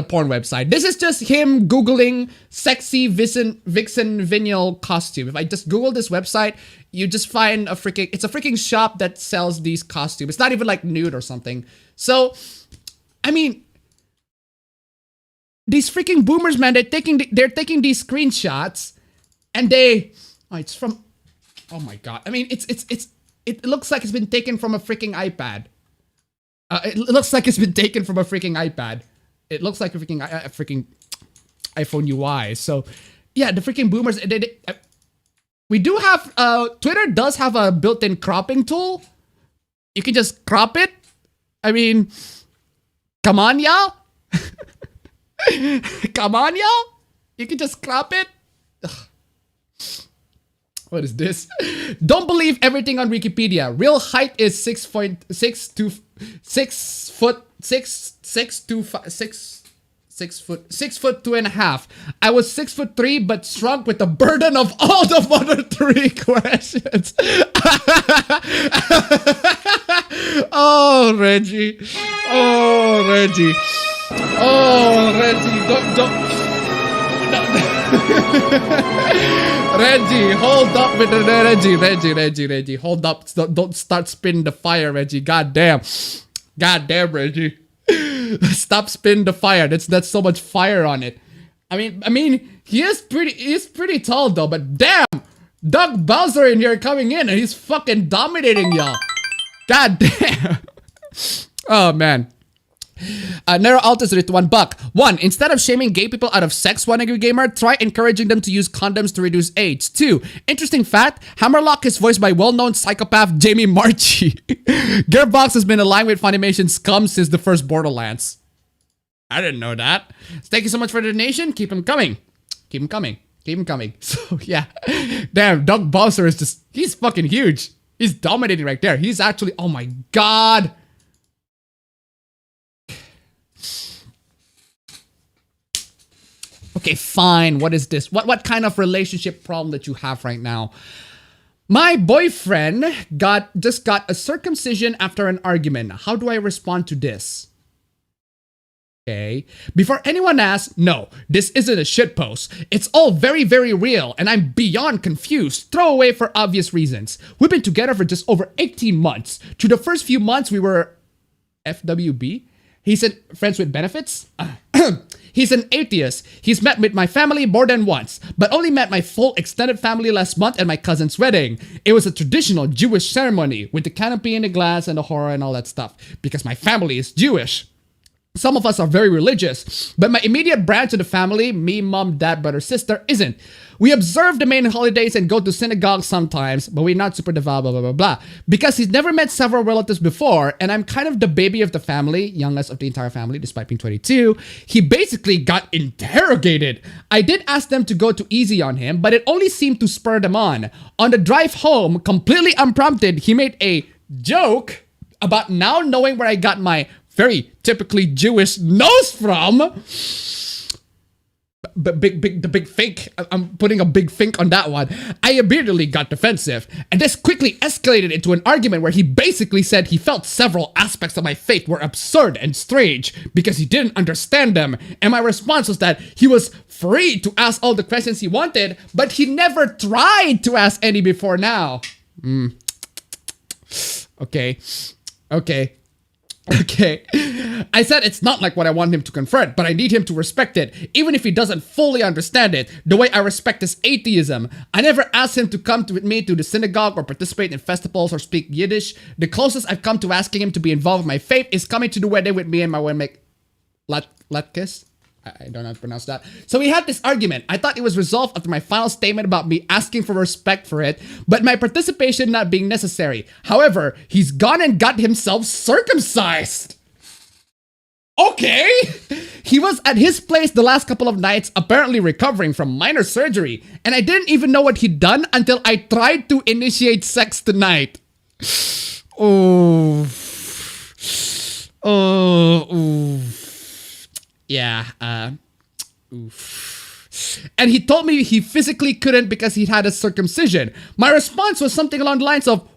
porn website. This is just him Googling sexy vixen vinyl costume. If I just Google this website, you just find it's a freaking shop that sells these costumes. It's not even like nude or something. So, I mean, these freaking boomers, man, they're taking these screenshots and it's from, oh my god. I mean, it looks like it's been taken from a freaking iPad. It looks like it's been taken from a freaking iPad. It looks like a freaking iPhone UI. So, yeah, the freaking boomers. We do have Twitter does have a built-in cropping tool. You can just crop it. I mean, come on, y'all. Come on, y'all. You can just crop it. Ugh. What is this? Don't believe everything on Wikipedia. Real height is 6'2", I was 6'3", but shrunk with the burden of all the other 3 questions. Oh, Reggie. Oh, Reggie. Oh, Reggie. Don't. Reggie, hold up with the Reggie, hold up. Don't start spinning the fire, Reggie. God damn, Reggie. Stop spinning the fire. That's so much fire on it. I mean, he's pretty tall though, but damn, Doug Bowser in here coming in and he's fucking dominating y'all. God damn. Oh man. Nero Altus with $1. 1. Instead of shaming gay people out of sex, one angry gamer, try encouraging them to use condoms to reduce AIDS. 2. Interesting fact, Hammerlock is voiced by well-known psychopath Jamie Marchi. Gearbox has been aligned with Funimation scum since the first Borderlands. I didn't know that. Thank you so much for the donation. Keep them coming. So yeah. Damn, Doug Bowser is just, he's fucking huge. He's dominating right there. He's actually, oh my god. Okay, fine. What is this? What kind of relationship problem that you have right now? My boyfriend just got a circumcision after an argument. How do I respond to this? Okay. Before anyone asks, no, this isn't a shitpost. It's all very, very real, and I'm beyond confused. Throw away for obvious reasons. We've been together for just over 18 months. Through the first few months, we were FWB. He said friends with benefits. He's an atheist. He's met with my family more than once, but only met my full extended family last month at my cousin's wedding. It was a traditional Jewish ceremony with the canopy and the glass and the horror and all that stuff, because my family is Jewish. Some of us are very religious, but my immediate branch of the family, me, mom, dad, brother, sister, isn't. We observe the main holidays and go to synagogue sometimes, but we're not super devout, blah, blah, blah, blah. Because he's never met several relatives before, and I'm kind of the baby of the family, youngest of the entire family, despite being 22, he basically got interrogated. I did ask them to go too easy on him, but it only seemed to spur them on. On the drive home, completely unprompted, he made a joke about now knowing where I got my very typically Jewish nose from. The big fink. I'm putting a big fink on that one. I immediately got defensive, and this quickly escalated into an argument where he basically said he felt several aspects of my faith were absurd and strange because he didn't understand them. And my response was that he was free to ask all the questions he wanted, but he never tried to ask any before now. Okay. I said it's not like what I want him to confront, but I need him to respect it, even if he doesn't fully understand it, the way I respect his atheism. I never asked him to come with me to the synagogue or participate in festivals or speak Yiddish. The closest I've come to asking him to be involved in my faith is coming to the wedding with me and my roommate, Latkis. I don't know how to pronounce that. So we had this argument. I thought it was resolved after my final statement about me asking for respect for it, but my participation not being necessary. However, he's gone and got himself circumcised. Okay. He was at his place the last couple of nights, apparently recovering from minor surgery, and I didn't even know what he'd done until I tried to initiate sex tonight. Yeah, oof. And he told me he physically couldn't because he had a circumcision. My response was something along the lines of,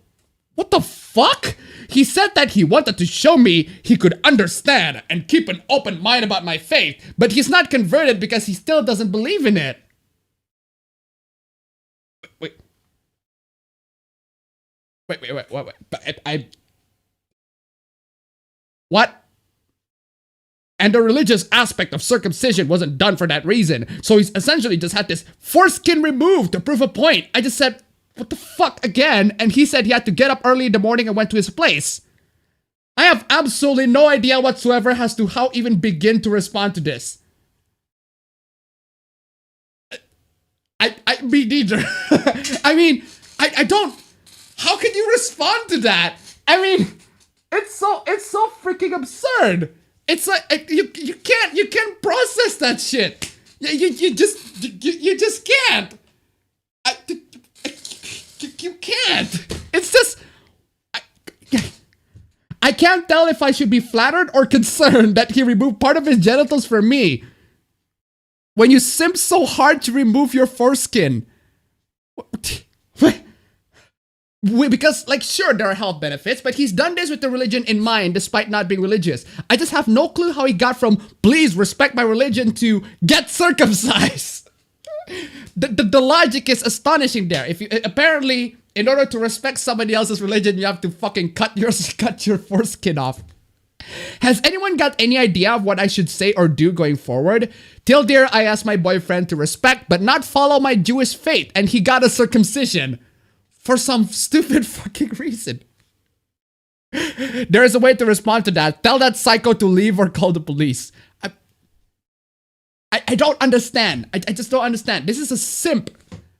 what the fuck? He said that he wanted to show me he could understand and keep an open mind about my faith, but he's not converted because he still doesn't believe in it. Wait. What? And the religious aspect of circumcision wasn't done for that reason. So he's essentially just had this foreskin removed to prove a point. I just said, what the fuck again? And he said he had to get up early in the morning and went to his place. I have absolutely no idea whatsoever as to how even begin to respond to this. Me neither. I mean, I don't, how can you respond to that? I mean, it's so freaking absurd. It's like you can't process that shit. You just can't. I can't tell if I should be flattered or concerned that he removed part of his genitals for me. When you simp so hard to remove your foreskin. What? Because, like, sure, there are health benefits, but he's done this with the religion in mind, despite not being religious. I just have no clue how he got from, please respect my religion, to get circumcised. The logic is astonishing there. If you, apparently, in order to respect somebody else's religion, you have to fucking cut your foreskin off. Has anyone got any idea of what I should say or do going forward? Till there, I asked my boyfriend to respect, but not follow my Jewish faith, and he got a circumcision. For some stupid fucking reason. There is a way to respond to that. Tell that psycho to leave or call the police. I don't understand. I just don't understand. This is a simp.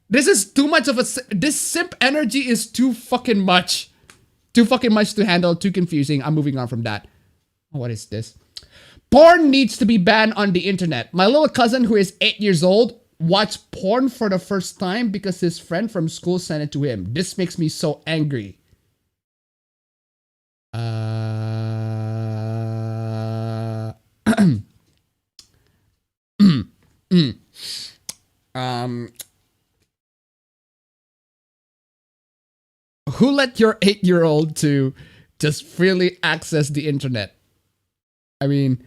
This is too much of a... This simp energy is too fucking much. Too fucking much to handle. Too confusing. I'm moving on from that. What is this? Porn needs to be banned on the internet. My little cousin, who is 8 years old, watched porn for the first time because his friend from school sent it to him. This makes me so angry. Who let your 8-year-old to just freely access the internet? I mean,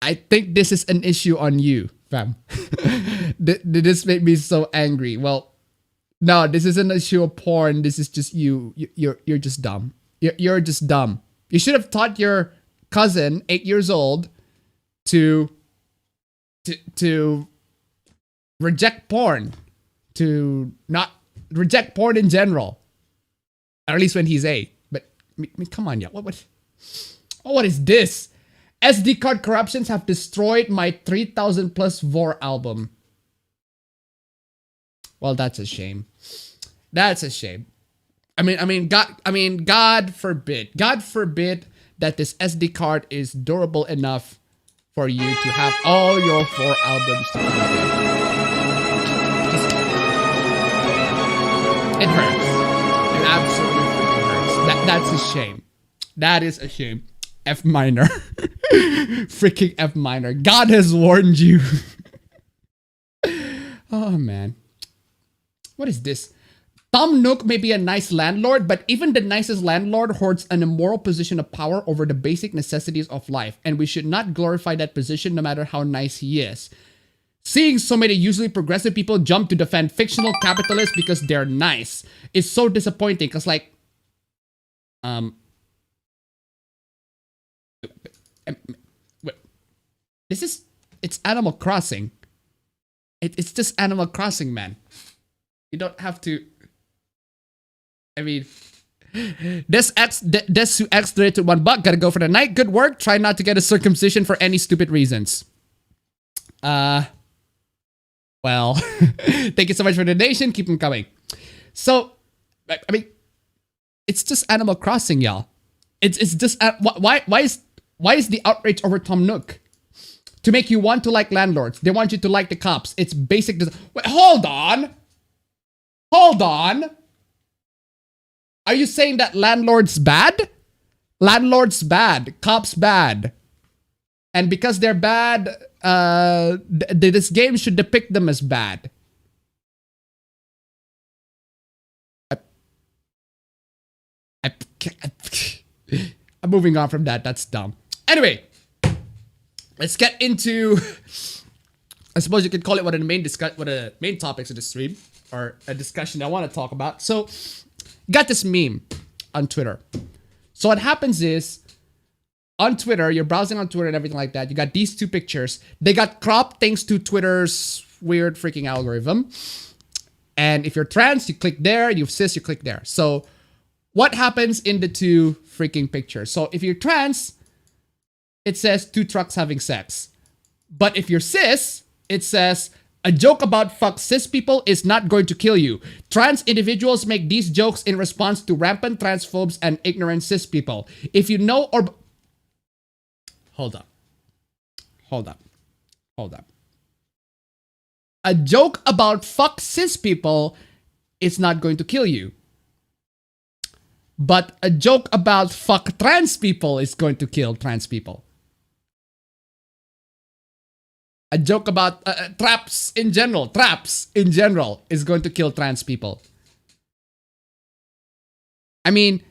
I think this is an issue on you, fam. This made me so angry. Well, no, this isn't an issue of porn. This is just you. You're just dumb. You're just dumb. You should have taught your cousin, 8 years old, to reject porn, to not reject porn in general, or at least when he's 8. But I mean, come on, yeah. What is this? SD card corruptions have destroyed my 3,000 plus VOR album. Well, that's a shame. That's a shame. God forbid that this SD card is durable enough for you to have all your 4 albums to come in. It hurts. It absolutely freaking hurts. That's a shame. That is a shame. F minor. Freaking F minor. God has warned you. Oh, man. What is this? Tom Nook may be a nice landlord, but even the nicest landlord hoards an immoral position of power over the basic necessities of life, and we should not glorify that position no matter how nice he is. Seeing so many usually progressive people jump to defend fictional capitalists because they're nice is so disappointing, because, like, it's Animal Crossing. It's just Animal Crossing, man. You don't have to. I mean, Desu X donated $1. Gotta go for the night. Good work. Try not to get a circumcision for any stupid reasons. Well, thank you so much for the donation. Keep them coming. So, I mean, it's just Animal Crossing, y'all. It's just why is the outrage over Tom Nook? To make you want to like landlords. They want you to like the cops. It's basic. Wait, hold on. Hold on. Are you saying that landlords bad? Landlords bad. Cops bad. And because they're bad, this game should depict them as bad. I'm moving on from that. That's dumb. Anyway, let's get into, I suppose you could call it one of the main topics of the stream, or a discussion I want to talk about. So, got this meme on Twitter. So what happens is, on Twitter, you're browsing on Twitter and everything like that. You got these two pictures. They got cropped thanks to Twitter's weird freaking algorithm. And if you're trans, you click there. If you're cis, you click there. So what happens in the two freaking pictures? So if you're trans, it says 2 trucks having sex. But if you're cis, it says a joke about fuck cis people is not going to kill you. Trans individuals make these jokes in response to rampant transphobes and ignorant cis people. If you know or... Hold up. A joke about fuck cis people is not going to kill you. but a joke about fuck trans people is going to kill trans people. A joke about traps in general is going to kill trans people. I mean,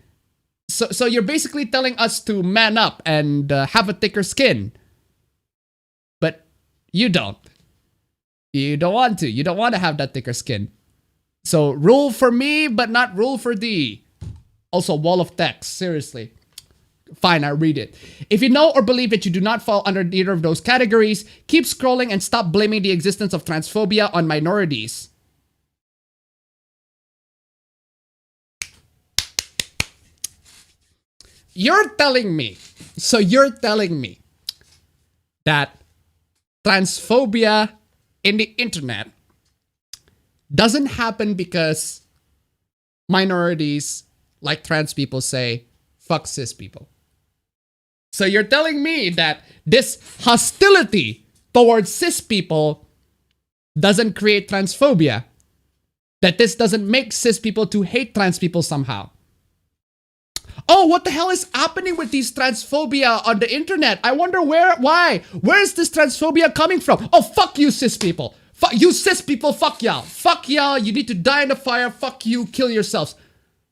so you're basically telling us to man up and have a thicker skin. But you don't. You don't want to. You don't want to have that thicker skin. So rule for me, but not rule for thee. Also, wall of text. Seriously. Fine, I'll read it. If you know or believe that you do not fall under either of those categories, keep scrolling and stop blaming the existence of transphobia on minorities. You're telling me that transphobia in the internet doesn't happen because minorities like trans people say, fuck cis people. So you're telling me that this hostility towards cis people doesn't create transphobia? That this doesn't make cis people to hate trans people somehow? Oh, what the hell is happening with these transphobia on the internet? I wonder why? Where is this transphobia coming from? Oh, fuck you, cis people. Fuck you, cis people. Fuck y'all. Fuck y'all. You need to die in the fire. Fuck you. Kill yourselves.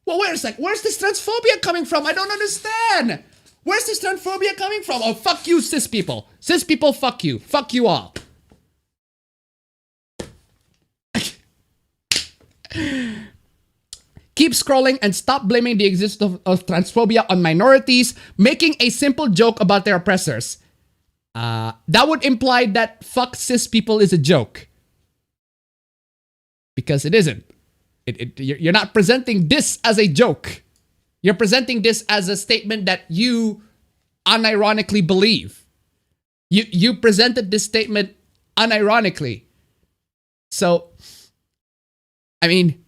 Well, wait a sec. Where's this transphobia coming from? I don't understand. Where's this transphobia coming from? Oh, fuck you, cis people. Cis people, fuck you. Fuck you all. Keep scrolling and stop blaming the existence of transphobia on minorities, making a simple joke about their oppressors. That would imply that fuck cis people is a joke. Because it isn't. You're not presenting this as a joke. You're presenting this as a statement that you unironically believe. You presented this statement unironically. So, I mean,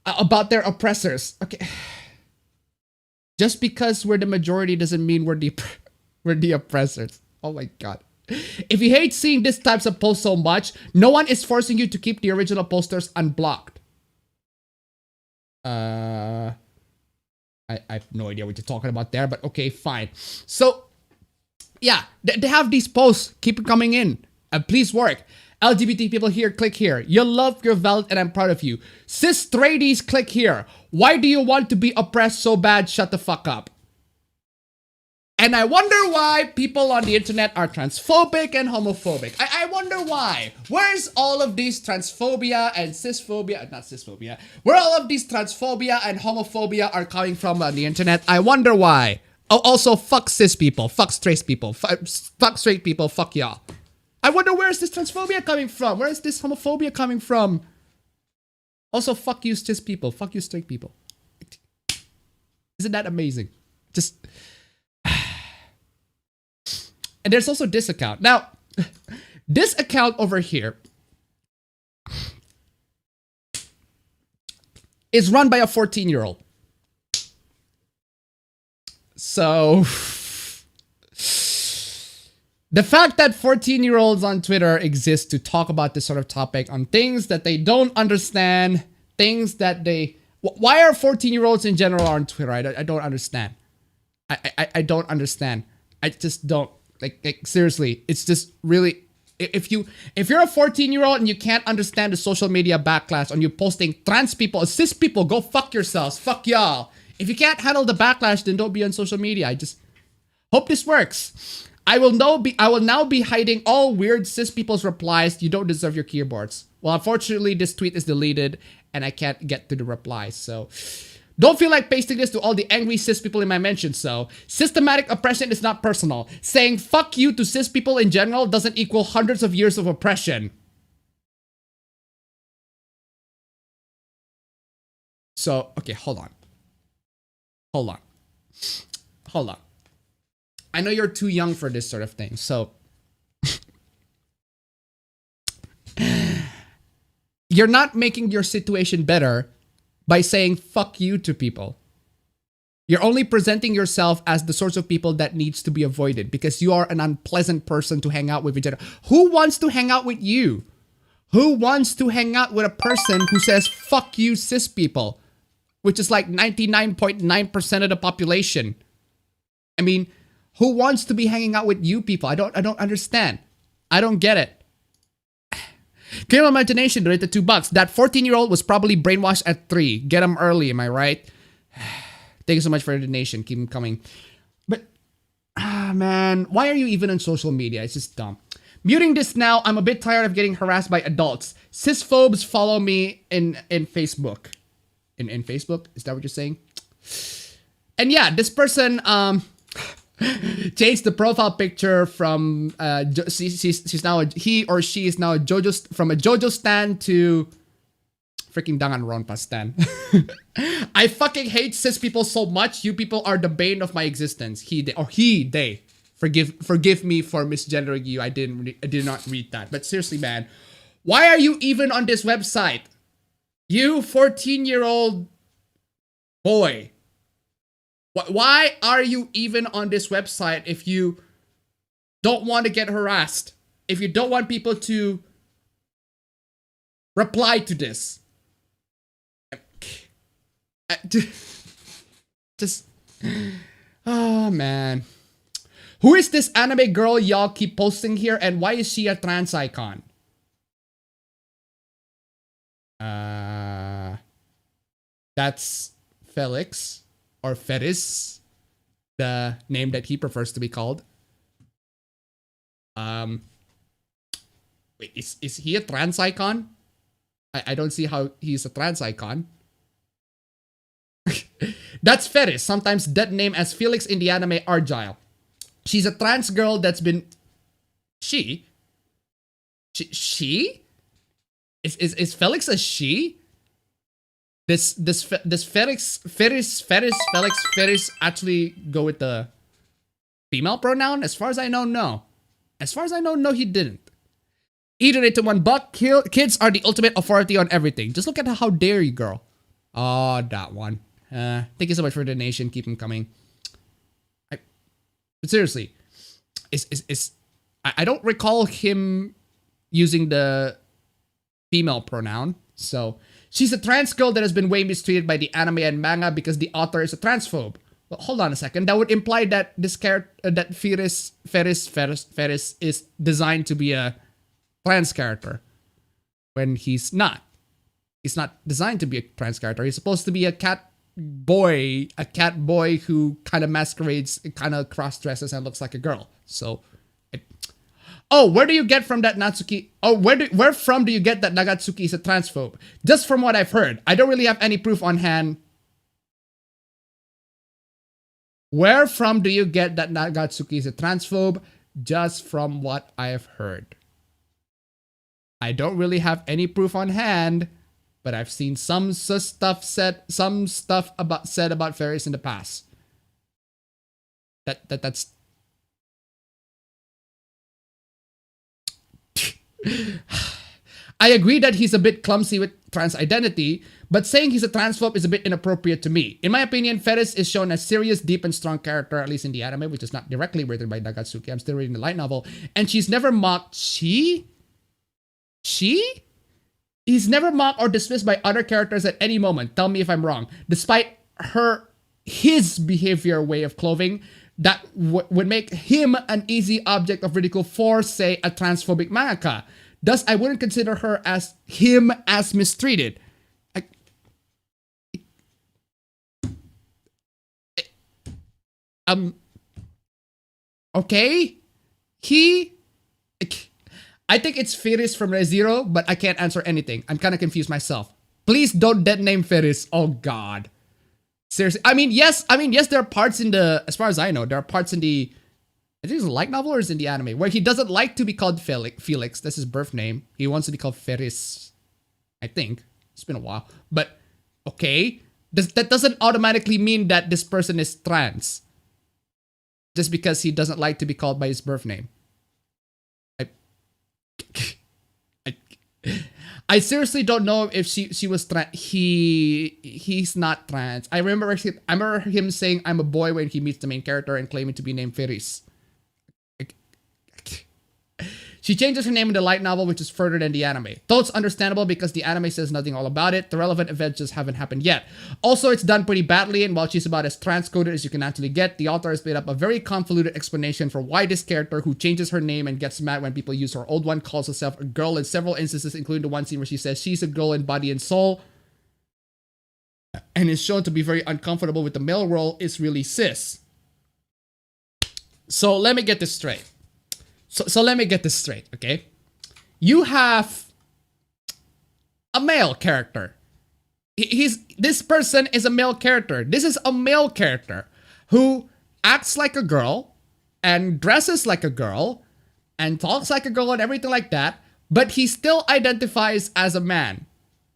about their oppressors. Okay. Just because we're the majority doesn't mean we're the oppressors. Oh my god. If you hate seeing these types of posts so much, no one is forcing you to keep the original posters unblocked. I have no idea what you're talking about there, but okay, fine. So, yeah, they have these posts. Keep it coming in. Please work. LGBT people here, click here. You love your valid and I'm proud of you. Cis straighties, click here. Why do you want to be oppressed so bad? Shut the fuck up. And I wonder why people on the internet are transphobic and homophobic. I wonder why. Where's all of these transphobia and cisphobia, not cisphobia, where all of these transphobia and homophobia are coming from on the internet? I wonder why. Oh, also, fuck cis people, fuck straight people, fuck straight people, fuck y'all. I wonder where's this transphobia coming from? Where is this homophobia coming from? Also, fuck you cis people, fuck you straight people. Isn't that amazing? Just... And there's also this account. Now, this account over here is run by a 14-year-old. So, the fact that 14-year-olds on Twitter exist to talk about this sort of topic on things that they don't understand, things that they... Why are 14-year-olds in general on Twitter? I don't understand. I don't understand. I just don't. Like seriously, it's just really... If you're a 14-year-old and you can't understand the social media backlash on you posting trans people, cis people, go fuck yourselves. Fuck y'all. If you can't handle the backlash, then don't be on social media. I just hope this works. I will now be hiding all weird cis people's replies. You don't deserve your keyboards. Well, unfortunately, this tweet is deleted and I can't get to the replies. So don't feel like pasting this to all the angry cis people in my mentions. So systematic oppression is not personal. Saying fuck you to cis people in general doesn't equal hundreds of years of oppression. So, okay, hold on. I know you're too young for this sort of thing, so... You're not making your situation better by saying fuck you to people. You're only presenting yourself as the sorts of people that needs to be avoided because you are an unpleasant person to hang out with in general. Who wants to hang out with you? Who wants to hang out with a person who says, fuck you, cis people? Which is like 99.9% of the population. I mean, who wants to be hanging out with you people? I don't understand. I don't get it. Game of Imagination donated $2. That 14-year-old was probably brainwashed at 3. Get him early, am I right? Thank you so much for the donation. Keep them coming. But, man, why are you even on social media? It's just dumb. Muting this now. I'm a bit tired of getting harassed by adults. Cisphobes follow me in Facebook. In Facebook? Is that what you're saying? And yeah, this person changed the profile picture from she's now he or she is now from a JoJo stan to freaking Danganronpa stan. I fucking hate cis people so much. You people are the bane of my existence. They. Forgive me for misgendering you. I did not read that. But seriously, man, why are you even on this website? You 14-year-old boy. Why are you even on this website if you don't want to get harassed? If you don't want people to reply to this? Oh, man. Who is this anime girl y'all keep posting here, and why is she a trans icon? That's Felix, or Ferris, the name that he prefers to be called. Wait, is he a trans icon? I don't see how he's a trans icon. That's Ferris, sometimes dead name as Felix in the anime Argyle. She's a trans girl that's been... She? Is Felix a she? Does Felix actually go with the female pronoun? As far as I know, no. As far as I know, no, he didn't. He donated $1. Kids are the ultimate authority on everything. Just look at how dare you, girl. Oh, that one. Thank you so much for the donation. Keep them coming. But seriously, I don't recall him using the female pronoun. So she's a trans girl that has been way mistreated by the anime and manga because the author is a transphobe. Well, hold on a second. That would imply that this character, that Ferris is designed to be a trans character when he's not. He's not designed to be a trans character. He's supposed to be a cat boy who kind of masquerades, kind of cross dresses and looks like a girl. So, where do you get from that Natsuki? Where from do you get that Nagatsuki is a transphobe? Just from what I've heard. I don't really have any proof on hand. Where from do you get that Nagatsuki is a transphobe? Just from what I've heard. I don't really have any proof on hand, but I've seen some stuff said about Ferris in the past. That's I agree that he's a bit clumsy with trans identity, but saying he's a transphobe is a bit inappropriate to me. In my opinion, Ferris is shown as serious, deep, and strong character, at least in the anime, which is not directly written by Nagatsuki. I'm still reading the light novel, and she's never mocked. He's never mocked or dismissed by other characters at any moment. Tell me if I'm wrong. Despite his behavior way of clothing, that would make him an easy object of ridicule for, say, a transphobic mangaka. Thus, I wouldn't consider her as mistreated. Okay? I think it's Ferris from ReZero, but I can't answer anything. I'm kind of confused myself. Please don't dead name Ferris. Oh, God. Seriously. I mean, yes, there are parts in the, as far as I know, there are parts in the, I think it's a light novel or is in the anime, where he doesn't like to be called Felix. That's his birth name. He wants to be called Ferris. I think. It's been a while. But, okay. That doesn't automatically mean that this person is trans. Just because he doesn't like to be called by his birth name. I seriously don't know if she was trans. He's not trans. I remember him saying I'm a boy when he meets the main character and claiming to be named Ferris. She changes her name in the light novel, which is further than the anime. Though it's understandable because the anime says nothing all about it, the relevant events just haven't happened yet. Also, it's done pretty badly, and while she's about as transcoded as you can actually get, the author has made up a very convoluted explanation for why this character, who changes her name and gets mad when people use her old one, calls herself a girl in several instances, including the one scene where she says she's a girl in body and soul, and is shown to be very uncomfortable with the male role, is really cis. So let me get this straight. So let me get this straight, okay? You have a male character. This person is a male character. This is a male character who acts like a girl and dresses like a girl and talks like a girl and everything like that, but he still identifies as a man.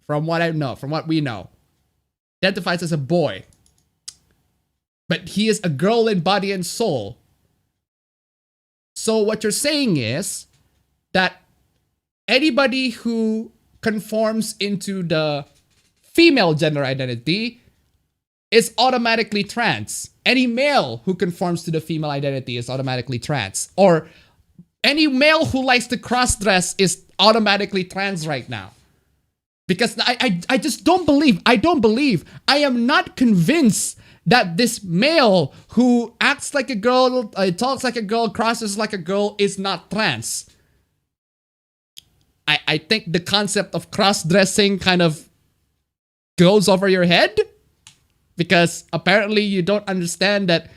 From what I know, from what we know. Identifies as a boy. But he is a girl in body and soul. So what you're saying is that anybody who conforms into the female gender identity is automatically trans. Any male who conforms to the female identity is automatically trans. Or any male who likes to cross-dress is automatically trans right now. Because I just don't believe, I am not convinced that this male who acts like a girl, talks like a girl, crosses like a girl is not trans. I think the concept of cross-dressing kind of goes over your head. Because apparently you don't understand that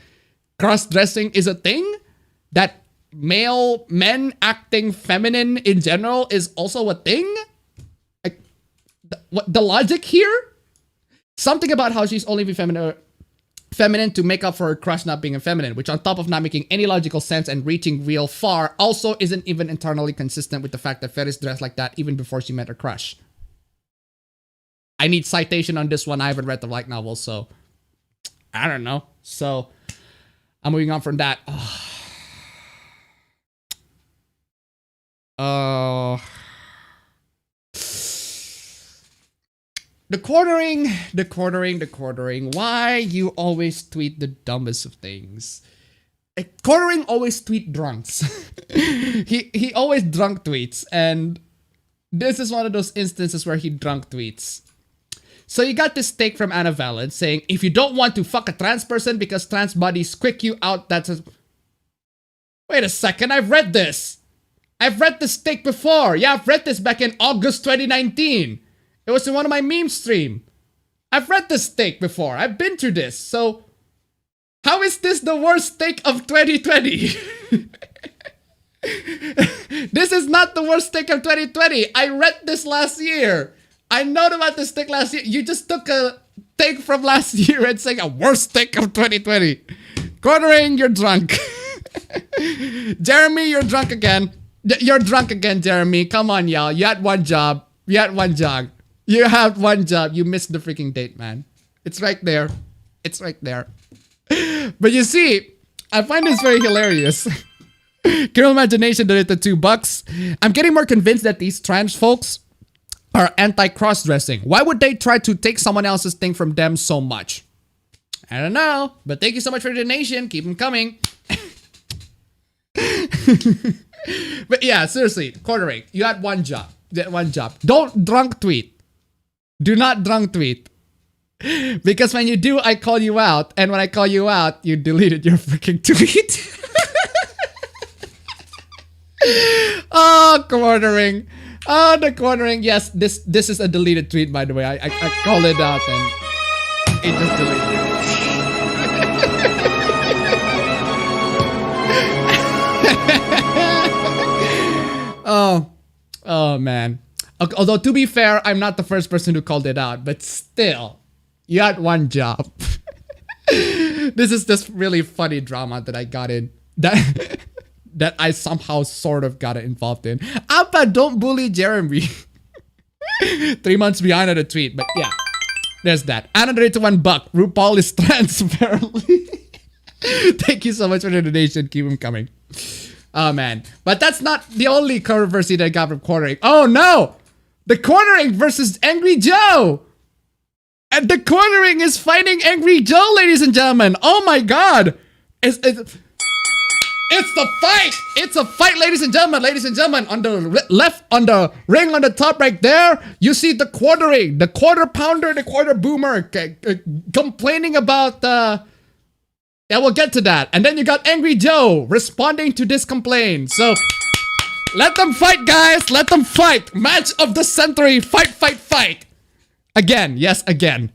cross-dressing is a thing. That men acting feminine in general is also a thing. What the logic here? Something about how she's only feminine to make up for her crush not being feminine, which on top of not making any logical sense and reaching real far, also isn't even internally consistent with the fact that Ferris dressed like that even before she met her crush. I need citation on this one. I haven't read the light novel, so I don't know. So I'm moving on from that. The quartering. Why you always tweet the dumbest of things? Quartering always tweet drunks. he always drunk tweets, and this is one of those instances where he drunk tweets. So you got this take from Anna Valent saying, if you don't want to fuck a trans person because trans bodies squick you out, that's a... Wait a second, I've read this. I've read this take before. Yeah, I've read this back in August 2019. It was in one of my meme stream. I've read this take before. I've been through this. So, how is this the worst take of 2020? This is not the worst take of 2020. I read this last year. I know about this take last year. You just took a take from last year and saying a worst take of 2020. Quartering, you're drunk. Jeremy, you're drunk again. You're drunk again, Jeremy. Come on, y'all. You had one job. You had one job. You have one job. You missed the freaking date, man. It's right there. It's right there. But you see, I find this very hilarious. Girl Imagination donated $2. I'm getting more convinced that these trans folks are anti-cross-dressing. Why would they try to take someone else's thing from them so much? I don't know. But thank you so much for the donation. Keep them coming. But yeah, seriously, quartering. You had one job. One job. Don't drunk tweet. Do not drunk tweet. Because when you do, I call you out. And when I call you out, you deleted your freaking tweet. Oh, quartering. Oh, the quartering. Yes, this is a deleted tweet, by the way. I called it out and it just deleted it. Oh, man. Although, to be fair, I'm not the first person who called it out, but still, you had one job. This is this really funny drama that I got in, that I somehow sort of got involved in. Appa, don't bully Jeremy. 3 months behind on the tweet, but yeah, there's that. Another $1. RuPaul is trans, apparently. Thank you so much for the donation. Keep them coming. Oh, man. But that's not the only controversy that I got from quartering. Oh, no! The quartering versus Angry Joe! And the quartering is fighting Angry Joe, ladies and gentlemen! Oh my god! It's the fight! It's a fight, ladies and gentlemen. Ladies and gentlemen, on the left, on the ring on the top right there, you see the quartering, the quarter pounder, the quarter boomer complaining about yeah, we'll get to that. And then you got Angry Joe responding to this complaint. So let them fight, guys. Let them fight. Match of the century. Fight, fight, fight. Again. Yes, again.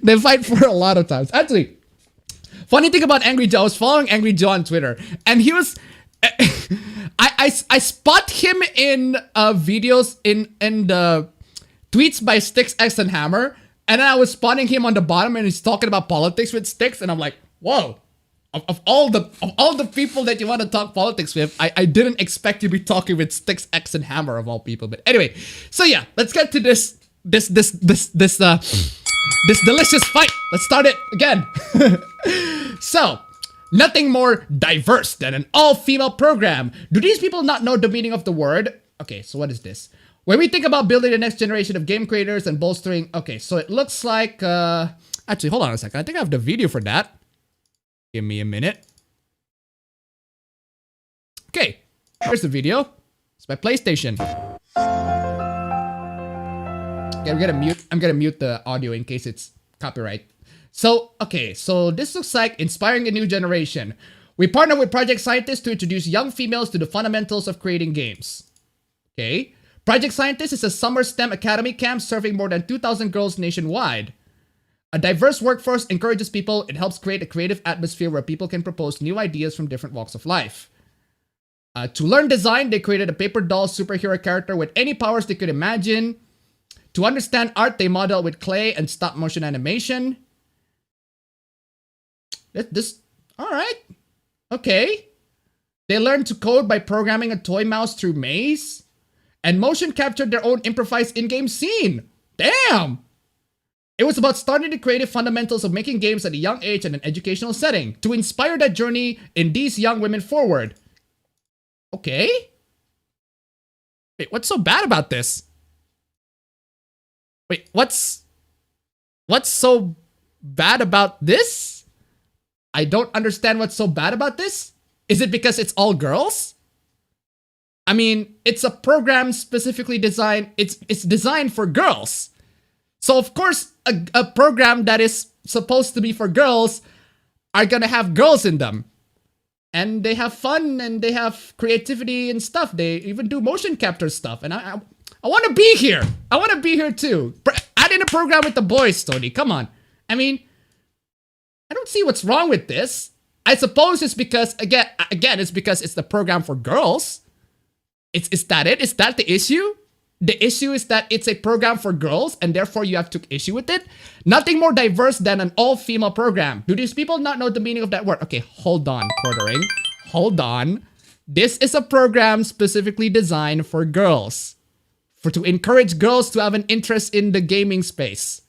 They fight for a lot of times. Actually, funny thing about Angry Joe, I was following Angry Joe on Twitter, and he was, I spot him in videos in the tweets by Sticks, X, and Hammer, and then I was spotting him on the bottom, and he's talking about politics with Sticks, and I'm like, whoa, of all the people that you want to talk politics with, I didn't expect you to be talking with Sticks, X, and Hammer of all people. But anyway, so yeah, let's get to this delicious fight. Let's start it again. So, nothing more diverse than an all-female program. Do these people not know the meaning of the word? Okay, so what is this? When we think about building the next generation of game creators and bolstering... Okay, so it looks like... Actually, hold on a second. I think I have the video for that. Give me a minute. Okay, here's the video. It's my PlayStation. Okay, I'm gonna mute the audio in case it's copyright. So, okay, so this looks like inspiring a new generation. We partner with Project Scientist to introduce young females to the fundamentals of creating games. Okay. Project Scientist is a summer STEM academy camp serving more than 2,000 girls nationwide. A diverse workforce encourages people. It helps create a creative atmosphere where people can propose new ideas from different walks of life. To learn design, they created a paper doll superhero character with any powers they could imagine. To understand art, they model with clay and stop motion animation. Alright. Okay. They learned to code by programming a toy mouse through Maze. And motion captured their own improvised in-game scene. Damn! It was about starting the creative fundamentals of making games at a young age and an educational setting to inspire that journey in these young women forward. Okay. Wait, what's so bad about this? Wait, what's so bad about this? I don't understand what's so bad about this. Is it because it's all girls? I mean, it's a program specifically designed, it's designed for girls. So of course, a program that is supposed to be for girls are gonna have girls in them. And they have fun and they have creativity and stuff. They even do motion capture stuff. And I want to be here. I want to be here too. Add in a program with the boys, Tony. Come on. I mean, I don't see what's wrong with this. I suppose it's because, again, it's because it's the program for girls. Is that it? Is that the issue? The issue is that it's a program for girls and therefore you have took issue with it? Nothing more diverse than an all-female program. Do these people not know the meaning of that word? Okay, hold on, quartering. Hold on. This is a program specifically designed for girls. To encourage girls to have an interest in the gaming space.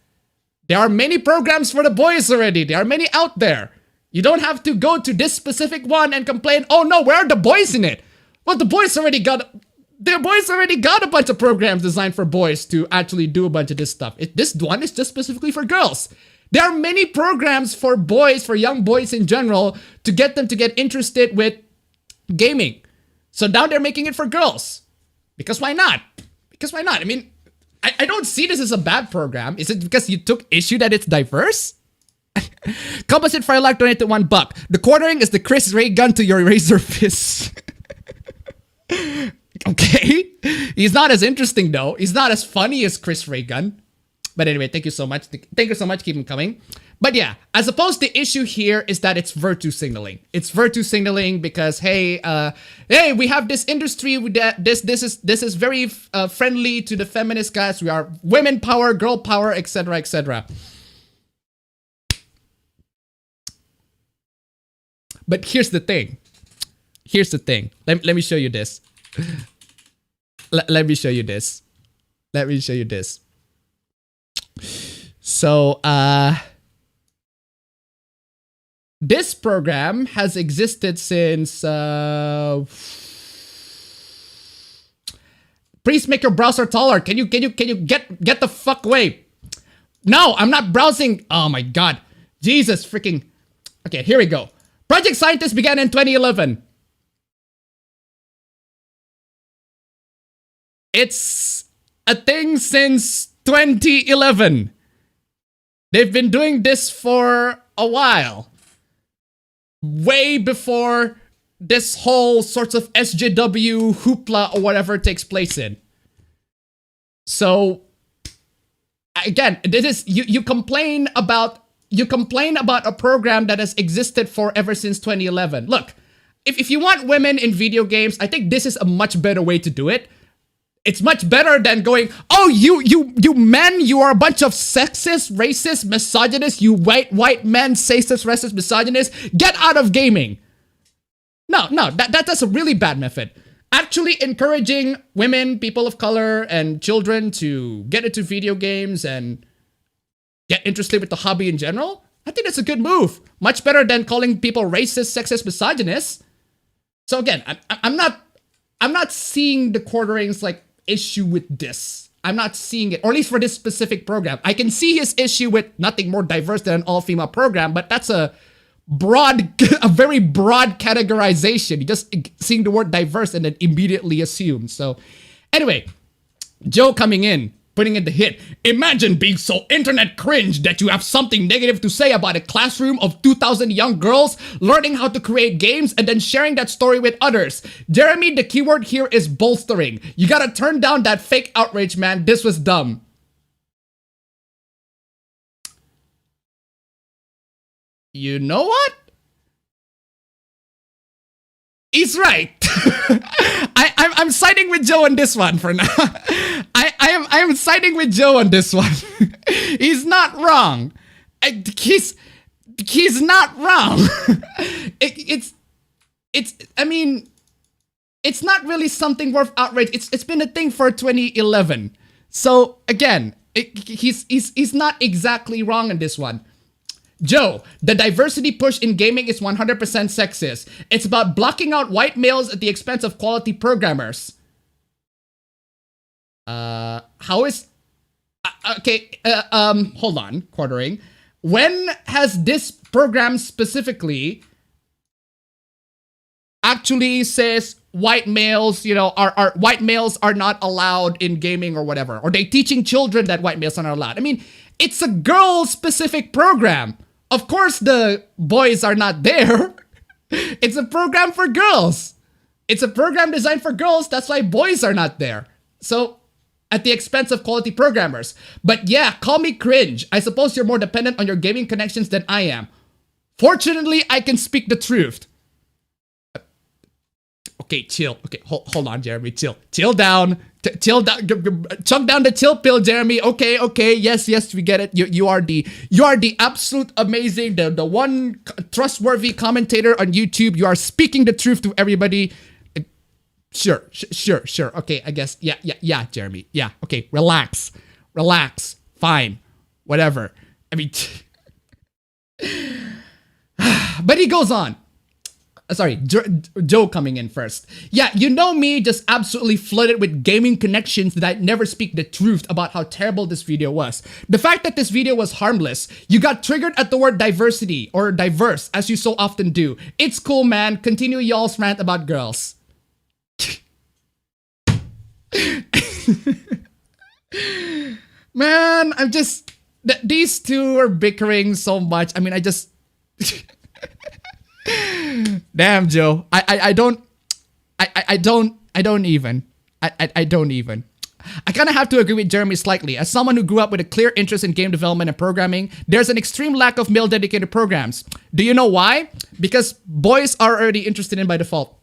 There are many programs for the boys already. There are many out there. You don't have to go to this specific one and complain, oh no, where are the boys in it? Well, the boys already got a bunch of programs designed for boys to actually do a bunch of this stuff. This one is just specifically for girls. There are many programs for boys, for young boys in general, to get them to get interested with gaming. So now they're making it for girls. Because why not? Because why not? I mean, I don't see this as a bad program. Is it because you took issue that it's diverse? Composite Firelight donated $1. The quartering is the Chris Ray gun to your Razer fist. Okay. He's not as interesting though. He's not as funny as Chris Ray gun. But anyway, thank you so much. Thank you so much. Keep him coming. But yeah, I suppose the issue here is that it's virtue signaling. It's virtue signaling because hey, we have this industry that this is very friendly to the feminist guys. We are women power, girl power, etc., etc. But here's the thing. Here's the thing. Let me show you this. Let me show you this. Let me show you this. So, this program has existed since, please make your browser taller. Can you get the fuck away? No, I'm not browsing. Oh my God. Jesus freaking. Okay, here we go. Project Scientist began in 2011. It's a thing since 2011. They've been doing this for a while. Way before this whole sorts of SJW hoopla or whatever takes place in. So, again, this is you complain about a program that has existed for ever since 2011. Look, if you want women in video games, I think this is a much better way to do it. It's much better than going, oh, you men, you are a bunch of sexist, racist, misogynist, you white men, sexist, racist, misogynist. Get out of gaming. No, that's a really bad method. Actually encouraging women, people of color, and children to get into video games and get interested with the hobby in general, I think that's a good move. Much better than calling people racist, sexist, misogynist. So again, I'm not seeing the quarterings like issue with this. I'm not seeing it, or at least for this specific program. I can see his issue with nothing more diverse than an all-female program, but that's a very broad categorization. You just seeing the word diverse and then immediately assume. So anyway, Joe coming in, putting in the hit. Imagine being so internet cringe that you have something negative to say about a classroom of 2,000 young girls learning how to create games and then sharing that story with others. Jeremy, the keyword here is bolstering. You gotta turn down that fake outrage, man. This was dumb. You know what? He's right. I'm siding with Joe on this one for now. I am siding with Joe on this one. He's not wrong. He's not wrong. I mean, it's not really something worth outrage. It's been a thing for 2011. So again, he's not exactly wrong on this one. Joe, the diversity push in gaming is 100% sexist. It's about blocking out white males at the expense of quality programmers. How is... okay, hold on, quartering. When has this program specifically actually says white males, are white males are not allowed in gaming or whatever? Or they teaching children that white males are not allowed? I mean, it's a girl-specific program. Of course, the boys are not there. It's a program for girls. It's a program designed for girls. That's why boys are not there. So, at the expense of quality programmers. But yeah, call me cringe. I suppose you're more dependent on your gaming connections than I am. Fortunately, I can speak the truth. Okay, chill. Okay, hold on, Jeremy. Chill down. Chill down. Chug down the chill pill, Jeremy. Okay. Yes, we get it. You are the absolute amazing, the one trustworthy commentator on YouTube. You are speaking the truth to everybody. Sure. Okay, I guess. Yeah, Jeremy. Yeah. Okay, relax. Fine. Whatever. I mean, but he goes on. Sorry, Joe coming in first. Yeah, you know me, just absolutely flooded with gaming connections that I never speak the truth about how terrible this video was. The fact that this video was harmless, you got triggered at the word diversity, or diverse, as you so often do. It's cool, man. Continue y'all's rant about girls. Man, I'm just... These two are bickering so much. I mean, I just... Damn, Joe. I don't even. I kind of have to agree with Jeremy slightly. As someone who grew up with a clear interest in game development and programming, there's an extreme lack of male dedicated programs. Do you know why? Because boys are already interested in by default.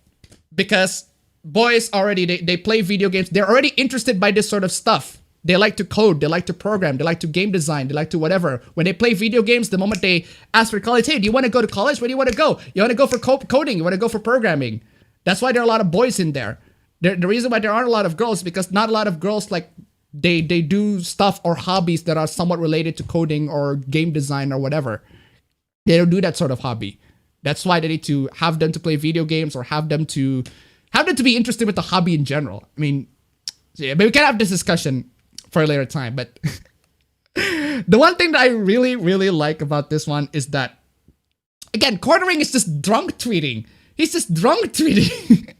Because boys already, they play video games. They're already interested by this sort of stuff. They like to code, they like to program, they like to game design, they like to whatever. When they play video games, the moment they ask for college, hey, do you want to go to college? Where do you want to go? You want to go for coding? You want to go for programming? That's why there are a lot of boys in there. The reason why there aren't a lot of girls is because not a lot of girls, like, they do stuff or hobbies that are somewhat related to coding or game design or whatever. They don't do that sort of hobby. That's why they need to have them to play video games or have them to be interested with the hobby in general. I mean, yeah, but we can have this discussion for a later time, but the one thing that I really, really like about this one is that Again, quartering is just drunk tweeting. He's just drunk tweeting.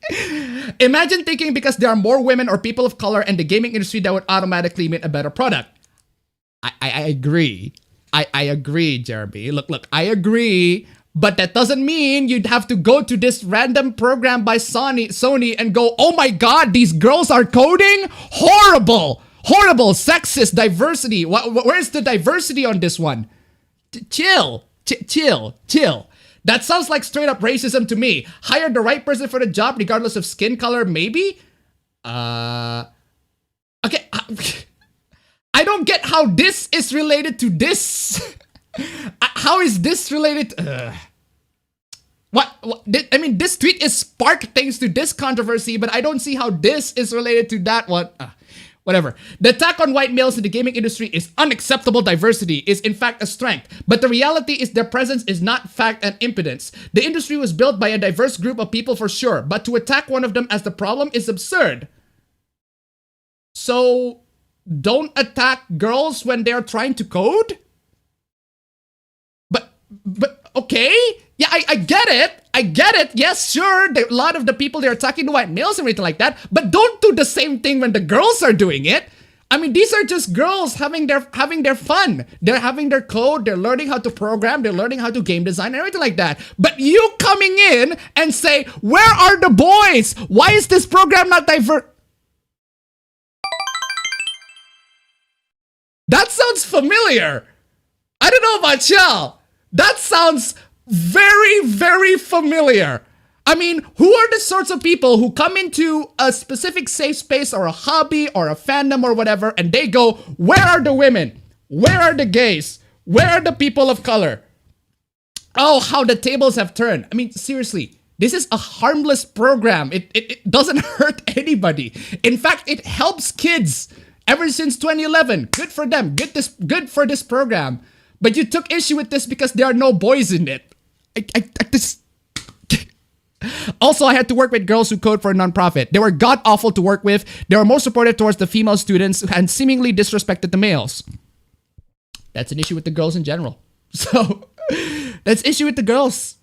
Imagine thinking because there are more women or people of color in the gaming industry that would automatically make a better product. I agree. I agree, Jeremy. Look, I agree. But that doesn't mean you'd have to go to this random program by Sony and go, oh my god, these girls are coding? Horrible! Horrible! Sexist, diversity. Where's the diversity on this one? Chill. That sounds like straight up racism to me. Hire the right person for the job regardless of skin color, maybe? Okay. I don't get how this is related to this. How is this related? What? I mean, this tweet is sparked thanks to this controversy, but I don't see how this is related to that one. Whatever. The attack on white males in the gaming industry is unacceptable. Diversity is in fact a strength, but the reality is their presence is not fact and impotence. The industry was built by a diverse group of people for sure, but to attack one of them as the problem is absurd. So, don't attack girls when they're trying to code? But okay, yeah, I get it. I get it. Yes, sure. A lot of the people they're attacking the white males and everything like that. But don't do the same thing when the girls are doing it. I mean, these are just girls having their fun. They're having their code. They're learning how to program. They're learning how to game design and everything like that. But you coming in and say, where are the boys? Why is this program not diverse? That sounds familiar. I don't know about y'all. That sounds very, very familiar. I mean, who are the sorts of people who come into a specific safe space or a hobby or a fandom or whatever, and they go, where are the women? Where are the gays? Where are the people of color? Oh, how the tables have turned. I mean, seriously, this is a harmless program. It doesn't hurt anybody. In fact, it helps kids ever since 2011. Good for them. Good for this program. But you took issue with this because there are no boys in it. Also, I had to work with girls who code for a nonprofit. They were god-awful to work with. They were more supportive towards the female students and seemingly disrespected the males. That's an issue with the girls in general. So, that's issue with the girls.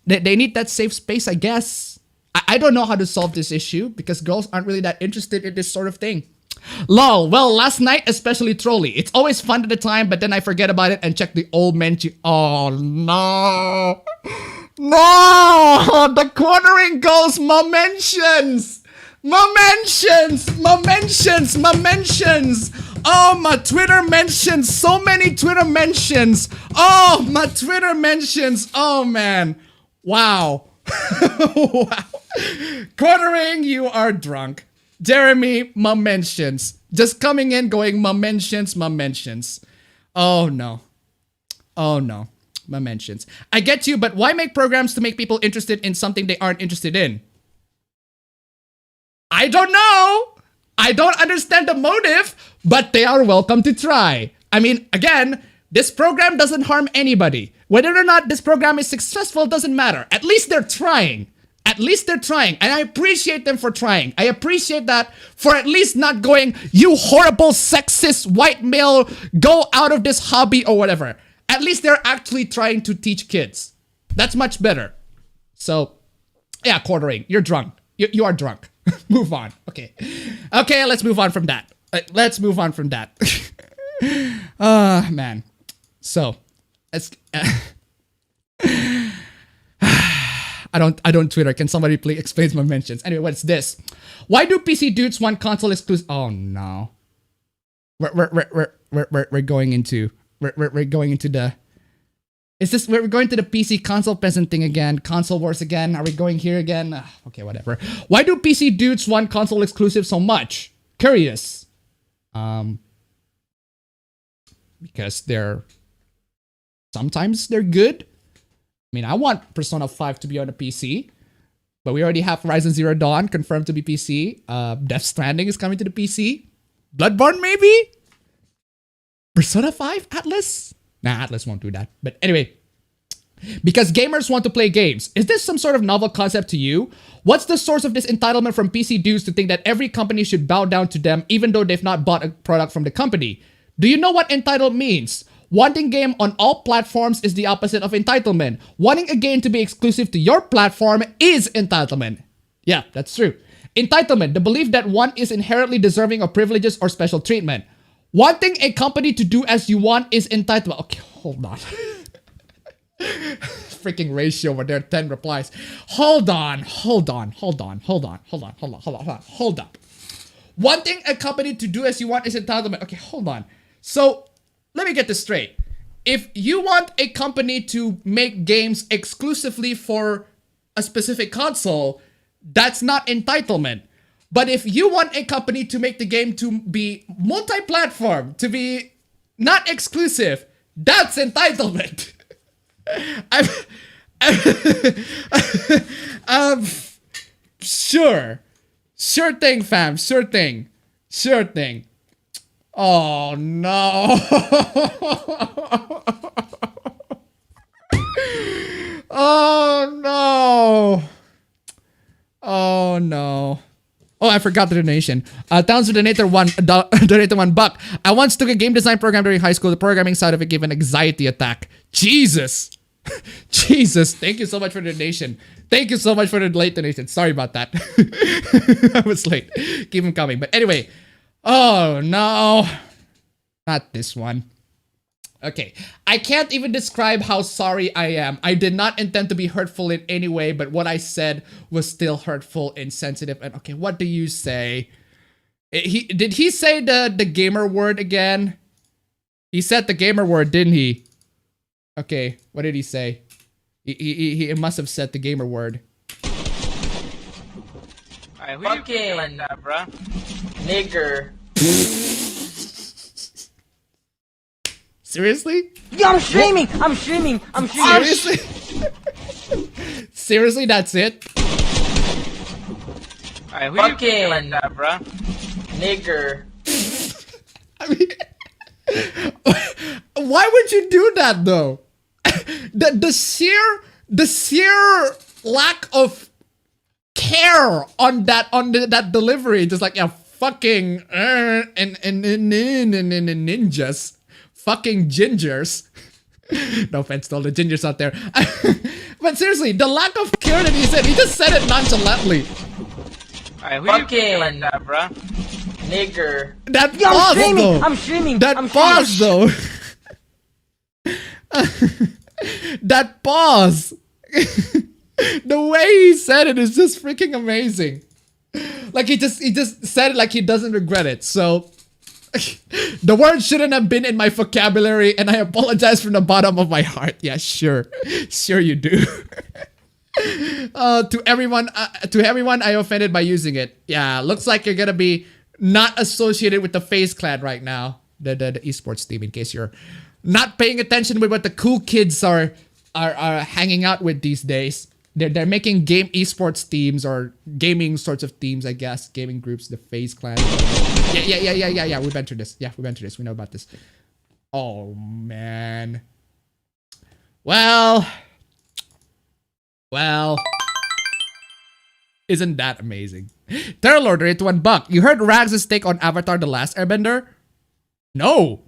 They need that safe space, I guess. I don't know how to solve this issue because girls aren't really that interested in this sort of thing. Lol, well, last night especially trolly. It's always fun at the time, but then I forget about it and check the old mention. Oh no. No! The quartering goes mentions. Oh, my Twitter mentions. So many Twitter mentions. Oh, my Twitter mentions. Oh, man. Wow. Wow. Quartering, you are drunk. Jeremy, my mentions. Just coming in going, my mentions. Oh no. My mentions. I get you, but why make programs to make people interested in something they aren't interested in? I don't know. I don't understand the motive, but they are welcome to try. I mean, again, this program doesn't harm anybody. Whether or not this program is successful doesn't matter. At least they're trying. And I appreciate them for trying. I appreciate that for at least not going, you horrible sexist white male, go out of this hobby or whatever. At least they're actually trying to teach kids. That's much better. So, yeah, quartering, you're drunk. You are drunk. Move on. Okay, let's move on from that. Man. So, let's... I don't Twitter. Can somebody please explain my mentions? Anyway, what's this? Why do PC dudes want console exclusive? Oh no. We're going into the. Is this we're going to the PC console peasant thing again? Console wars again? Are we going here again? Okay, whatever. Why do PC dudes want console exclusive so much? Curious. Because sometimes they're good. I mean, I want Persona 5 to be on a PC, but we already have Horizon Zero Dawn confirmed to be PC. Death Stranding is coming to the PC. Bloodborne, maybe? Persona 5? Atlas? Nah, Atlas won't do that. But anyway, because gamers want to play games. Is this some sort of novel concept to you? What's the source of this entitlement from PC dudes to think that every company should bow down to them even though they've not bought a product from the company? Do you know what entitled means? Wanting game on all platforms is the opposite of entitlement. Wanting a game to be exclusive to your platform is entitlement. Yeah, that's true. Entitlement, the belief that one is inherently deserving of privileges or special treatment. Wanting a company to do as you want is entitlement. Okay, hold on. Freaking ratio over there, 10 replies. Hold on. Wanting a company to do as you want is entitlement. Okay, hold on. So, let me get this straight. If you want a company to make games exclusively for a specific console, that's not entitlement. But if you want a company to make the game to be multi-platform, to be not exclusive, that's entitlement. Sure. Sure thing, fam. Sure thing. Oh, no. Oh, no. Oh, I forgot the donation. Towns donated $1. I once took a game design program during high school. The programming side of it gave an anxiety attack. Jesus. Jesus. Thank you so much for the donation. Thank you so much for the late donation. Sorry about that. I was late. Keep them coming. But anyway. Oh, no. Not this one. Okay, I can't even describe how sorry I am. I did not intend to be hurtful in any way, but what I said was still hurtful, insensitive, and okay, what do you say? Did he say the gamer word again? He said the gamer word, didn't he? Okay, what did he say? He must have said the gamer word. Alright, who you like that, bruh? Nigger. Seriously? Yo, I'm streaming! I'm streaming! Seriously? Seriously, that's it? Alright, who you like that, bruh? Nigger. I mean, why would you do that though? The sheer lack of care on that delivery, just like, yeah, fucking and ninjas. Fucking gingers. No offense to all the gingers out there. But seriously, the lack of care that he said, he just said it nonchalantly. Alright, who you like that, bruh? Nigger. That pause though. I'm streaming! That pause though. That pause. The way he said it is just freaking amazing. Like he just said it like he doesn't regret it. So the word shouldn't have been in my vocabulary, and I apologize from the bottom of my heart. Yeah, sure you do. To everyone I offended by using it. Yeah, looks like you're gonna be not associated with the FaZe Clan right now, the esports team. In case you're not paying attention with what the cool kids are hanging out with these days. They're making game esports teams or gaming sorts of teams, I guess. Gaming groups, the FaZe Clan. Yeah. We've been through this. Yeah, we've been through this. We know about this. Oh, man. Well. Isn't that amazing? Terrorlord, it's $1. You heard Rags' take on Avatar: The Last Airbender? No.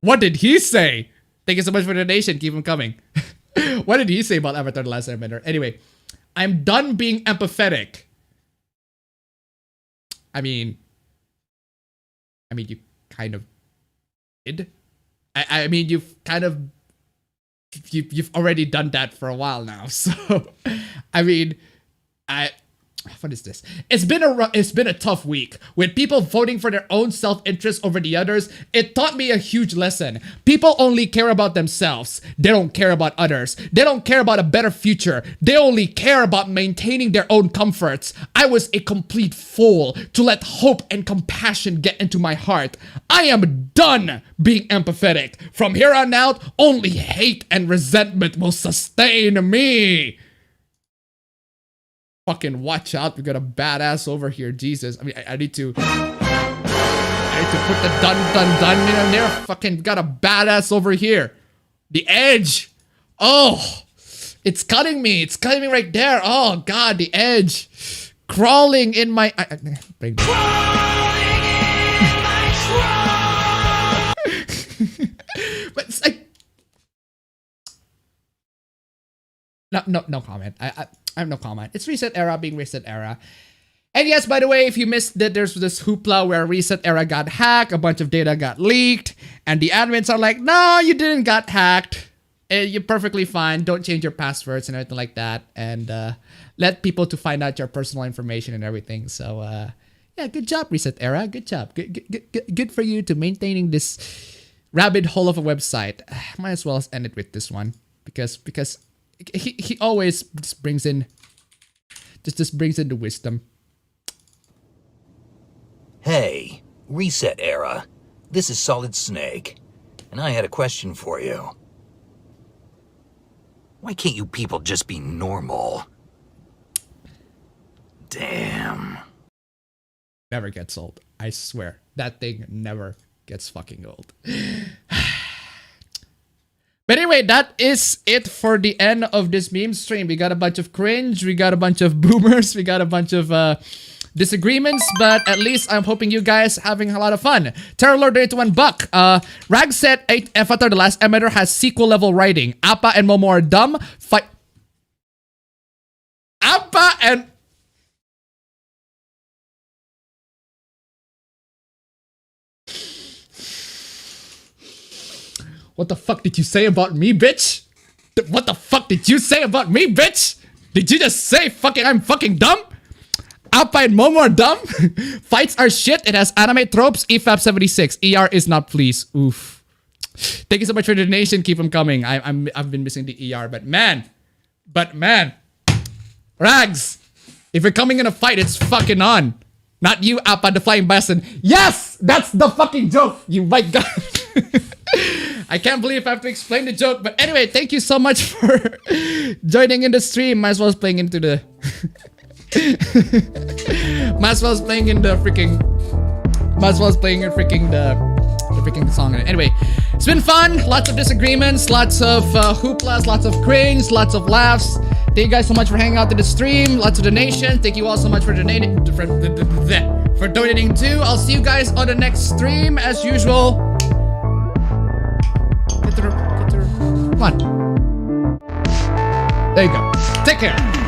What did he say? Thank you so much for the donation. Keep them coming. What did he say about Avatar: The Last Airbender? Anyway, I'm done being empathetic. I mean, you kind of did. I mean, you've already done that for a while now. So, I mean, what is this? It's been a tough week with people voting for their own self-interest over the others. It taught me a huge lesson. People only care about themselves. They don't care about others. They don't care about a better future. They only care about maintaining their own comforts. I was a complete fool to let hope and compassion get into my heart. I am done being empathetic. From here on out, only hate and resentment will sustain me. Fucking watch out, we got a badass over here, Jesus. I mean, I need to put the dun in there. Fucking got a badass over here. The edge. Oh, it's cutting me. It's cutting me right there. Oh God, the edge. Crawling in my... But I No comment. I have no comment. It's Reset Era being Reset Era. And yes, by the way, if you missed that, there's this hoopla where Reset Era got hacked, a bunch of data got leaked, and the admins are like, no, you didn't got hacked. You're perfectly fine. Don't change your passwords and everything like that. And let people to find out your personal information and everything. So yeah, good job, Reset Era. Good job. Good for you to maintaining this rabbit hole of a website. Might as well end it with this one because he always just brings in the wisdom. Hey, Reset Era. This is Solid Snake, and I had a question for you. Why can't you people just be normal? Damn. Never gets old. I swear. That thing never gets fucking old. But anyway, that is it for the end of this meme stream. We got a bunch of cringe, we got a bunch of boomers, we got a bunch of disagreements, but at least I'm hoping you guys having a lot of fun. Terrorlord donated $1. Rag said Avatar The Last Emitter has sequel level writing. Appa and Momo are dumb. Appa and... What the fuck did you say about me, bitch? What the fuck did you say about me, bitch? Did you just say I'm fucking dumb? Appa and Momo are dumb? Fights are shit. It has anime tropes. EFAP 76. ER is not please. Oof. Thank you so much for the donation. Keep them coming. I've been missing the ER, but man. Rags. If you're coming in a fight, it's fucking on. Not you, Appa, the flying bison. Yes! That's the fucking joke. You my god. I can't believe I have to explain the joke, but anyway, thank you so much for joining in the stream. Might as well playing into the might as well playing in the freaking song. Anyway, it's been fun. Lots of disagreements, lots of hooplas, lots of cringe, lots of laughs. Thank you guys so much for hanging out to the stream. Lots of donations. Thank you all so much for donating too. I'll see you guys on the next stream as usual. Get to the, come on. There you go. Take care.